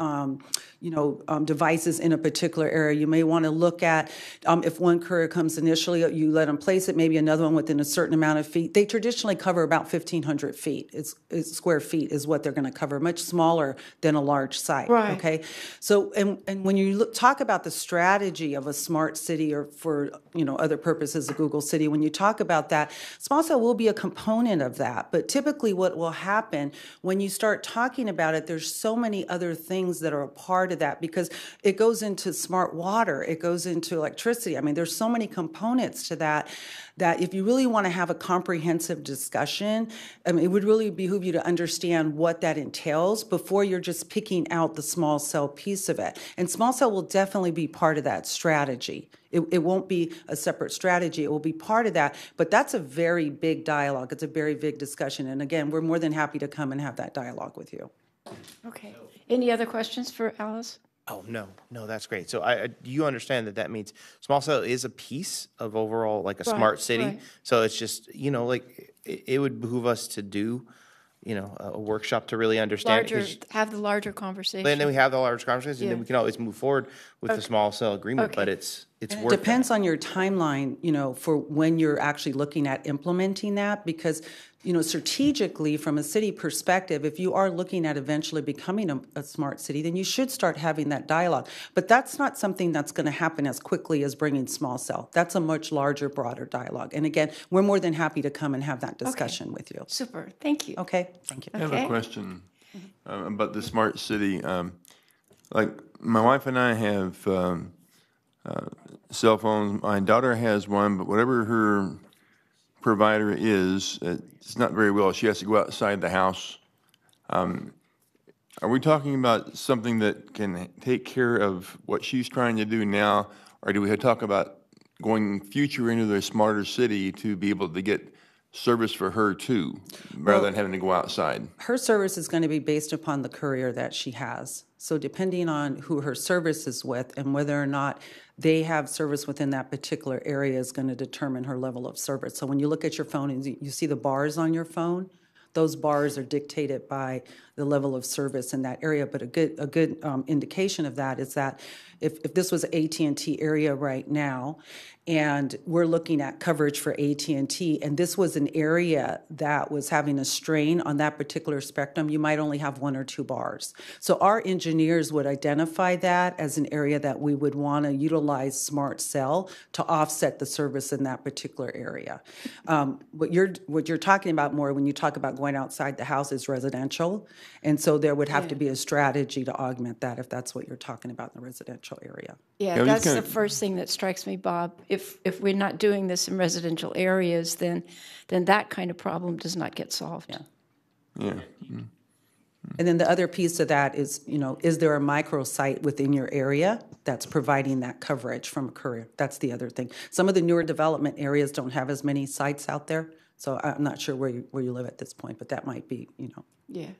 devices in a particular area. You may want to look at if one courier comes initially, you let them place it, maybe another one within a certain amount of feet. They traditionally cover about 1,500 feet. It's square feet is what they're going to cover, much smaller than a large site. Right. Okay. So, and when you talk about the strategy of a smart city, or for, you know, other purposes, a Google City, when you talk about that, small cell will be a component of that. But typically what will happen when you start talking about it, there's so many other things that are a part of that, because it goes into smart water, it goes into electricity. I mean, there's so many components to that if you really want to have a comprehensive discussion, I mean, it would really behoove you to understand what that entails before you're just picking out the small cell piece of it. And small cell will definitely be part of that strategy. It won't be a separate strategy. It will be part of that. But that's a very big dialogue. It's a very big discussion. And again, we're more than happy to come and have that dialogue with you. Okay. Any other questions for Alice? Oh, no, that's great. So do you understand that means small cell is a piece of overall, like, a smart city? Right. So it's just, you know, like, it would behoove us to do, you know, a workshop to really understand. Have the larger conversation. And then we have the large conversations, and then we can always move forward with the small cell agreement, but it's worth it. Depends on your timeline, you know, for when you're actually looking at implementing that, because, you know, strategically from a city perspective, if you are looking at eventually becoming a smart city, then you should start having that dialogue. But that's not something that's going to happen as quickly as bringing small cell. That's a much larger, broader dialogue. And again, we're more than happy to come and have that discussion with you. Super. Thank you. Okay. Thank you. I have a question about the smart city. Like, my wife and I have cell phones. My daughter has one, but whatever her provider is, it's not very well. She has to go outside the house. Are we talking about something that can take care of what she's trying to do now, or do we talk about going future into the smarter city to be able to get service for her too, rather than having to go outside? Her service is going to be based upon the courier that she has. So depending on who her service is with and whether or not they have service within that particular area is going to determine her level of service. So when you look at your phone and you see the bars on your phone, those bars are dictated by the level of service in that area. But a good indication of that is that if this was an AT&T area right now, and we're looking at coverage for AT&T, and this was an area that was having a strain on that particular spectrum, you might only have 1 or 2 bars. So our engineers would identify that as an area that we would want to utilize smart cell to offset the service in that particular area. What you're talking about more when you talk about going outside the house is residential, and so there would have to be a strategy to augment that if that's what you're talking about in the residential area. Yeah, that's the first thing that strikes me, Bob. If we're not doing this in residential areas, then that kind of problem does not get solved. Yeah. And then the other piece of that is, is there a microsite within your area that's providing that coverage from a courier? That's the other thing. Some of the newer development areas don't have as many sites out there, so I'm not sure where you live at this point, but that might be,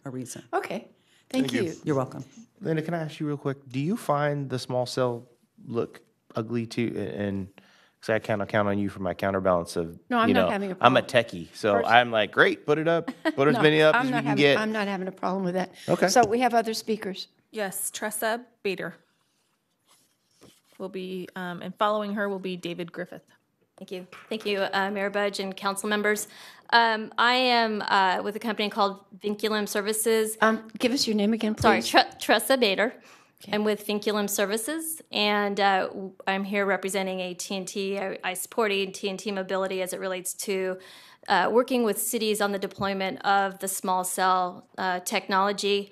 a reason. Okay, thank you. You're welcome. Linda, can I ask you real quick? Do you find the small cell look ugly too? And because I kind of count on you for my counterbalance of, No, I'm not having a problem. I'm a techie, so I'm like, great, put it up, put as many up as we can get. I'm not having a problem with that. Okay. So we have other speakers. Yes, Tressa Bader will be, and following her will be David Griffith. Thank you. Thank you, Mayor Budge and council members. I am with a company called Vinculum Services. Give us your name again, please. Sorry, Tressa Bader. Okay. I'm with Vinculum Services, and I'm here representing AT&T. I support AT&T Mobility as it relates to working with cities on the deployment of the small cell technology.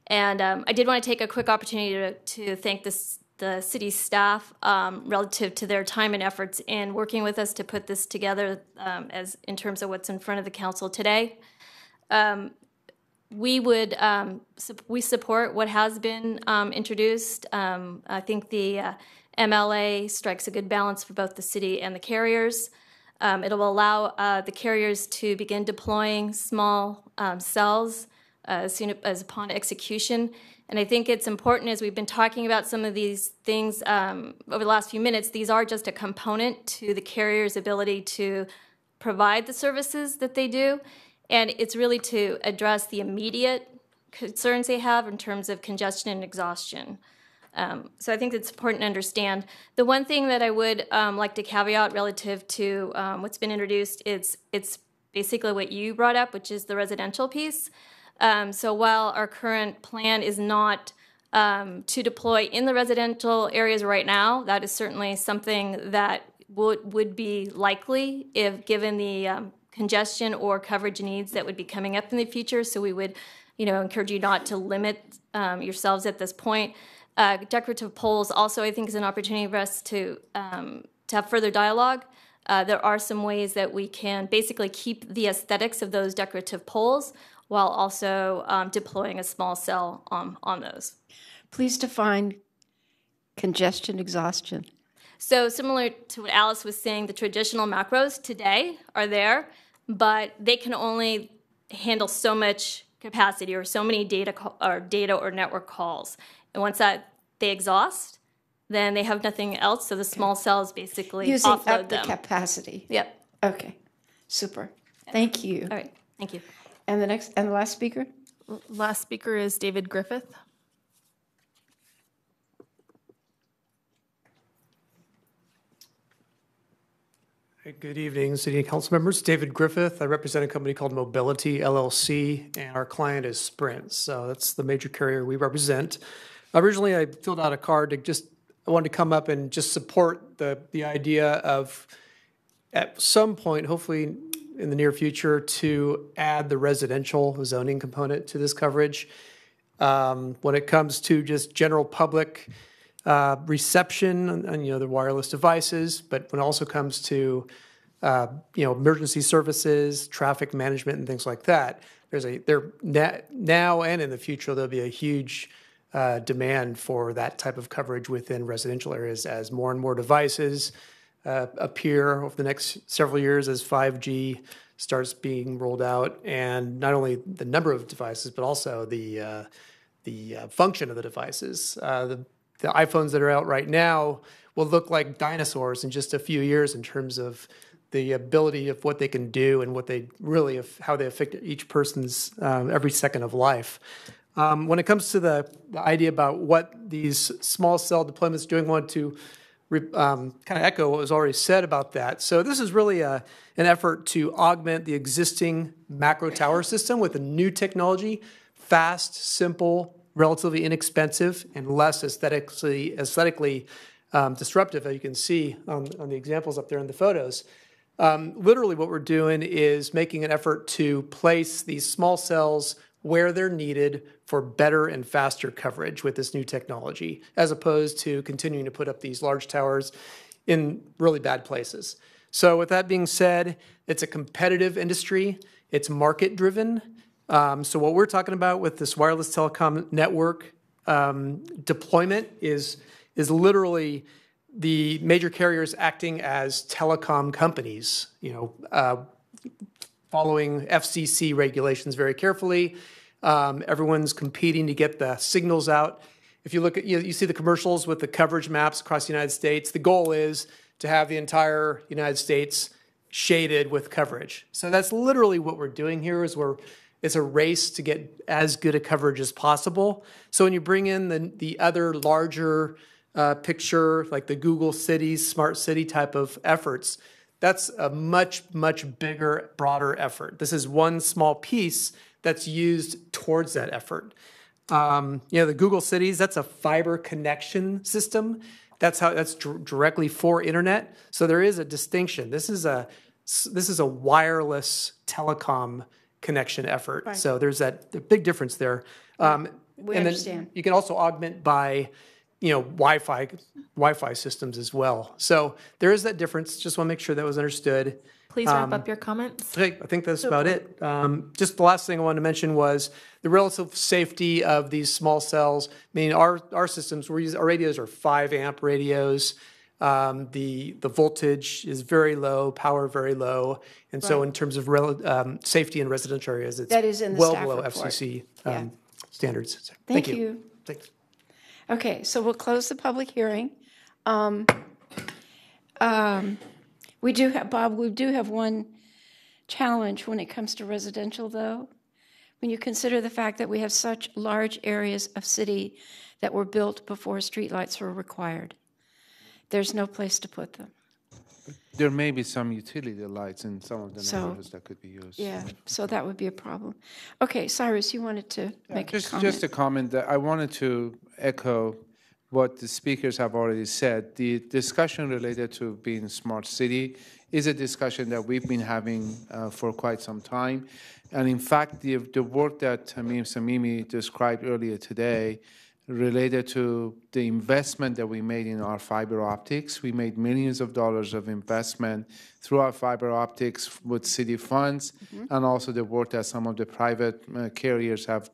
And I did want to take a quick opportunity to thank the city staff relative to their time and efforts in working with us to put this together as in terms of what's in front of the council today. We support what has been introduced. I think the MLA strikes a good balance for both the city and the carriers. It will allow the carriers to begin deploying small cells as soon as upon execution. And I think it's important, as we've been talking about some of these things over the last few minutes, these are just a component to the carrier's ability to provide the services that they do. And it's really to address the immediate concerns they have in terms of congestion and exhaustion. So I think it's important to understand. The one thing that I would like to caveat relative to what's been introduced, it's basically what you brought up, which is the residential piece. So while our current plan is not to deploy in the residential areas right now, that is certainly something that would be likely if given the congestion or coverage needs that would be coming up in the future. So we would, encourage you not to limit yourselves at this point. Decorative poles also, I think, is an opportunity for us to have further dialogue. There are some ways that we can basically keep the aesthetics of those decorative poles while also deploying a small cell on those. Please define congestion exhaustion. So similar to what Alice was saying, the traditional macros today are there, but they can only handle so much capacity or so many data or network calls. And once they exhaust, then they have nothing else. So the small cells basically using offload up the them. capacity. Yep. Okay. Super. Thank you. All right. Thank you. And the last speaker? Last speaker is David Griffith. Good evening, City and Council members. David Griffith. I represent a company called Mobility LLC, and our client is Sprint. So that's the major carrier we represent. Originally, I filled out a card I wanted to come up and just support the idea of, at some point, hopefully in the near future, to add the residential zoning component to this coverage. When it comes to just general public reception and the wireless devices, but when it also comes to emergency services, traffic management, and things like that, now and in the future there'll be a huge demand for that type of coverage within residential areas as more and more devices appear over the next several years as 5G starts being rolled out, and not only the number of devices but also the function of the devices. The iPhones that are out right now will look like dinosaurs in just a few years in terms of the ability of what they can do and what they really, how they affect each person's every second of life. When it comes to the idea about what these small cell deployments are doing, I want to kind of echo what was already said about that. So this is really an effort to augment the existing macro tower system with a new technology, fast, simple, relatively inexpensive, and less aesthetically disruptive, as you can see on the examples up there in the photos. Literally what we're doing is making an effort to place these small cells where they're needed for better and faster coverage with this new technology, as opposed to continuing to put up these large towers in really bad places. So with that being said, it's a competitive industry. It's market-driven. So what we're talking about with this wireless telecom network deployment is literally the major carriers acting as telecom companies, following FCC regulations very carefully. Everyone's competing to get the signals out. If you look at, you see the commercials with the coverage maps across the United States, the goal is to have the entire United States shaded with coverage. So that's literally what we're doing here is it's a race to get as good a coverage as possible. So when you bring in the other larger picture, like the Google Cities, Smart City type of efforts, that's a much, much bigger, broader effort. This is one small piece that's used towards that effort. The Google Cities, that's a fiber connection system. That's directly for internet. So there is a distinction. This is a wireless telecom connection effort. Right. So there's the big difference there. We understand. Then you can also augment by Wi-Fi systems as well. So there is that difference. Just want to make sure that was understood. Please wrap up your comments. I think that's about it. Just the last thing I wanted to mention was the relative safety of these small cells. I mean, our systems, our radios are 5 amp radios. The voltage is very low, power very low, and so in terms of safety in residential areas, it's that is in the well staff below report. FCC standards. So, Thank you. Thanks. Okay, so we'll close the public hearing. We do have one challenge when it comes to residential, though. When you consider the fact that we have such large areas of city that were built before streetlights were required, there's no place to put them. There may be some utility lights in some of the neighborhoods that could be used. Yeah, so that would be a problem. Okay, Cyrus, you wanted to make a comment. Just a comment that I wanted to echo what the speakers have already said. The discussion related to being smart city is a discussion that we've been having for quite some time. And in fact, the work that Tamim Samimi described earlier today related to the investment that we made in our fiber optics. We made millions of dollars of investment through our fiber optics with city funds, and also the work that some of the private carriers have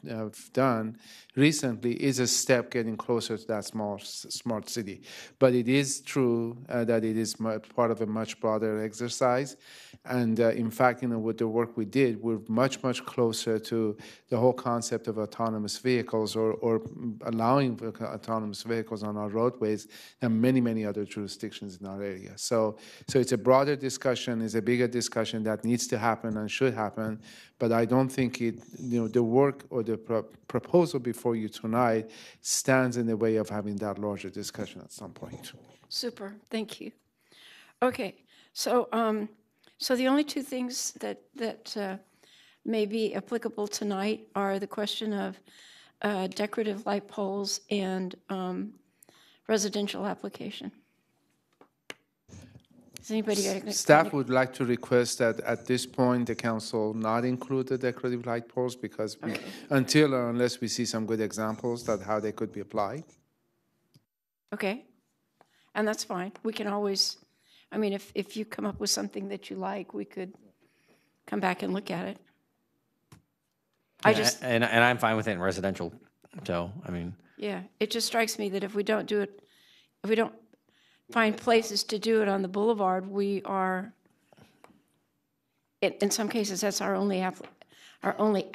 done recently is a step getting closer to that smart city. But it is true that it is part of a much broader exercise. And in fact, with the work we did, we're much, much closer to the whole concept of autonomous vehicles or allowing autonomous vehicles on our roadways than many, many other jurisdictions in our area. So it's a broader discussion, it's a bigger discussion that needs to happen and should happen. But I don't think the work or the proposal before you tonight stands in the way of having that larger discussion at some point. Super, thank you. Okay, so the only two things that may be applicable tonight are the question of decorative light poles and residential application. Does anybody Staff would like to request that at this point the council not include the decorative light poles because unless we see some good examples that how they could be applied. Okay, and that's fine. We can always, I mean, if you come up with something that you like, we could come back and look at it. And I'm fine with it in residential. So, I mean. Yeah, it just strikes me that if we don't do it, if we don't find places to do it on the boulevard, we are, in some cases, that's our only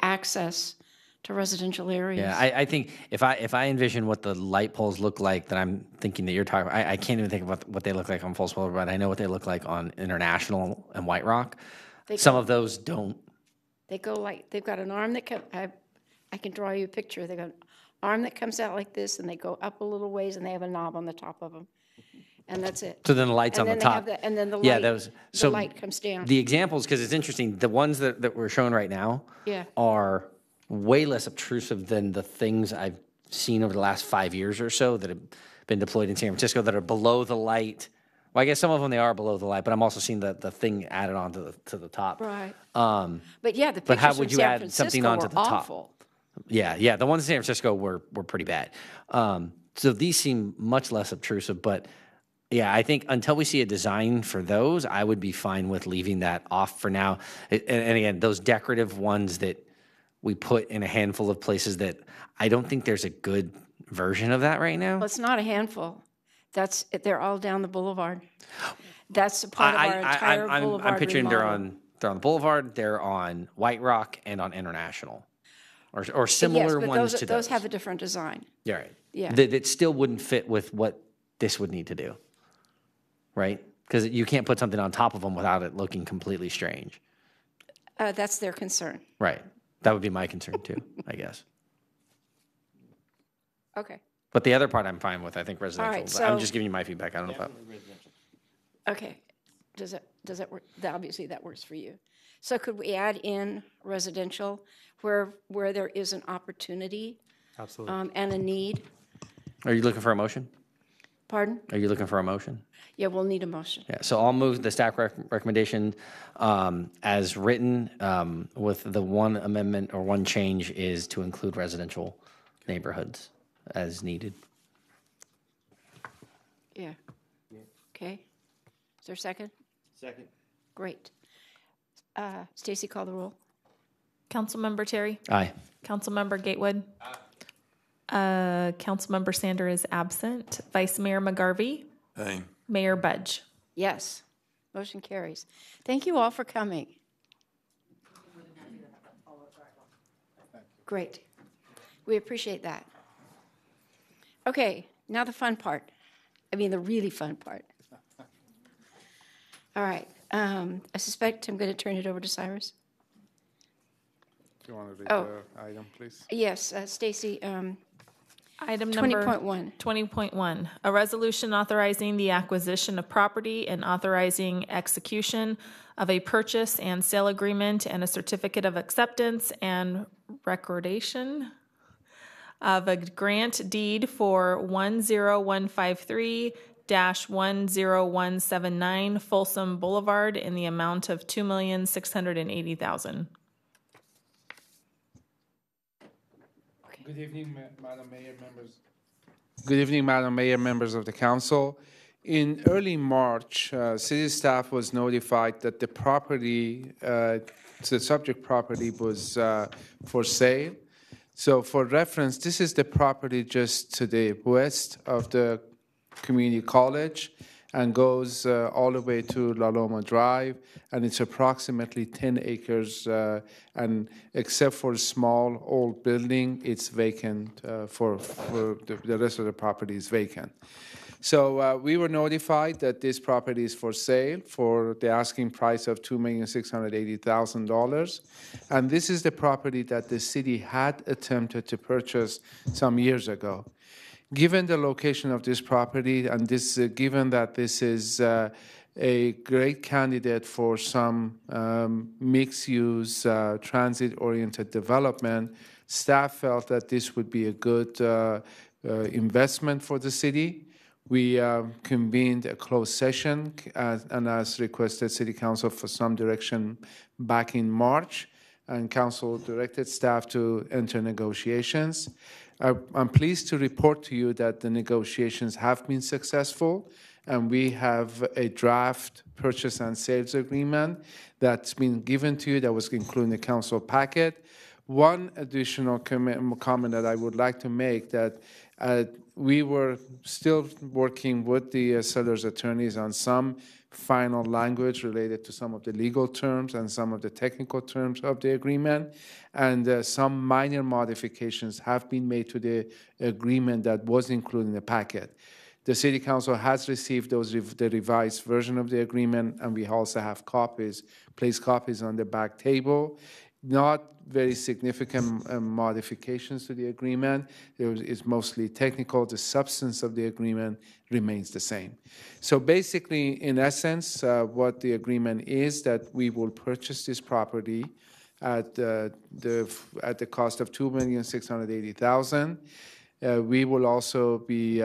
access to residential areas. Yeah, I think if I envision what the light poles look like that I'm thinking that you're talking about, I can't even think about what they look like on Full Spoiler, but I know what they look like on International and White Rock. Some of those don't. They go like, they've got an arm that I can draw you a picture. They've got an arm that comes out like this, and they go up a little ways, and they have a knob on the top of them. And that's it. So then the light's and on the top. And then the light, yeah, those. So the light comes down. The examples, because it's interesting, the ones that we're showing right now are way less obtrusive than the things I've seen over the last 5 years or so that have been deployed in San Francisco that are below the light. Well, I guess some of them, they are below the light, but I'm also seeing the thing added on to the top. Right. But yeah, the pictures but how would from you San add Francisco something onto were the top? awful. Yeah, the ones in San Francisco were pretty bad. So these seem much less obtrusive, but yeah, I think until we see a design for those, I would be fine with leaving that off for now. And again, those decorative ones that we put in a handful of places that I don't think there's a good version of that right now. Well, it's not a handful. They're all down the boulevard. That's a part of our entire boulevard I'm picturing remodel. they're on the boulevard, they're on White Rock, and on International, or similar ones to those. Those have a different design. Yeah, right. Yeah. That still wouldn't fit with what this would need to do, right? Because you can't put something on top of them without it looking completely strange. That's their concern. Right. That would be my concern too, I guess. Okay. But the other part I'm fine with. I think residential. All right, so, I'm just giving you my feedback. I don't know about. Okay. Does that work? Obviously, that works for you. So could we add in residential where there is an opportunity? Absolutely. And a need? Are you looking for a motion? Pardon? Are you looking for a motion? Yeah, we'll need a motion. Yeah, so I'll move the staff recommendation as written with the one amendment or one change is to include residential neighborhoods as needed. Yeah. Okay. Is there a second? Second. Great. Stacy, call the roll. Councilmember Terry? Aye. Councilmember Gatewood? Aye. Councilmember Sander is absent. Vice Mayor McGarvey? Aye. Mayor Budge? Yes. Motion carries. Thank you all for coming. Great. We appreciate that. Okay, now the fun part. I mean, the really fun part. All right. I suspect I'm going to turn it over to Cyrus. Do you want to read the item, please? Yes, Stacy. Item number 20.1. 20.1, a resolution authorizing the acquisition of property and authorizing execution of a purchase and sale agreement and a certificate of acceptance and recordation of a grant deed for 10153-10179 Folsom Boulevard in the amount of $2,680,000. Good evening, Madam Mayor, members. Good evening, Madam Mayor, members of the council. In early March, city staff was notified that the property, the subject property was for sale. So for reference, this is the property just to the west of the community college and goes all the way to La Loma Drive, and it's approximately 10 acres, and except for a small old building, it's vacant for the rest of the property is vacant. So we were notified that this property is for sale for the asking price of $2,680,000, and this is the property that the city had attempted to purchase some years ago. Given the location of this property and this, given that this is a great candidate for some mixed-use, transit-oriented development, staff felt that this would be a good investment for the city. We convened a closed session and as requested City Council for some direction back in March. and council directed staff to enter negotiations. I'm pleased to report to you that the negotiations have been successful, and we have a draft purchase and sales agreement that's been given to you that was included in the council packet. One additional comment that I would like to make, that we were still working with the seller's attorneys on some final language related to some of the legal terms and some of the technical terms of the agreement, and some minor modifications have been made to the agreement that was included in the packet. The City Council has received the revised version of the agreement, and we also have placed copies on the back table. Not very significant modifications to the agreement. It's mostly technical. The substance of the agreement remains the same. So basically, in essence, what the agreement is that we will purchase this property at the cost of $2,680,000. We will also be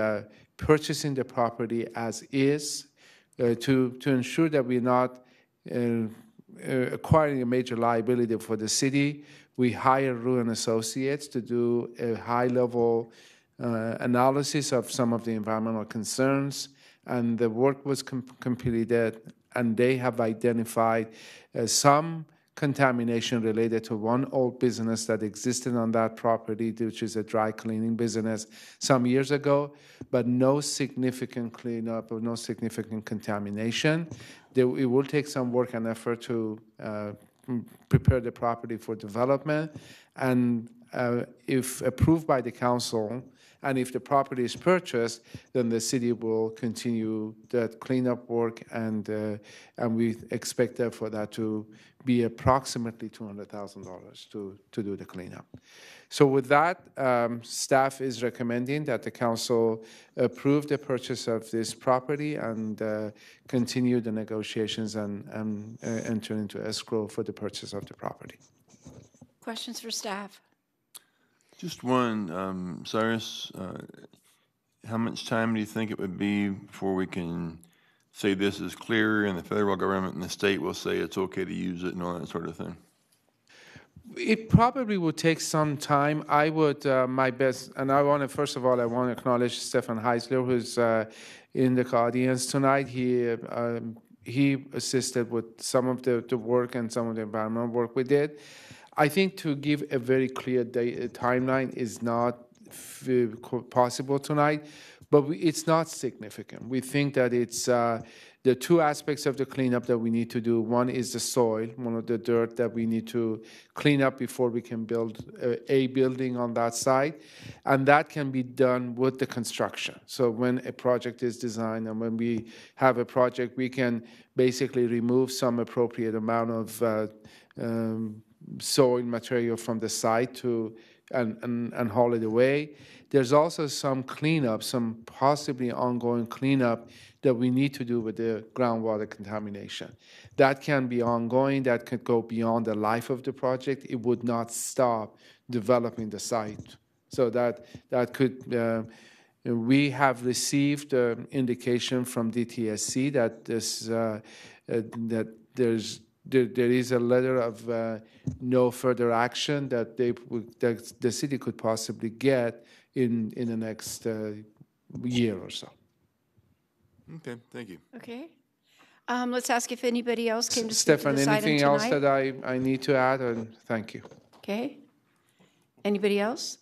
purchasing the property as is to ensure that we're not acquiring a major liability for the city. We hire Ruan Associates to do a high-level analysis of some of the environmental concerns, and the work was completed, and they have identified some contamination related to one old business that existed on that property, which is a dry cleaning business some years ago, but no significant cleanup or no significant contamination. It will take some work and effort to prepare the property for development, and if approved by the council, and if the property is purchased, then the city will continue that cleanup work, and we expect for that to be approximately $200,000 to do the cleanup. So with that, staff is recommending that the council approve the purchase of this property and continue the negotiations and enter into escrow for the purchase of the property. Questions for staff? Just one, Cyrus, how much time do you think it would be before we can say this is clear and the federal government and the state will say it's okay to use it and all that sort of thing? It probably would take some time. I would, my best, and I want to, first of all, I want to acknowledge Stefan Heisler, who's in the audience tonight. He assisted with some of the work and some of the environmental work we did. I think to give a very clear timeline is not possible tonight, but it's not significant. We think that it's the two aspects of the cleanup that we need to do. One is the soil, one of the dirt that we need to clean up before we can build a building on that site, and that can be done with the construction. So when a project is designed and when we have a project, we can basically remove some appropriate amount of soil material from the site and haul it away. There's also some cleanup, some possibly ongoing cleanup that we need to do with the groundwater contamination. That can be ongoing, that could go beyond the life of the project. It would not stop developing the site. So that could, we have received indication from DTSC that there is a letter of no further action that the city could possibly get in the next year or so. Okay, thank you. Okay. Let's ask if anybody else came to speak to Stefan, this item anything else tonight? that I need to add? Thank you. Okay. Anybody else?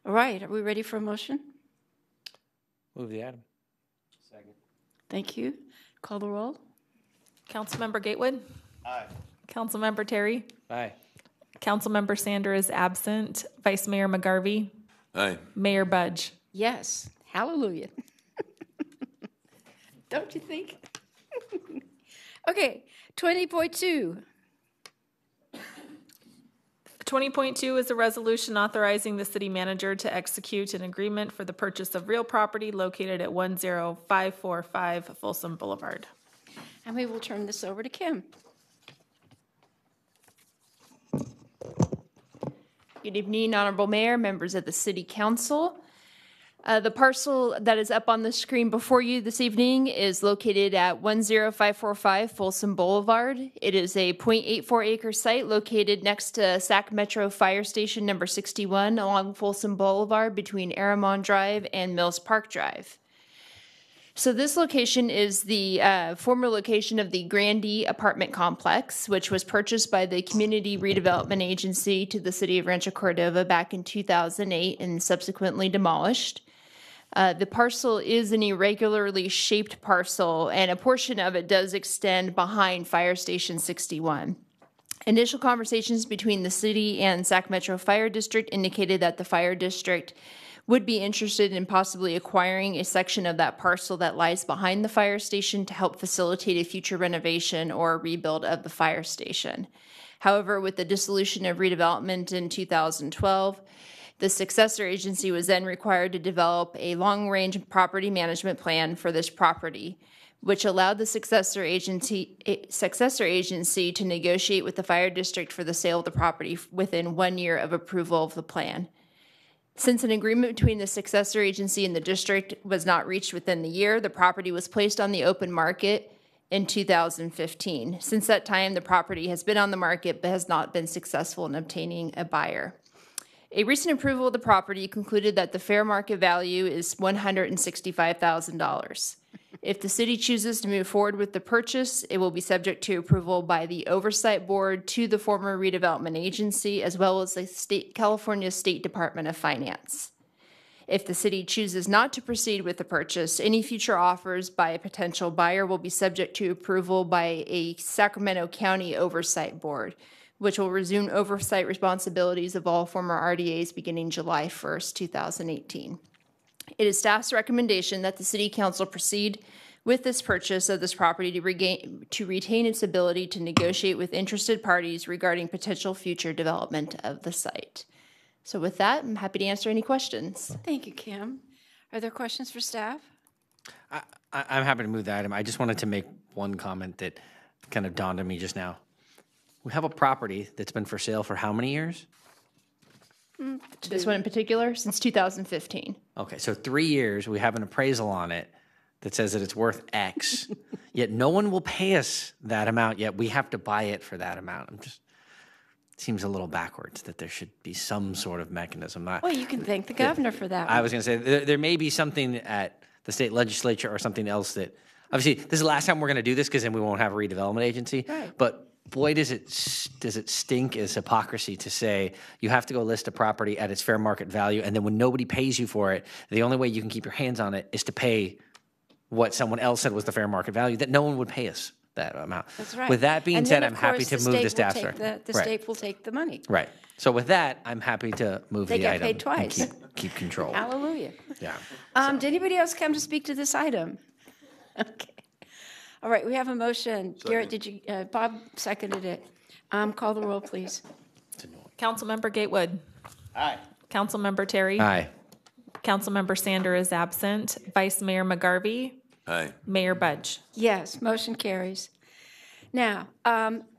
All right, are we ready for a motion? Move the item. Second. Thank you. Call the roll. Councilmember Gatewood? Aye. Councilmember Terry? Aye. Councilmember Sander is absent. Vice Mayor McGarvey? Aye. Mayor Budge? Yes. Hallelujah. Don't you think? Okay, 20.2. 20.2 is a resolution authorizing the city manager to execute an agreement for the purchase of real property located at 10545 Folsom Boulevard. And we will turn this over to Kim. Good evening, Honorable Mayor, members of the City Council. The parcel that is up on the screen before you this evening is located at 10545 Folsom Boulevard. It is a 0.84 acre site located next to Sac Metro Fire Station number 61 along Folsom Boulevard between Aramon Drive and Mills Park Drive. So this location is the former location of the Grandee apartment complex, which was purchased by the Community Redevelopment Agency to the city of Rancho Cordova back in 2008 and subsequently demolished. The parcel is an irregularly shaped parcel, and a portion of it does extend behind Fire Station 61. Initial conversations between the city and Sac Metro Fire District indicated that the fire district would be interested in possibly acquiring a section of that parcel that lies behind the fire station to help facilitate a future renovation or rebuild of the fire station. However, with the dissolution of redevelopment in 2012, the successor agency was then required to develop a long-range property management plan for this property, which allowed the successor agency to negotiate with the fire district for the sale of the property within 1 year of approval of the plan. Since an agreement between the successor agency and the district was not reached within the year, the property was placed on the open market in 2015. Since that time, the property has been on the market but has not been successful in obtaining a buyer. A recent approval of the property concluded that the fair market value is $165,000. If the city chooses to move forward with the purchase, it will be subject to approval by the Oversight Board to the former redevelopment agency, as well as the California State Department of Finance. If the city chooses not to proceed with the purchase, any future offers by a potential buyer will be subject to approval by a Sacramento County Oversight Board, which will resume oversight responsibilities of all former RDAs beginning July 1st, 2018. It is staff's recommendation that the City Council proceed with this purchase of this property to retain its ability to negotiate with interested parties regarding potential future development of the site. So with that, I'm happy to answer any questions. Thank you, Kim. Are there questions for staff? I'm happy to move the item. I just wanted to make one comment that kind of dawned on me just now. We have a property that's been for sale for how many years? This one in particular, since 2015. Okay, so 3 years, we have an appraisal on it that says that it's worth X, yet no one will pay us that amount, yet we have to buy it for that amount. Seems a little backwards that there should be some sort of mechanism. Well, you can thank the governor for that. I was going to say, there may be something at the state legislature or something else that, obviously, this is the last time we're going to do this because then we won't have a redevelopment agency. Right. But boy, does it stink as hypocrisy to say you have to go list a property at its fair market value, and then when nobody pays you for it, the only way you can keep your hands on it is to pay what someone else said was the fair market value, that no one would pay us that amount. That's right. With that being And said, then, I'm happy to move the staff. The state will take the money. Right. So with that, I'm happy to move They the get item. paid twice. And keep control. Hallelujah. Yeah. Did anybody else come to speak to this item? Okay. All right, we have a motion. Garrett, did you, Bob seconded it. Call the roll, please. Councilmember Gatewood. Aye. Councilmember Terry. Aye. Councilmember Sander is absent. Vice Mayor McGarvey. Aye. Mayor Budge. Yes, motion carries. Now,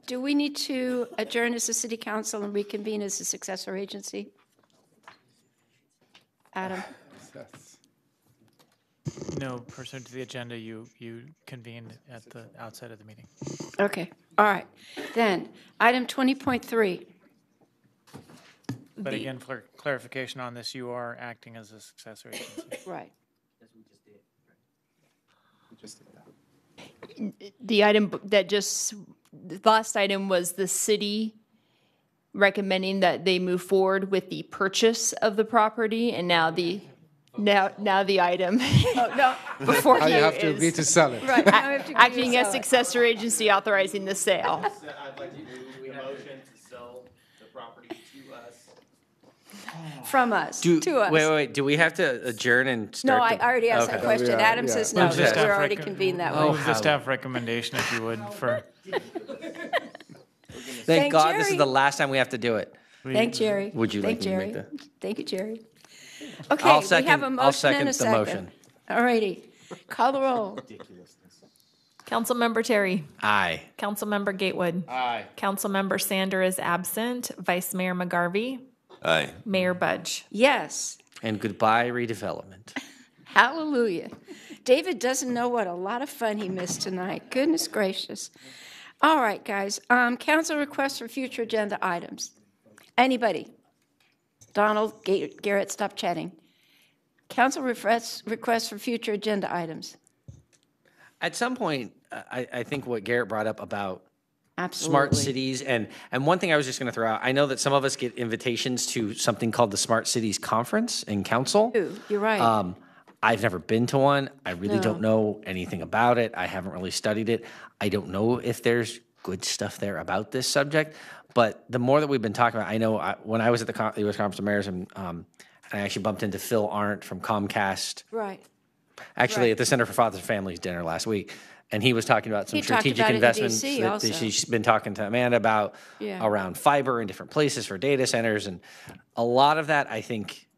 do we need to adjourn as a city council and reconvene as a successor agency? Adam? No, pursuant to the agenda, you convened at the outset of the meeting. Okay, all right. Then, item 20.3. But again, for clarification on this, you are acting as a successor agency. Right. The item that the last item was the city recommending that they move forward with the purchase of the property, and now the item before How you you have to agree to sell it. Right. Now we have to acting as sell it. successor agency authorizing the sale. I'd like to move the motion to sell the property to us. From us, to us. Wait. Do we have to adjourn and No, start? I already asked that question. Adam says no, Move the we're staff already convened that way. Move the staff recommendation, if you would, for. Thank God Jerry. this is the last time we have to do it. Thank Jerry. Would you Thank like me to Jerry. make that? Thank you, Jerry. Okay, I'll we second- have a I'll motion second and a the second. motion. All righty. Call the roll. Councilmember Terry. Aye. Councilmember Gatewood. Aye. Councilmember Sander is absent. Vice Mayor McGarvey. Aye. Mayor Budge. Yes. And goodbye redevelopment. Hallelujah. David doesn't know what a lot of fun he missed tonight. Goodness gracious. All right, guys. Council requests for future agenda items. Anybody? Donald, Garrett, stop chatting. Council requests for future agenda items. At some point, I think what Garrett brought up about Absolutely. smart cities, and one thing I was just going to throw out, I know that some of us get invitations to something called the Smart Cities Conference in council. You're right. I've never been to one. I really don't know anything about it. I haven't really studied it. I don't know if there's good stuff there about this subject. But the more that we've been talking about, I know when I was at the U.S. Conference of Mayors, and I actually bumped into Phil Arndt from Comcast. Right. Actually, at the Center for Fathers and Families dinner last week. And he was talking about some strategic investments that she's been talking to Amanda about around fiber in different places for data centers. And a lot of that, I think,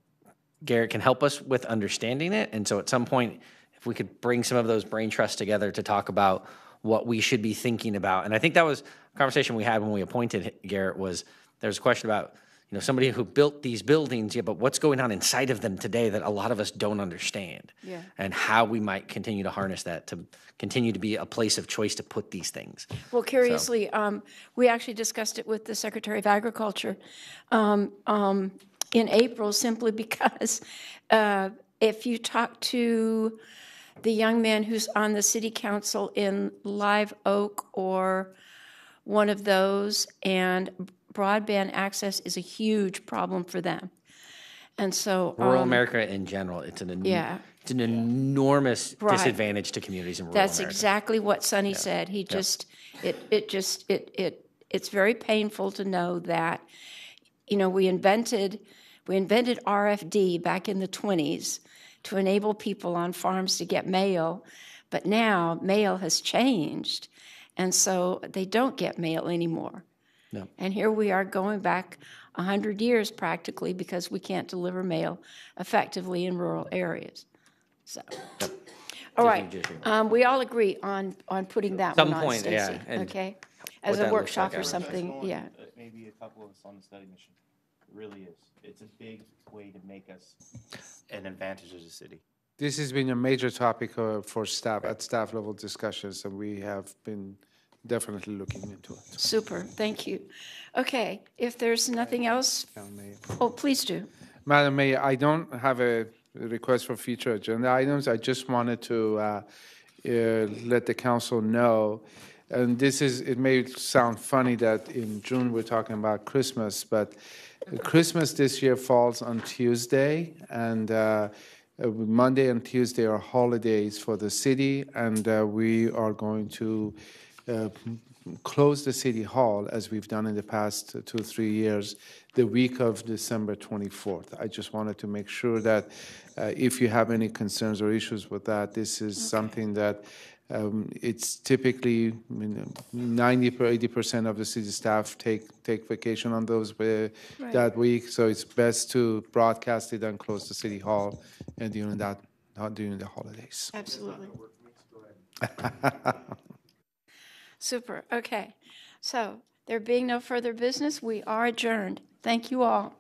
Garrett can help us with understanding it. And so at some point, if we could bring some of those brain trusts together to talk about what we should be thinking about. And I think that was a conversation we had when we appointed Garrett. Was there's a question about, somebody who built these buildings, but what's going on inside of them today that a lot of us don't understand, and how we might continue to harness that to continue to be a place of choice to put these things. Well, curiously, we actually discussed it with the Secretary of Agriculture in April, simply because if you talk to the young man who's on the city council in Live Oak or one of those, and broadband access is a huge problem for them. And so rural America in general, it's an enormous disadvantage to communities in rural America. That's exactly what Sonny said. He just it's very painful to know that we invented RFD back in the 20s to enable people on farms to get mail, but now mail has changed, and so they don't get mail anymore. No. And here we are going back 100 years practically because we can't deliver mail effectively in rural areas. So, all right, we all agree on putting that one on, Stacey, okay? As a workshop or something, Maybe a couple of us on the study mission. It really is. It's a big way to make us an advantage as a city. This has been a major topic for staff at staff level discussions, and we have been definitely looking into it. Super, thank you. Okay, if there's nothing else, please do. Madam Mayor, I don't have a request for future agenda items. I just wanted to let the council know, and it may sound funny that in June we're talking about Christmas, but Christmas this year falls on Tuesday, and Monday and Tuesday are holidays for the city, and we are going to close the city hall, as we've done in the past 2 or 3 years, the week of December 24th. I just wanted to make sure that if you have any concerns or issues with that, this is something that it's typically 90 or 80% of the city staff take vacation on those that week, so it's best to broadcast it and close the city hall and during the holidays. Absolutely. Super. Okay. So there being no further business, we are adjourned. Thank you all.